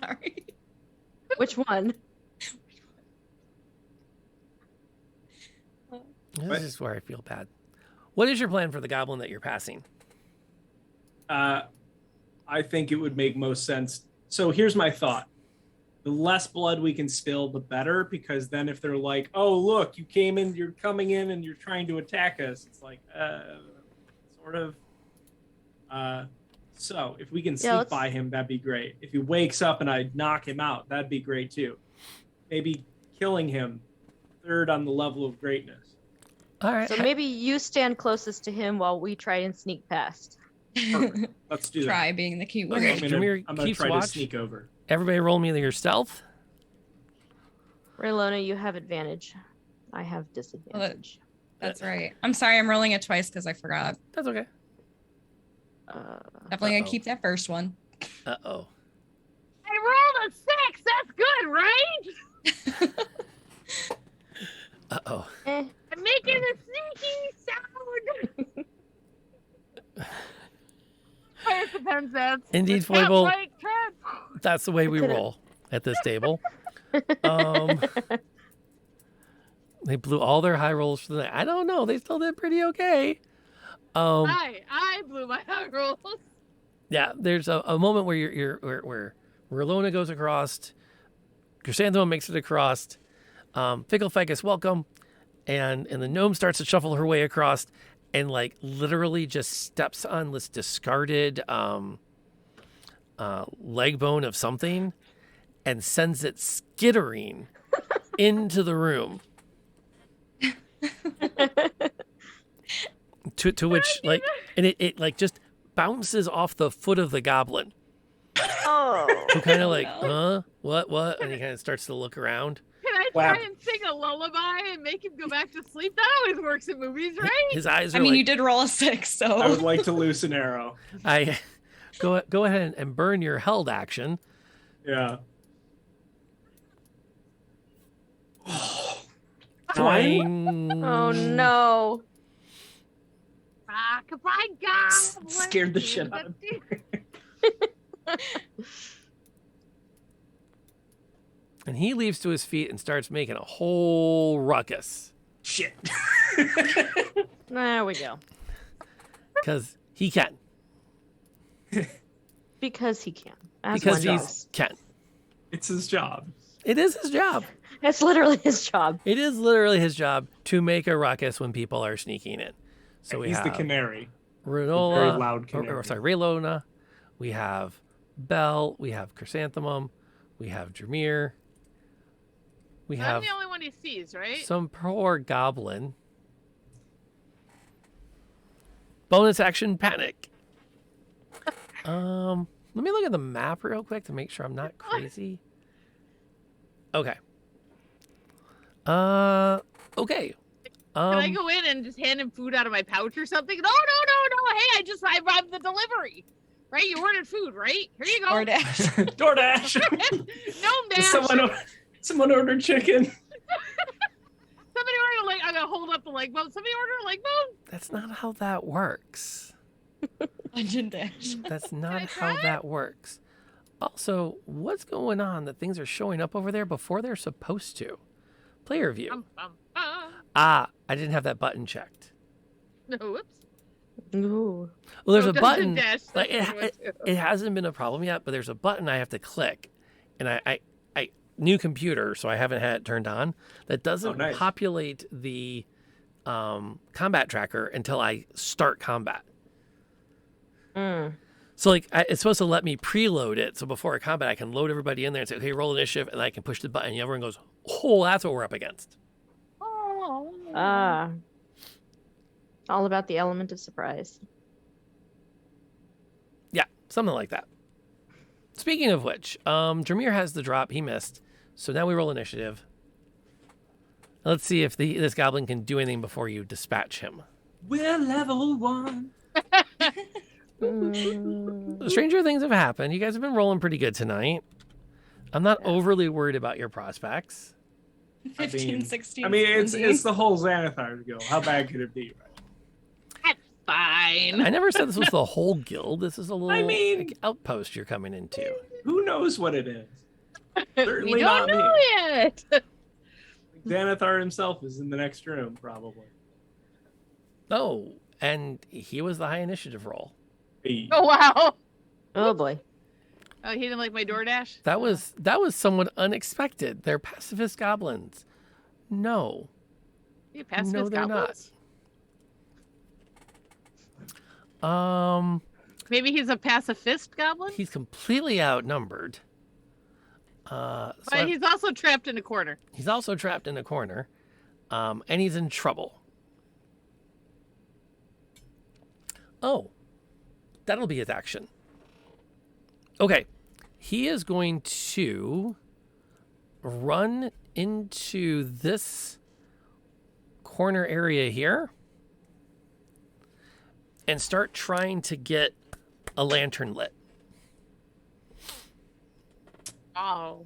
Sorry. Which one? This is where I feel bad. What is your plan for the goblin that you're passing? I think it would make most sense. So here's my thought. The less blood we can spill, the better, because then if they're like, oh, look, you came in, you're coming in and you're trying to attack us, it's like, sort of. So if we can sneak let's- by him, that'd be great. If he wakes up and I knock him out, that'd be great too. Maybe killing him, 3rd on the level of greatness. All right. So maybe you stand closest to him while we try and sneak past. Perfect. Let's do that. Try being the key word. Okay. I'm Jameer gonna keeps try watch. to sneak over. Everybody roll me your stealth. Raylona, you have advantage. I have disadvantage. That's right. I'm sorry, I'm rolling it twice because I forgot. That's okay. Definitely gonna Uh-oh. keep that first one. Uh-oh. I rolled a 6. That's good, right? Uh-oh. Eh. I'm making a sneaky sound. Fire the pen says. Indeed, It's not Foible. like Trent. That's the way we roll at this table. They blew all their high rolls for the night. I don't know. They still did pretty okay. I blew my high rolls. Yeah, there's a moment where where Relona goes across, Chrysanthemum makes it across, Fickle Ficus welcome, and the gnome starts to shuffle her way across, and like literally just steps on this discarded leg bone of something, and sends it skittering into the room. to which like, and it like just bounces off the foot of the goblin, Oh. who kind of like, no. what, and he kind of starts to look around. Can I Wow. try and sing a lullaby and make him go back to sleep? That always works in movies, right? His eyes are I mean, like, you did roll a 6, I would so like to loose an arrow. I go ahead and burn your held action. Yeah. Twang. Oh no. Rock-a-bye goblin. Scared the shit out of me. And he leaps to his feet and starts making a whole ruckus Shit. There we go. because he can. Because he can. As Because one he's does. can. It's his job. It is his job. It's literally his job. It is literally his job to make a ruckus when people are sneaking in. So we He's have the canary. Renola, very loud canary. Raylona. We have Belle. We have Chrysanthemum. We have Dramir. We I'm have the only one he sees, right? some poor goblin. Bonus action panic. Let me look at the map real quick to make sure I'm not crazy. Okay. Okay. Can I go in and just hand him food out of my pouch or something? No. Hey, I robbed the delivery. Right? You ordered food, right? Here you go. DoorDash. DoorDash. No, man. Someone ordered chicken. Somebody ordered a leg. I'm gonna hold up the leg bone. Somebody ordered a leg bone. That's not how that works. Dungeon Dash. That's not I how try? that works. Also, what's going on that things are showing up over there before they're supposed to? Player view. Ah, I didn't have that button checked. No, whoops. Ooh. Well, there's No, a Dungeon button. Dash, Like that's what it was. it hasn't been a problem yet, but there's a button I have to click, and I new computer, so I haven't had it turned on. That doesn't nice. populate the combat tracker until I start combat. Mm. So like it's supposed to let me preload it, so before a combat I can load everybody in there and say, okay, roll initiative, and I can push the button, and everyone goes, oh, that's what we're up against. Oh. Ah. All about the element of surprise. Yeah, something like that. Speaking of which, Dramir has the drop. He missed. So now we roll initiative. Let's see if this goblin can do anything before you dispatch him. We're level 1. Stranger things have happened. You guys have been rolling pretty good tonight. I'm not overly worried about your prospects. 15, 16. I mean, it's 17. the whole Xanathar go. How bad could it be, right? Fine. I never said this was the whole guild. This is a little I mean- like, outpost you're coming into. Who knows what it is? We Certainly don't not know me. yet. Xanathar himself is in the next room, probably. Oh, and he was the high initiative roll. Hey. Oh wow. Oh boy. Oh, he didn't like my DoorDash. That was somewhat unexpected. They're pacifist goblins. No. You pacifist No, they're goblins? Maybe he's a pacifist goblin. He's completely outnumbered. But he's also trapped in a corner. He's also trapped in a corner, and he's in trouble. Oh, that'll be his action. Okay, he is going to run into this corner area here and start trying to get a lantern lit. Oh.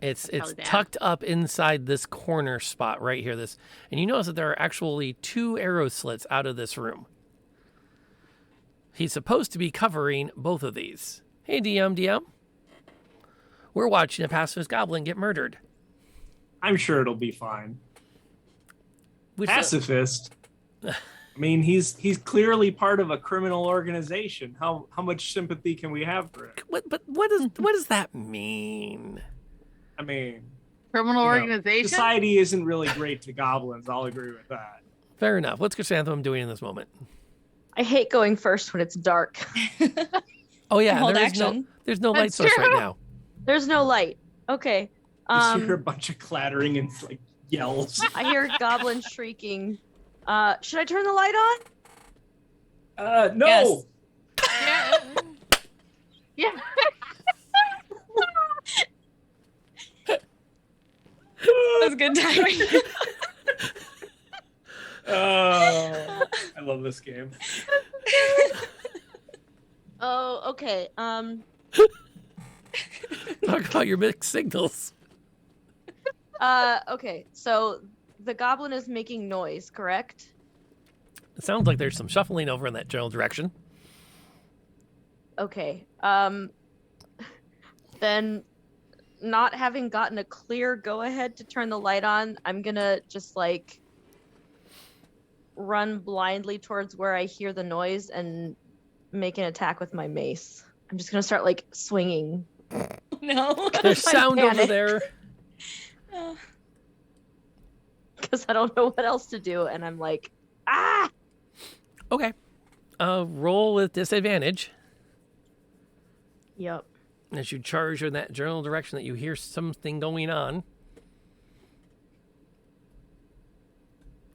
It's Probably bad. tucked up inside this corner spot right here. And you notice that there are actually 2 arrow slits out of this room. He's supposed to be covering both of these. Hey, DM. We're watching a pacifist goblin get murdered. I'm sure it'll be fine. Which Pacifist. I mean, he's clearly part of a criminal organization. How much sympathy can we have for it? what does that mean? I mean, Criminal organization. society isn't really great to goblins. I'll agree with that. Fair enough. What's Chrysanthemum doing in this moment? I hate going first when it's dark. Oh yeah, Hold there's action. no light That's source right true. now. There's no light. Okay. You hear a bunch of clattering and like yells. I hear goblins shrieking. Should I turn the light on? No. Yes. Yeah. Yeah. That was good timing. Oh, I love this game. Oh, okay. Talk about your mixed signals. Okay. So the goblin is making noise, correct? It sounds like there's some shuffling over in that general direction. Okay. Then, not having gotten a clear go-ahead to turn the light on, I'm gonna just like run blindly towards where I hear the noise and make an attack with my mace. I'm just gonna start like swinging. Oh No. There's I'm sound over panicked. there. Because I don't know what else to do, and I'm like, ah! Okay. Roll with disadvantage Yep. as you charge in that general direction that you hear something going on.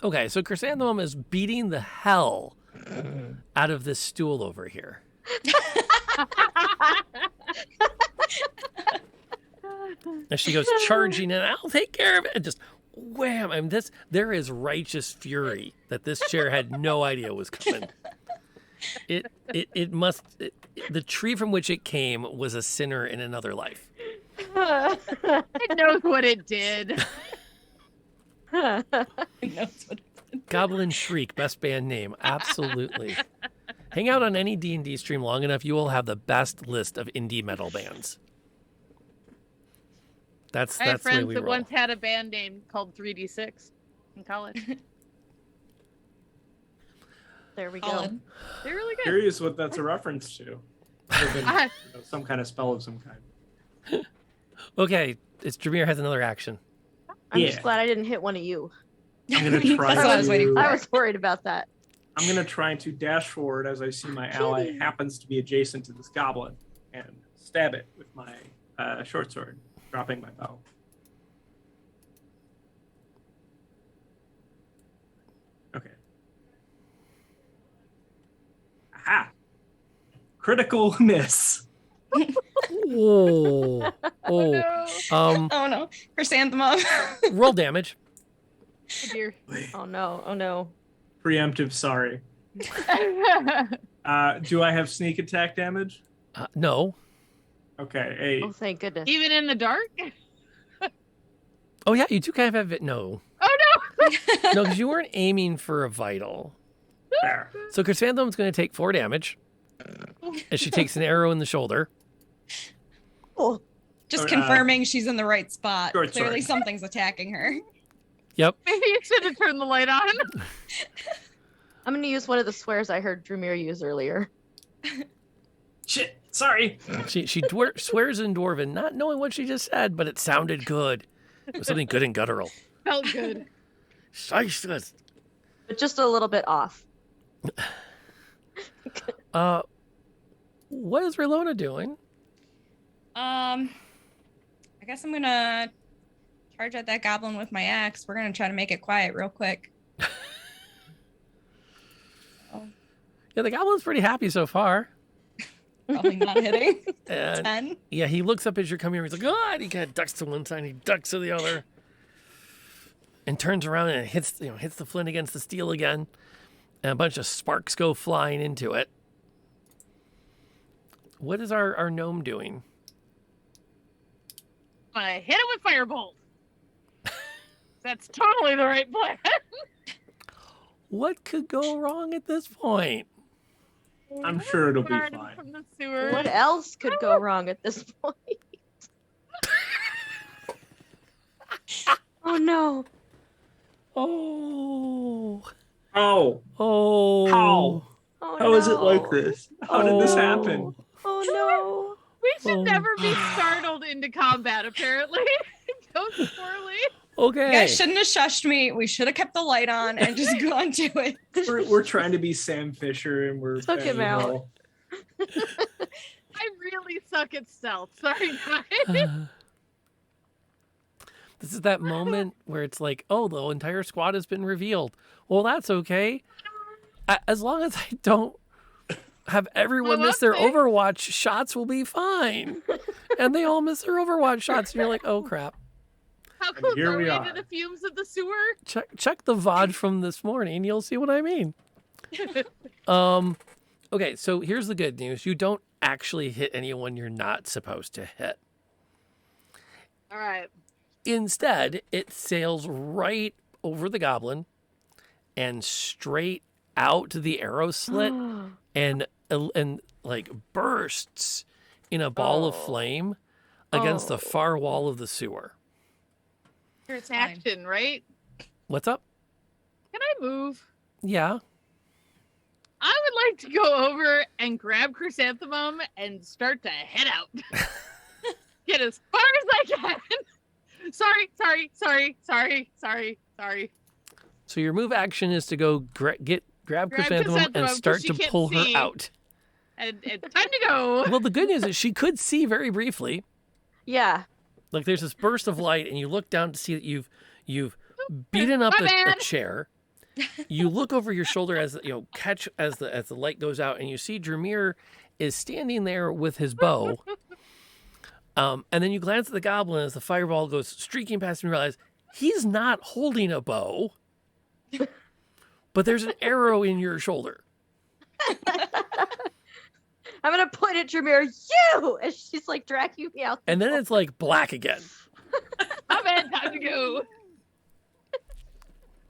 Okay, so Chrysanthemum is beating the hell out of this stool over here. And she goes charging in, I'll take care of it. And just wham. I mean, there is righteous fury that this chair had no idea was coming. The tree from which it came was a sinner in another life. It knows what it did. Goblin Shriek, best band name. Absolutely. Hang out on any D&D stream long enough, you will have the best list of indie metal bands. That's I have the way friends we that roll. once had a band name called 3D6 in college. There we go. Solid. They're really good. Curious what that's a reference to. Other than, some kind of spell of some kind. Okay, it's Dramir has another action. I'm Yeah. just glad I didn't hit one of you. I'm gonna try That's what I was waiting to. for. I was worried about that. I'm gonna try to dash forward as I see my ally Kitty. happens to be adjacent to this goblin and stab it with my short sword, dropping my bow. Okay. Aha! Critical miss. Oh, No. um, Oh no. Chrysanthemum. roll damage. Oh, dear. Oh no, oh no. Preemptive. Sorry. Do I have sneak attack damage? No. Okay. Hey. Oh, thank goodness. Even in the dark? Oh yeah, you do kind of have it. No, Oh no! no, because you weren't aiming for a vital. There. So Chrysanthemum's going to take 4 damage as she takes an arrow in the shoulder. Oh, Just Uh, confirming she's in the right spot. short Clearly sword. something's attacking her. Yep. Maybe you should have turned the light on. I'm going to use one of the swears I heard Drumir use earlier. Shit. Sorry. She swears in Dwarven, not knowing what she just said, but it sounded good. It was something good and guttural. Felt good. Scheisses. But just a little bit off. What is Relona doing? I guess I'm gonna charge at that goblin with my axe. We're gonna try to make it quiet real quick. Yeah, the goblin's pretty happy so far. Probably not hitting. And 10. yeah, he looks up as you're coming here. He's like, oh, and he kind of ducks to one side, and he ducks to the other, and turns around and hits the flint against the steel again, and a bunch of sparks go flying into it. What is our gnome doing? I'm gonna hit it with firebolt. That's totally the right plan. What could go wrong at this point? I'm sure it'll be Guard fine. From the sewer. What else could go wrong at this point? Oh no. Oh, Oh. oh, How? Oh How no. is it like this? How did this happen? Oh no. We should Oh. never be startled into combat, apparently. It goes poorly. You Okay. guys shouldn't have shushed me. We should have kept the light on and just gone to it. We're trying to be Sam Fisher and we're Took him out. roll. I really suck at stealth. Sorry, guys. This is that moment where it's like, oh, the entire squad has been revealed. Well, that's okay. As long as I don't have everyone Well, miss their okay. Overwatch shots, will be fine. And they all miss their Overwatch shots, and you're like, oh crap. How And close here are we we are. to the fumes of the sewer? Check the VOD from this morning. You'll see what I mean. Okay, so here's the good news. You don't actually hit anyone you're not supposed to hit. All right. Instead, it sails right over the goblin and straight out the arrow slit and like bursts in a ball of Oh. flame against the Oh. far wall of the sewer. Here It's action, right? What's up? Can I move? Yeah. I would like to go over and grab Chrysanthemum and start to head out. get as far as I can. Sorry. So your move action is to go grab Grab Chrysanthemum and Chrysanthemum, start 'cause she to can't pull her see. out. And it's time to go. Well, the good news is she could see very briefly. Yeah. Like there's this burst of light, and you look down to see that you've beaten up My a bad. chair. You look over your shoulder as catch as the light goes out, and you see Drumir is standing there with his bow. And then you glance at the goblin as the fireball goes streaking past, and you realize he's not holding a bow, but there's an arrow in your shoulder. I'm gonna point at Drumir, you, as she's like dragging me out. And then it's like black again. My bad, time to go.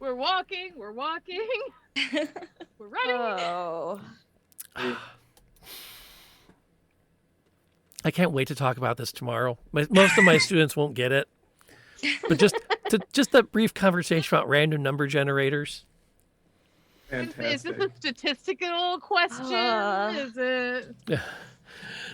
We're walking. We're running. Oh. I can't wait to talk about this tomorrow. Most of my students won't get it, but just that brief conversation about random number generators. Is Fantastic. this a statistical question? Is it?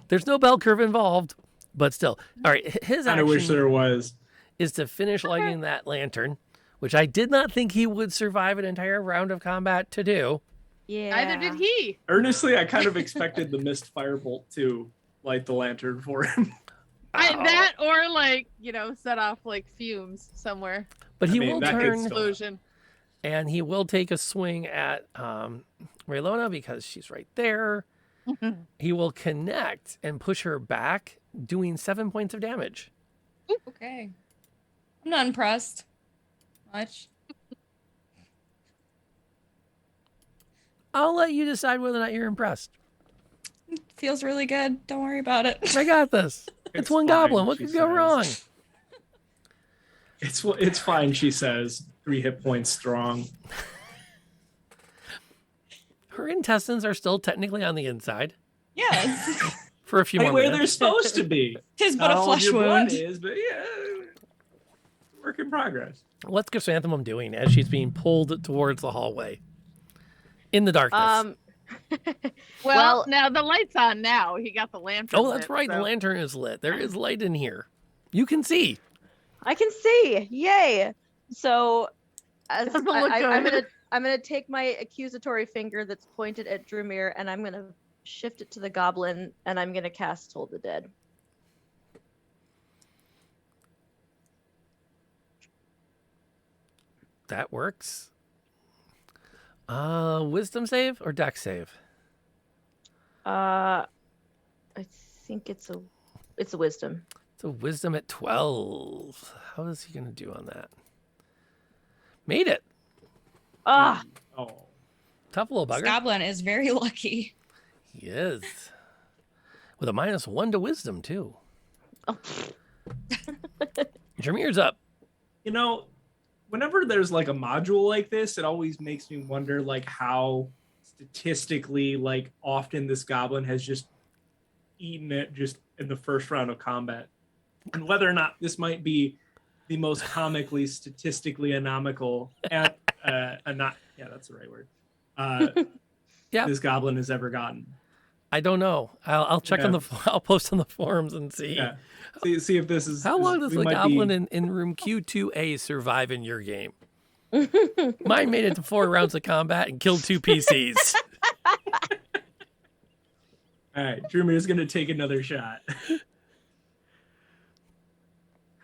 There's no bell curve involved, but still. All right, his I wish action there was. is to finish lighting that lantern, which I did not think he would survive an entire round of combat to do. Yeah. Neither did he. Earnestly, I kind of expected the mist firebolt to light the lantern for him. That or set off fumes somewhere. But he I mean, will that could turn, still- Explosion. and he will take a swing at Raylona because she's right there. He will connect and push her back, doing 7 points of damage. Okay. I'm not impressed much. I'll let you decide whether or not you're impressed. Feels really good. Don't worry about it. I got this. It's one fine, goblin. What she could go wrong? says. It's fine, she says. 3 hit points strong. Her intestines are still technically on the inside Yes. for a few more Where they're minutes. supposed to be. Tis but Not a all of flesh your blood wound. is, but yeah, work in progress. What's Chrysanthemum doing as she's being pulled towards the hallway in the darkness? Well, Well- now the light's on now. He got the lantern. Oh, that's lit, right. The so- lantern is lit. There is light in here. You can see. I can see. Yay. So as Doesn't look I'm gonna take my accusatory finger that's pointed at Drumir and I'm gonna shift it to the goblin and I'm gonna cast Toll the Dead. That works. Wisdom save or dex save? I think it's a wisdom. It's a wisdom at 12. How is he going to do on that? Made it. Ah, Oh, Tough little This bugger. goblin is very lucky. He is. With a -1 to wisdom, too. Jameer's up. you know, whenever there's like a module like this, it always makes me wonder how statistically often this goblin has just eaten it just in the first round of combat, and whether or not this might be the most comically statistically anomical that's the right word Yeah. this goblin has ever gotten. I don't know. I'll check on Yeah. I'll post on the forums and see. Yeah, see if this is How long does we the might goblin be- in room Q2A survive in your game? Mine made it to 4 rounds of combat and killed 2 PCs. All right, Drumir's gonna take another shot.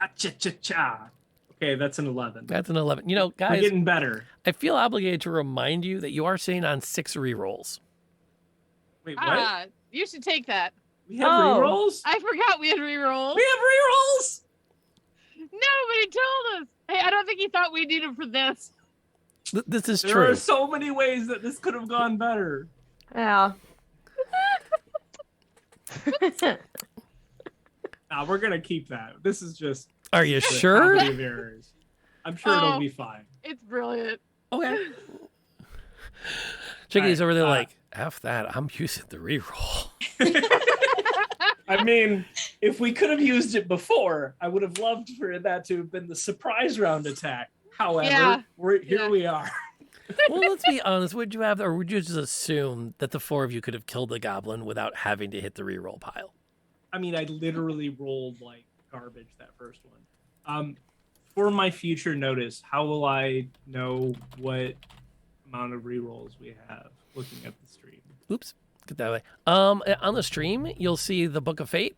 Ha-cha-cha-cha. Okay, that's an 11. That's an 11. You know, We're guys, getting better. I feel obligated to remind you that you are sitting on 6 rerolls. Wait, what? You should take that. We have Oh. rerolls? I forgot we had rerolls. We have rerolls? Nobody told us. Hey, I don't think he thought we needed them for this. This is There true. are so many ways that this could have gone better. yeah. Nah, we're gonna keep that. This is just Are you the sure? comedy of errors. I'm sure it'll Oh. be fine. It's brilliant. Okay. Chickadee's over there uh, like, F that. I'm using the reroll. I mean, if we could have used it before, I would have loved for that to have been the surprise round attack. However, Yeah. here we are. Well, let's be honest. Would you have, or would you just assume that the 4 of you could have killed the goblin without having to hit the reroll pile? I mean, I literally rolled like garbage that first one. For my future notice, how will I know what amount of rerolls we have looking at the stream? Oops, get that way. On the stream, you'll see the Book of Fate,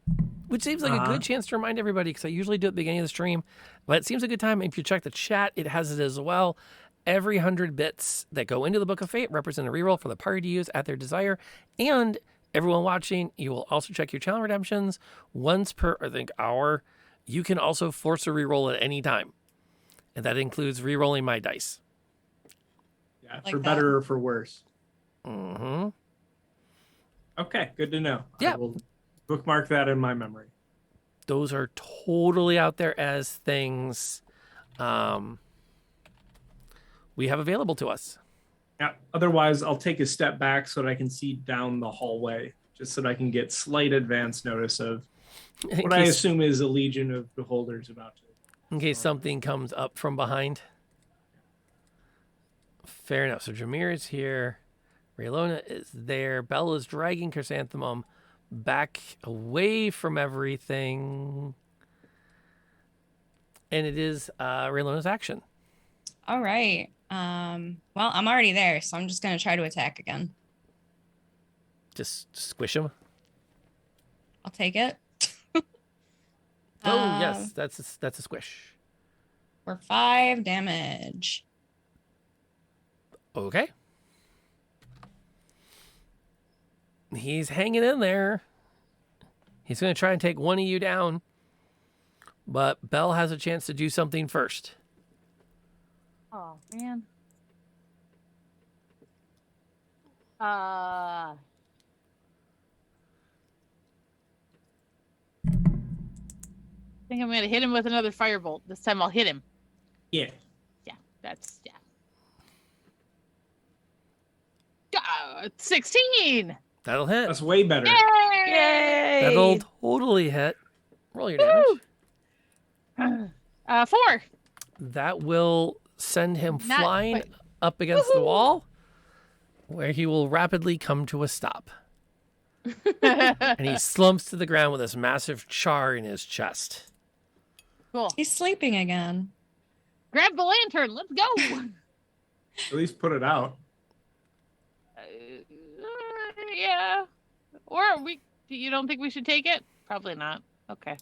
which seems like a good chance to remind everybody because I usually do it at the beginning of the stream, but it seems a good time. If you check the chat, it has it as well. Every 100 bits that go into the Book of Fate represent a reroll for the party to use at their desire. And everyone watching, you will also check your channel redemptions once per, I think, hour. You can also force a reroll at any time. And that includes rerolling my dice. Yeah, Like for that. better or for worse. Mm-hmm. Okay, good to know. Yeah. I will bookmark that in my memory. Those are totally out there as things we have available to us. Yeah. Otherwise, I'll take a step back so that I can see down the hallway, just so that I can get slight advance notice of what I assume is a legion of beholders about to. In case something comes up from behind. Fair enough. So Jameer is here. Raylona is there. Belle is dragging Chrysanthemum back away from everything. And it is Raylona's action. All right. Well, I'm already there, so I'm just gonna try to attack again. Just squish him. I'll take it. Oh, yes. That's a squish. For 5 damage. Okay. He's hanging in there. He's going to try and take one of you down. But Belle has a chance to do something first. Oh man. I think I'm gonna hit him with another firebolt. This time I'll hit him. Yeah. That's 16. That'll hit. That's way better. Yay! That'll totally hit. Roll your damage. 4. That will send him Not flying quite. up against the wall, where he will rapidly come to a stop. And he slumps to the ground with this massive char in his chest. Cool. He's sleeping again. Grab the lantern. Let's go. At least put it out. Yeah. Or you don't think we should take it? Probably not. Okay.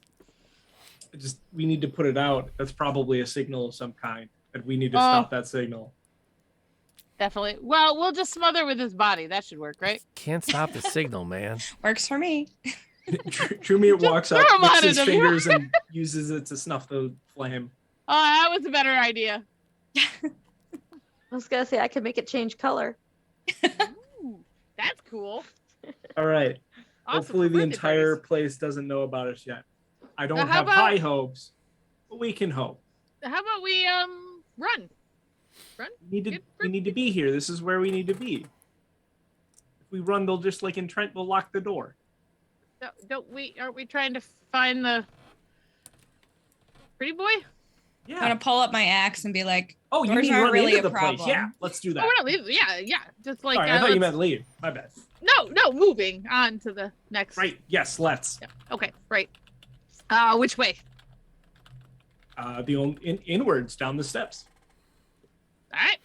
We need to put it out. That's probably a signal of some kind. And we need to stop that signal. Definitely. Well, we'll just smother with his body. That should work, right? Can't stop the signal, man. Works for me. Trumir walks up, throw 'em licks out his of the fingers, and uses it to snuff the flame. Oh, that was a better idea. I was gonna say I could make it change color. Ooh, that's cool. All right. Awesome. Hopefully the Birthday entire parties. place doesn't know about us yet. I don't Now, how have about- high hopes, but we can hope. How about we run? We need to be here. This is where we need to be. If we run, they'll just like in Trent, they'll lock the door. Aren't we trying to find the pretty boy? Yeah. I'm gonna pull up my axe and be like, Oh, you doors mean aren't run really into a the place? problem. Yeah, let's do that. Oh, we're not leaving. Yeah. Just like Sorry, I thought you let's- meant leave. My bad. No, moving on to the next. Right. Yes, let's. Yeah. Okay, right. Which way? Inwards down the steps. All right.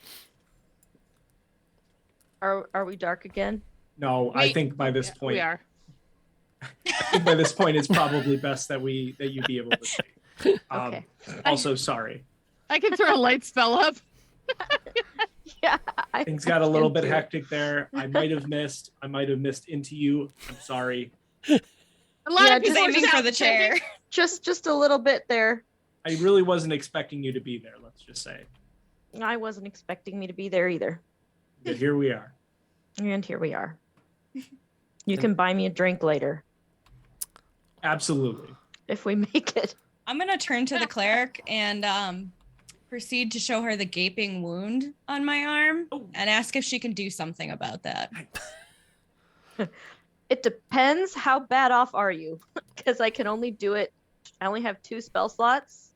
Are we dark again? No, I think by this point, we are. by this point, it's probably best that you be able to see. Okay. Also, sorry. I can throw a light spell up. Yeah. Things got a little bit Into it. hectic there. I might have missed into you. I'm sorry. A lot Yeah, of he's people are aiming just for out the chair. Just a little bit there. I really wasn't expecting you to be there. Let's just say. I wasn't expecting me to be there either. But here we are. And here we are. You can buy me a drink later Absolutely. if we make it. I'm gonna turn to the cleric and proceed to show her the gaping wound on my arm and ask if she can do something about that. It depends how bad off are you, because I can only do it. I only have 2 spell slots.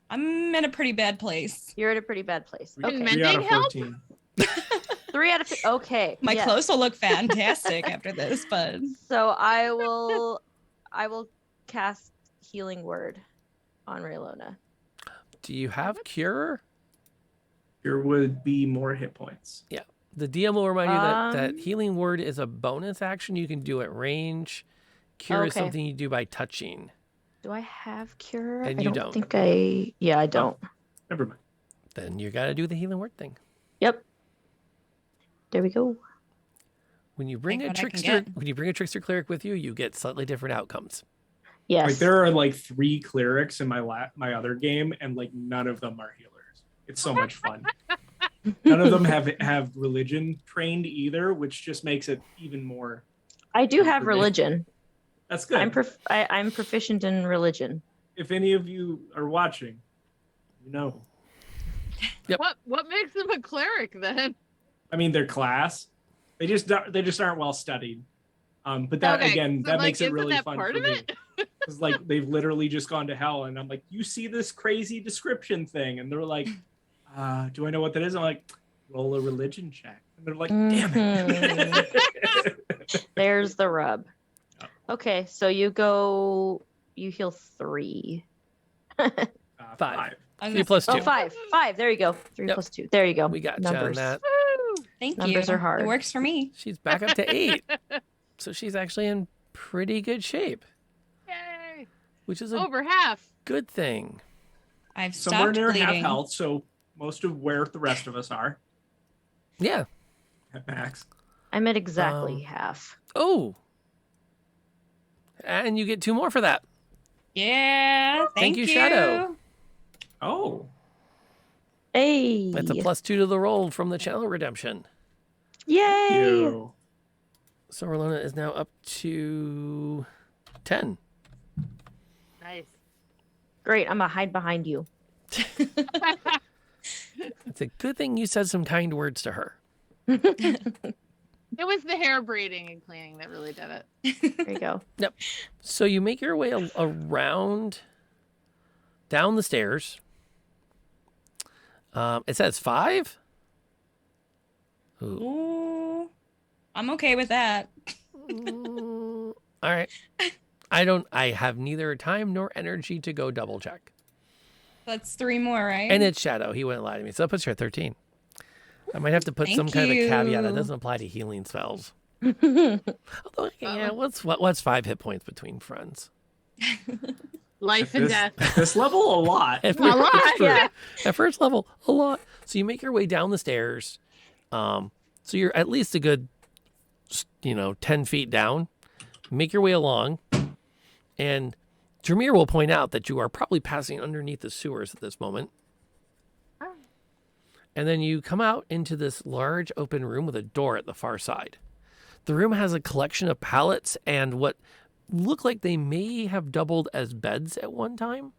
I'm in a pretty bad place. You're in a pretty bad place. Can Okay. men- 3 out of Mending help? 14. 3 out of 5. Okay. My yes. clothes will look fantastic after this, but So I will I will cast Healing Word on Raylona. Do you have cure? Here would be more hit points. The DM will remind you that Um, healing word is a bonus action you can do at range. Cure is Okay. something you do by touching. Do I have Cure? And I you don't don't. think I... Yeah, I don't. Never mind. Then you got to do the healing word thing. Yep. There we go. When you bring Take a what I can trickster, get. when you bring a trickster cleric with you, you get slightly different outcomes. Yes. Like there are like 3 clerics in my other game, and like none of them are healers. It's so much fun. None of them have religion trained either, which just makes it even more. I do have for me. religion. That's good. I'm proficient in religion. If any of you are watching, you know. Yep. What makes them a cleric then? I mean, their class, they just aren't well studied. But that Okay, again, so, that like, makes it isn't really that fun part for of me. it? Because like they've literally just gone to hell, and I'm like, you see this crazy description thing, and they're like, do I know what that is? I'm like, roll a religion check, and they're like, damn it. There's the rub. Okay, so you heal 3. 5. 5. 3 plus 2. Oh, 5. 5. There you go. 3 Yep. plus 2. There you go. We got you on Numbers. that. Woo! Thank Numbers you. are hard. It works for me. She's back up to 8. So she's actually in pretty good shape, Yay! which is a Over half. good thing. I've Somewhere stopped near half bleeding. health, so most of where the rest of us are Yeah. at max. I'm at exactly Um, half. Oh. And you get 2 more for that. Yeah. Thank you, Shadow. Oh, Hey. That's a +2 to the roll from the channel redemption. Yay. you. So Raylona is now up to 10. Nice. Great. I'm going to hide behind you. It's a good thing you said some kind words to her. It was the hair braiding and cleaning that really did it. There you go. So you make your way around, down the stairs. It says 5. Ooh. Ooh, I'm okay with that. All right. I have neither time nor energy to go double check. That's 3 more, right? And it's Shadow. He wouldn't lie to me. So that puts you at 13. I might have to put some Thank kind of a caveat. It you. doesn't apply to healing spells. Although, yeah, what's 5 hit points between friends? Life and death. At this level, a lot. At A lot, first, yeah. At first level, a lot. So you make your way down the stairs. So you're at least a good, 10 feet down. Make your way along. And Jameer will point out that you are probably passing underneath the sewers at this moment. Oh. And then you come out into this large open room with a door at the far side. The room has a collection of pallets and what look like they may have doubled as beds at one time.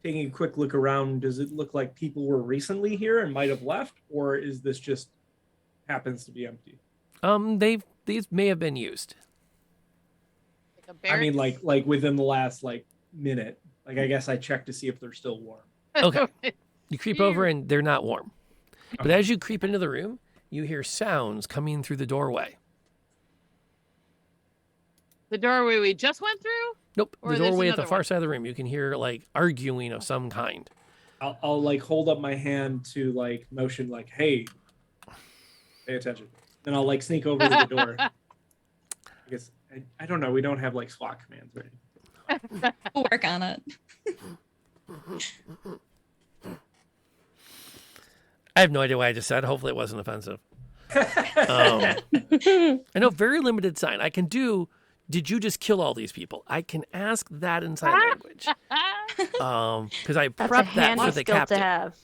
Taking a quick look around, does it look like people were recently here and might have left, or is this just happens to be empty? These may have been used. Like a I mean, barracks. like within the last minute. Like I guess I checked to see if they're still warm. Okay. You creep over and they're not warm. But Okay. as you creep into the room, you hear sounds coming through the doorway. The doorway we just went through? Nope, Or the there's doorway at the another far one? side of the room. You can hear arguing of some kind. I'll hold up my hand to motion hey, pay attention. Then I'll sneak over to the door. I guess I don't know. We don't have SWAT commands or anything. We'll work on it. I have no idea what I just said. Hopefully it wasn't offensive. I know, very limited sign. I can do, did you just kill all these people? I can ask that in sign language. Because I That's a prepped that handy for the skill captain. to have.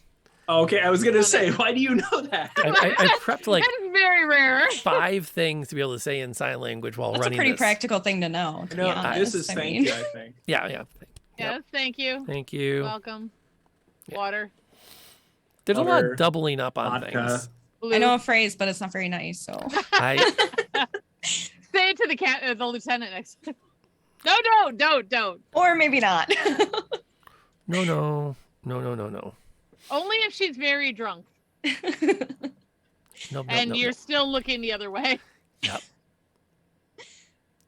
Okay, I was gonna say, why do you know that? I prepped That's very rare. 5 things to be able to say in sign language while That's a running pretty this. practical thing to know. To be No, honest. this is I thank mean. you, I think. Yeah. Yes, Yep. thank you. Thank you. Welcome. Yeah. Water. There's a lot Water, of doubling up on vodka. things. Blue. I know a phrase, but it's not very nice. So I Say it to the lieutenant next. No, don't. or maybe not. no. Only if she's very drunk. Nope, and nope, you're nope. still looking the other way. Yep.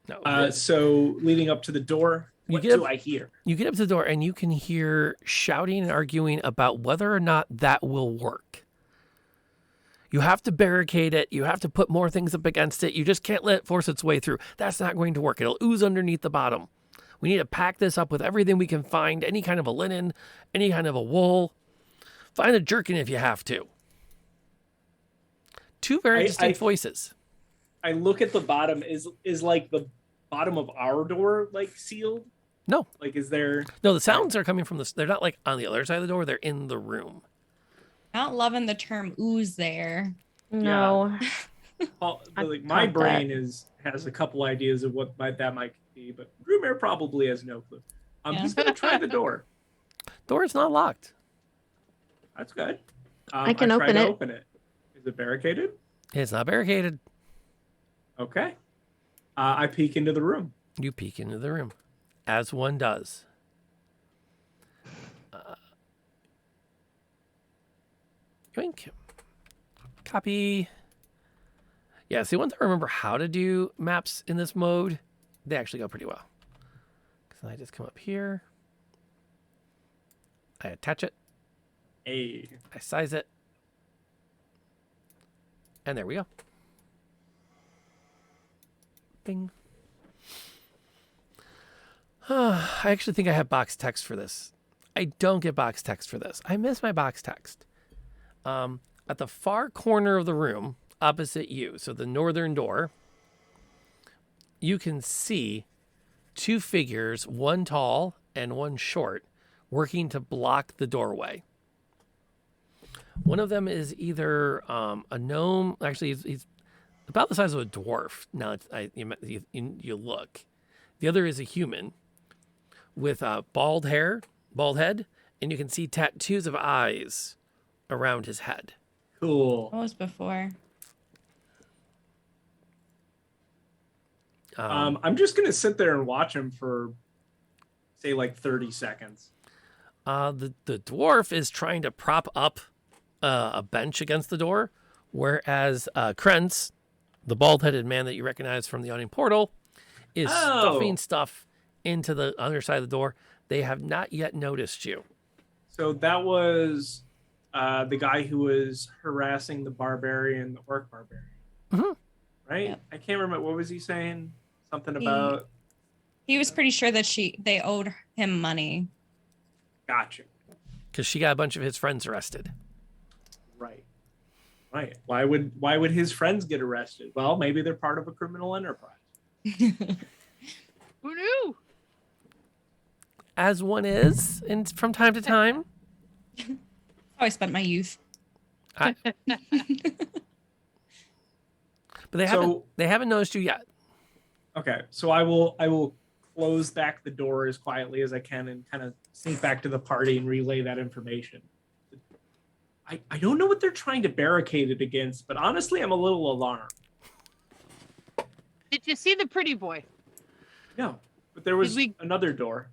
No. So leading up to the door, what do I hear? You get up to the door and you can hear shouting and arguing about whether or not that will work. You have to barricade it. You have to put more things up against it. You just can't let it force its way through. That's not going to work. It'll ooze underneath the bottom. We need to pack this up with everything we can find, any kind of a linen, any kind of a wool. Find a jerkin if you have to. Two very distinct voices. I look at the bottom. Is like the bottom of our door like sealed? No. Like, is there? No, the sounds are coming from they're not like on the other side of the door. They're in the room. Not loving the term ooze there. No. Like my brain has a couple ideas of what that might be, but Drumare probably has no clue. He's gonna try the door. Door is not locked. That's good. I can try open to it. Open it. Is it barricaded? It's not barricaded. Okay. I peek into the room. You peek into the room, as one does. Yoink. Copy. Yeah, see, once I remember how to do maps in this mode, they actually go pretty well. Because I just come up here. I attach it. Hey. I size it. And there we go. Bing. I actually think I have box text for this. I don't get box text for this. I miss my box text. At the far corner of the room, opposite you, so the northern door, you can see two figures, one tall and one short, working to block the doorway. One of them is either a gnome. Actually, he's about the size of a dwarf. Now you look. The other is a human with bald head, and you can see tattoos of eyes around his head. Cool. What was before? I'm just gonna sit there and watch him for, say, like 30 seconds. The dwarf is trying to prop up a bench against the door, whereas Krentz, the bald-headed man that you recognize from the Yawning portal, is stuffing stuff into the underside of the door. They have not yet noticed you. So that was the guy who was harassing the orc barbarian. Mm-hmm. Right? Yep. I can't remember. What was he saying? Something about... He was pretty sure that they owed him money. Gotcha. Because she got a bunch of his friends arrested. Right. Why would his friends get arrested? Well, maybe they're part of a criminal enterprise. Who knew? As one is, and from time to time. How I spent my youth. But they haven't noticed you yet. Okay, so I will close back the door as quietly as I can and kind of sneak back to the party and relay that information. I don't know what they're trying to barricade it against, but honestly, I'm a little alarmed. Did you see the pretty boy? No, but there was another door.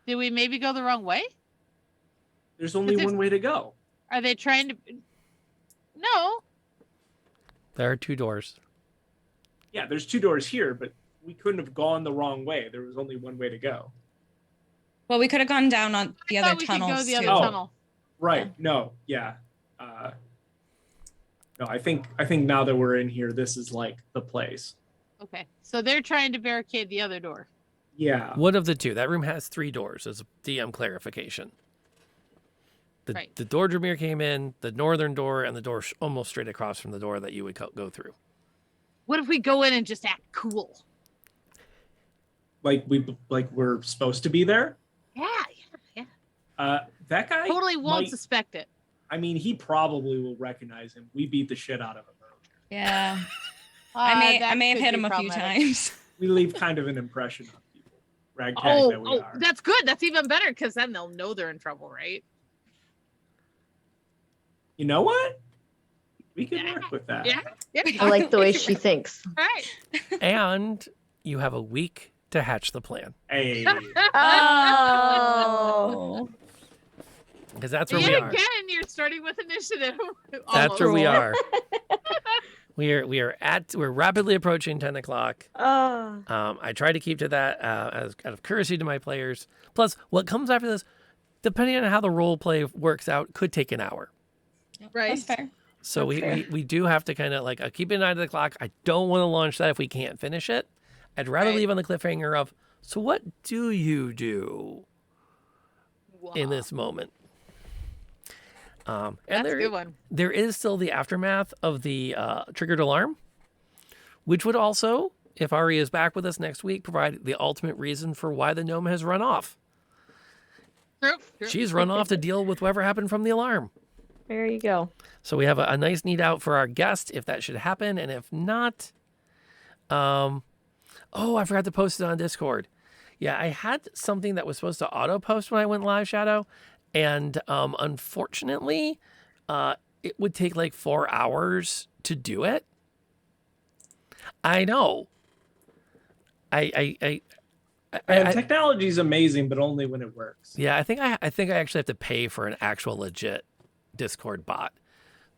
Did we maybe go the wrong way? There's only one way to go. Are they trying to... No. There are two doors. Yeah, there's two doors here, but we couldn't have gone the wrong way. There was only one way to go. Well, we could have gone down on the other tunnels could go the too. other tunnel. Right. No. Yeah. No, I think now that we're in here, this is like the place. Okay, so they're trying to barricade the other door. Yeah. One of the two. That room has 3 doors as a DM clarification. The door Drumir came in, the northern door, and the door almost straight across from the door that you would go through. What if we go in and just act cool? Like we're supposed to be there? Yeah. That guy Totally won't suspect it. I mean, he probably will recognize him. We beat the shit out of him earlier. Yeah. I may have hit him a few times. We leave kind of an impression on people. Ragtag that we are. That's good. That's even better because then they'll know they're in trouble, right? You know what? We can work with that. Yeah. I like the way she thinks. All right. And you have a week to hatch the plan. Hey. Oh. Because that's where we Yet are. again, you're starting with initiative. That's where we are. We're rapidly approaching 10 o'clock. I try to keep to that as out of courtesy to my players. Plus, what comes after this, depending on how the role play works out, could take an hour. Right. That's fair. So That's fair. we do have to kind of like keep an eye to the clock. I don't want to launch that if we can't finish it. I'd rather Right. leave on the cliffhanger of, so what do you do in this moment? And That's a good one. there is still the aftermath of the triggered alarm, which would also, if Ari is back with us next week, provide the ultimate reason for why the gnome has run off. True. She's run off to deal with whatever happened from the alarm. There you go. So we have a nice need out for our guest if that should happen. And if not, I forgot to post it on Discord. Yeah, I had something that was supposed to auto post when I went live, Shadow. And unfortunately, it would take like 4 hours to do it. I know. Technology is amazing, but only when it works. Yeah, I think I actually have to pay for an actual legit Discord bot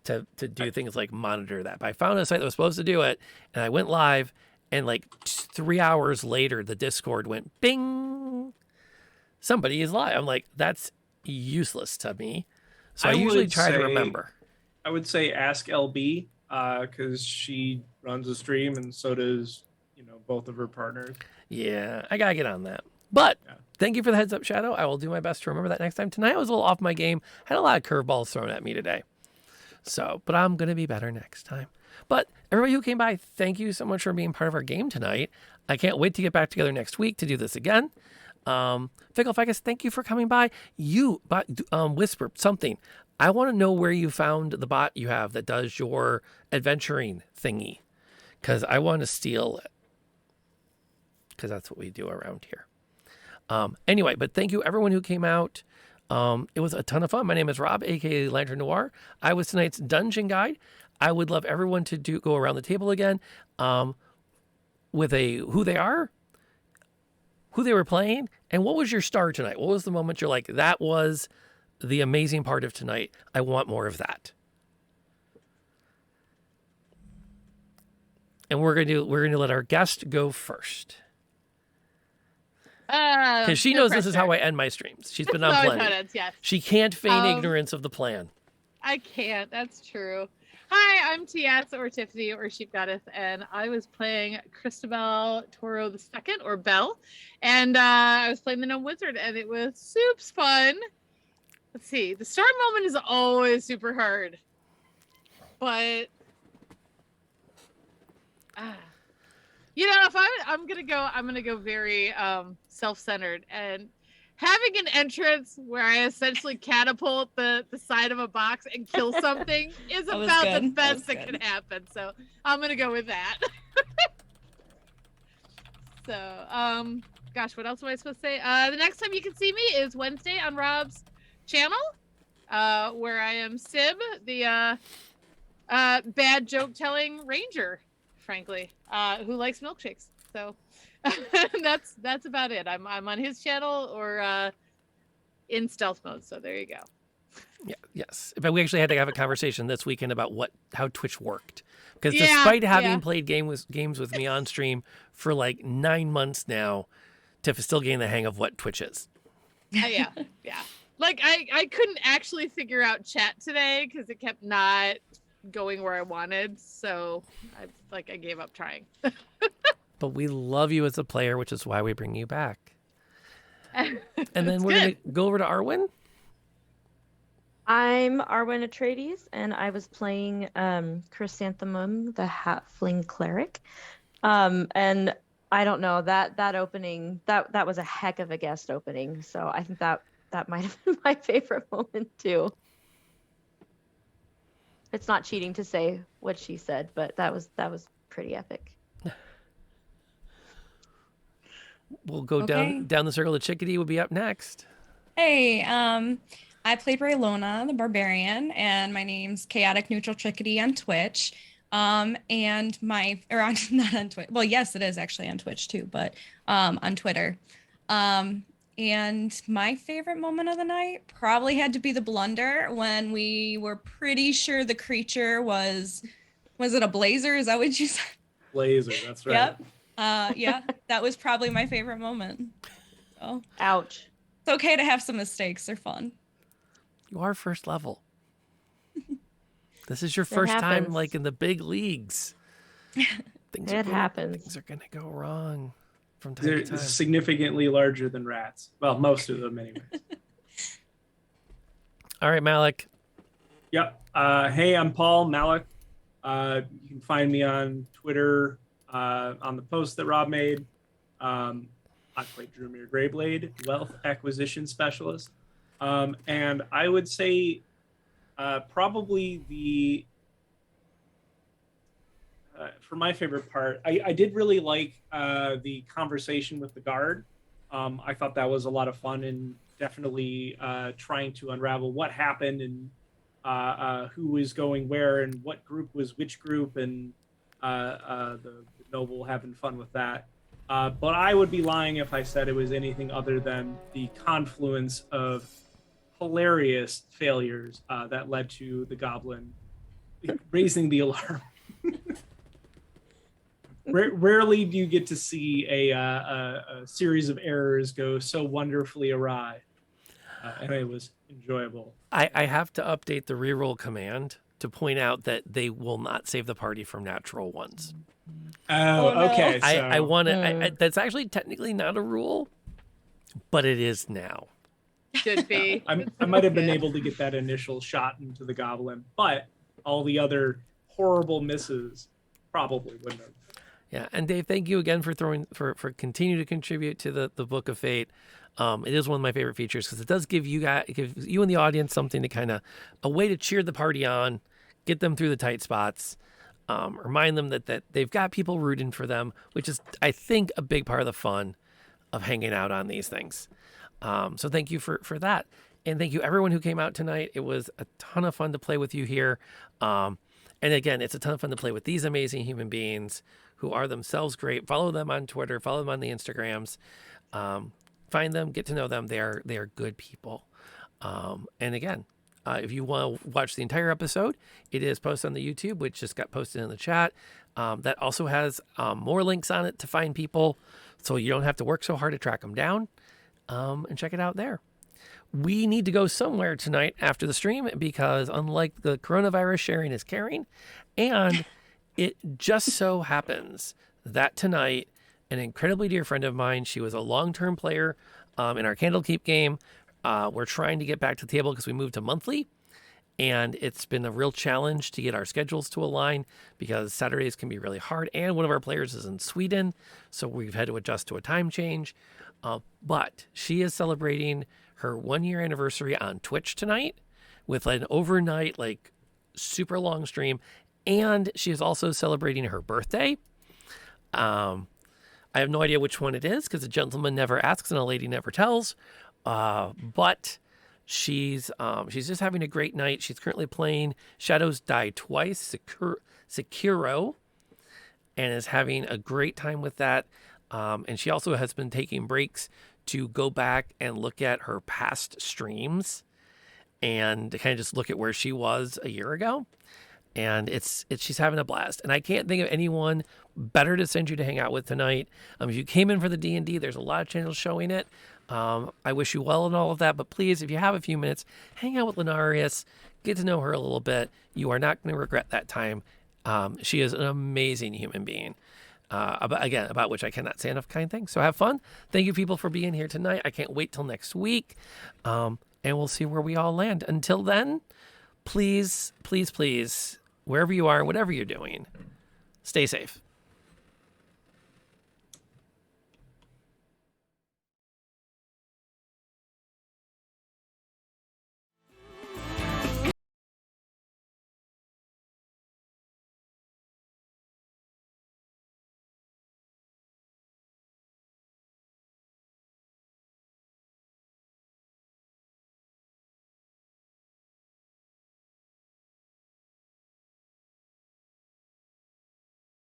to do things like monitor that. But I found a site that was supposed to do it, and I went live, and like 3 hours later, the Discord went bing. Somebody is live. I'm like, that's useless to me. So I usually would try to say- remember. I would say ask LB because she runs a stream, and so does both of her partners. Yeah, I gotta get on that. But Yeah. thank you for the heads up, Shadow. I will do my best to remember that next time. Tonight I was a little off my game. Had a lot of curveballs thrown at me today. So, but I'm gonna be better next time. But everybody who came by, thank you so much for being part of our game tonight. I can't wait to get back together next week to do this again. Fickle Ficus, thank you for coming by. Whisper something. I want to know where you found the bot you have that does your adventuring thingy, because I want to steal it. Because that's what we do around here. Anyway, but thank you everyone who came out. It was a ton of fun. My name is Rob, aka Lantern Noir. I was tonight's dungeon guide. I would love everyone to go around the table again with who they are, who they were playing, and what was your star tonight? What was the moment you're like, that was the amazing part of tonight. I want more of that. And we're gonna let our guest go first. Because she knows this is how I end my streams. She's been on plenty. Yes. She can't feign Um, ignorance of the plan. I can't. That's true. Hi, I'm Tiaz or Tiffany or Sheep Goddess, and I was playing Christabel Toro II or Belle, and I was playing the Gnome Wizard, and it was soups fun. Let's see. The start moment is always super hard, but if I'm gonna go very self-centered, and having an entrance where I essentially catapult the side of a box and kill something is That was about the good. best That that was can good. happen. So I'm gonna go with that. So gosh, what else am I supposed to say? The next time you can see me is Wednesday on Rob's channel, where I am Sib, the bad joke telling ranger, frankly, who likes milkshakes. So that's about it. I'm on his channel or in stealth mode. So there you go. Yeah, yes. But we actually had to have a conversation this weekend about how Twitch worked. Because Yeah, despite having yeah. played games with me on stream for like 9 months now, Tiff is still getting the hang of what Twitch is. Yeah. Like I couldn't actually figure out chat today because it kept not going where I wanted. So I gave up trying. But we love you as a player, which is why we bring you back. And then That's we're going good. to go over to Arwen. I'm Arwen Atreides, and I was playing Chrysanthemum, the Halfling Cleric. And I don't know, that opening, that was a heck of a guest opening. So I think that might have been my favorite moment too. It's not cheating to say what she said, but that was pretty epic. We'll go Okay. down the circle. The Chickadee will be up next. Hey, I played Raylona, the Barbarian, and my name's Chaotic Neutral Chickadee on Twitch. Not on Twitch. Well, yes, it is actually on Twitch too, but on Twitter. And my favorite moment of the night probably had to be the blunder when we were pretty sure the creature was Was it a blazer? Is that what you said? Blazer, that's right. Yep. Yeah, that was probably my favorite moment. So Ouch. it's okay to have some mistakes. They're fun. You are first level. This is your It first time happens. like in the big leagues. Things It happens. Things are gonna go wrong from time They're to time. significantly larger than rats. Well, most of them anyway. All right, Malik. Yep. Hey, I'm Paul Malik. You can find me on Twitter on the post that Rob made. I play Drumir Greyblade, Wealth Acquisition Specialist. And I would say probably for my favorite part, I did really like the conversation with the guard. I thought that was a lot of fun and definitely trying to unravel what happened and who was going where and what group was which group, and the noble having fun with that. But I would be lying if I said it was anything other than the confluence of hilarious failures that led to the goblin raising the alarm. Rarely do you get to see a series of errors go so wonderfully awry, and it was enjoyable. I have to update the reroll command to point out that they will not save the party from natural ones. Oh, no. okay. So I want to. That's actually technically not a rule, but it is now. Should be. I might have been able to get that initial shot into the goblin, but all the other horrible misses probably wouldn't have. Yeah, and Dave, thank you again for continue to contribute to the Book of Fate. It is one of my favorite features because it does give you and the audience something to kind of a way to cheer the party on, get them through the tight spots, remind them that they've got people rooting for them, which is I think a big part of the fun of hanging out on these things. So thank you for that, and thank you everyone who came out tonight. It was a ton of fun to play with you here, and again, it's a ton of fun to play with these amazing human beings who are themselves great. Follow them on Twitter, follow them on the Instagrams, find them, get to know them. They are good people. And again, if you want to watch the entire episode, it is posted on the YouTube, which just got posted in the chat. That also has more links on it to find people, so you don't have to work so hard to track them down, and check it out there. We need to go somewhere tonight after the stream because unlike the coronavirus, sharing is caring. And it just so happens that tonight, an incredibly dear friend of mine, she was a long-term player in our Candlekeep game. We're trying to get back to the table because we moved to monthly. And it's been a real challenge to get our schedules to align because Saturdays can be really hard. And one of our players is in Sweden, so we've had to adjust to a time change. But she is celebrating her 1-year anniversary on Twitch tonight with an overnight, like, super long stream. And she is also celebrating her birthday. I have no idea which one it is because a gentleman never asks and a lady never tells. But she's just having a great night. She's currently playing Shadows Die Twice, Sekiro, and is having a great time with that. And she also has been taking breaks to go back and look at her past streams and to kind of just look at where she was a year ago. And she's having a blast. And I can't think of anyone better to send you to hang out with tonight. If you came in for the D&D, there's a lot of channels showing it. I wish you well and all of that. But please, if you have a few minutes, hang out with Lenarius. Get to know her a little bit. You are not going to regret that time. She is an amazing human being. About which I cannot say enough kind things. So have fun. Thank you, people, for being here tonight. I can't wait till next week. And we'll see where we all land. Until then, please, please, please, wherever you are, whatever you're doing, stay safe.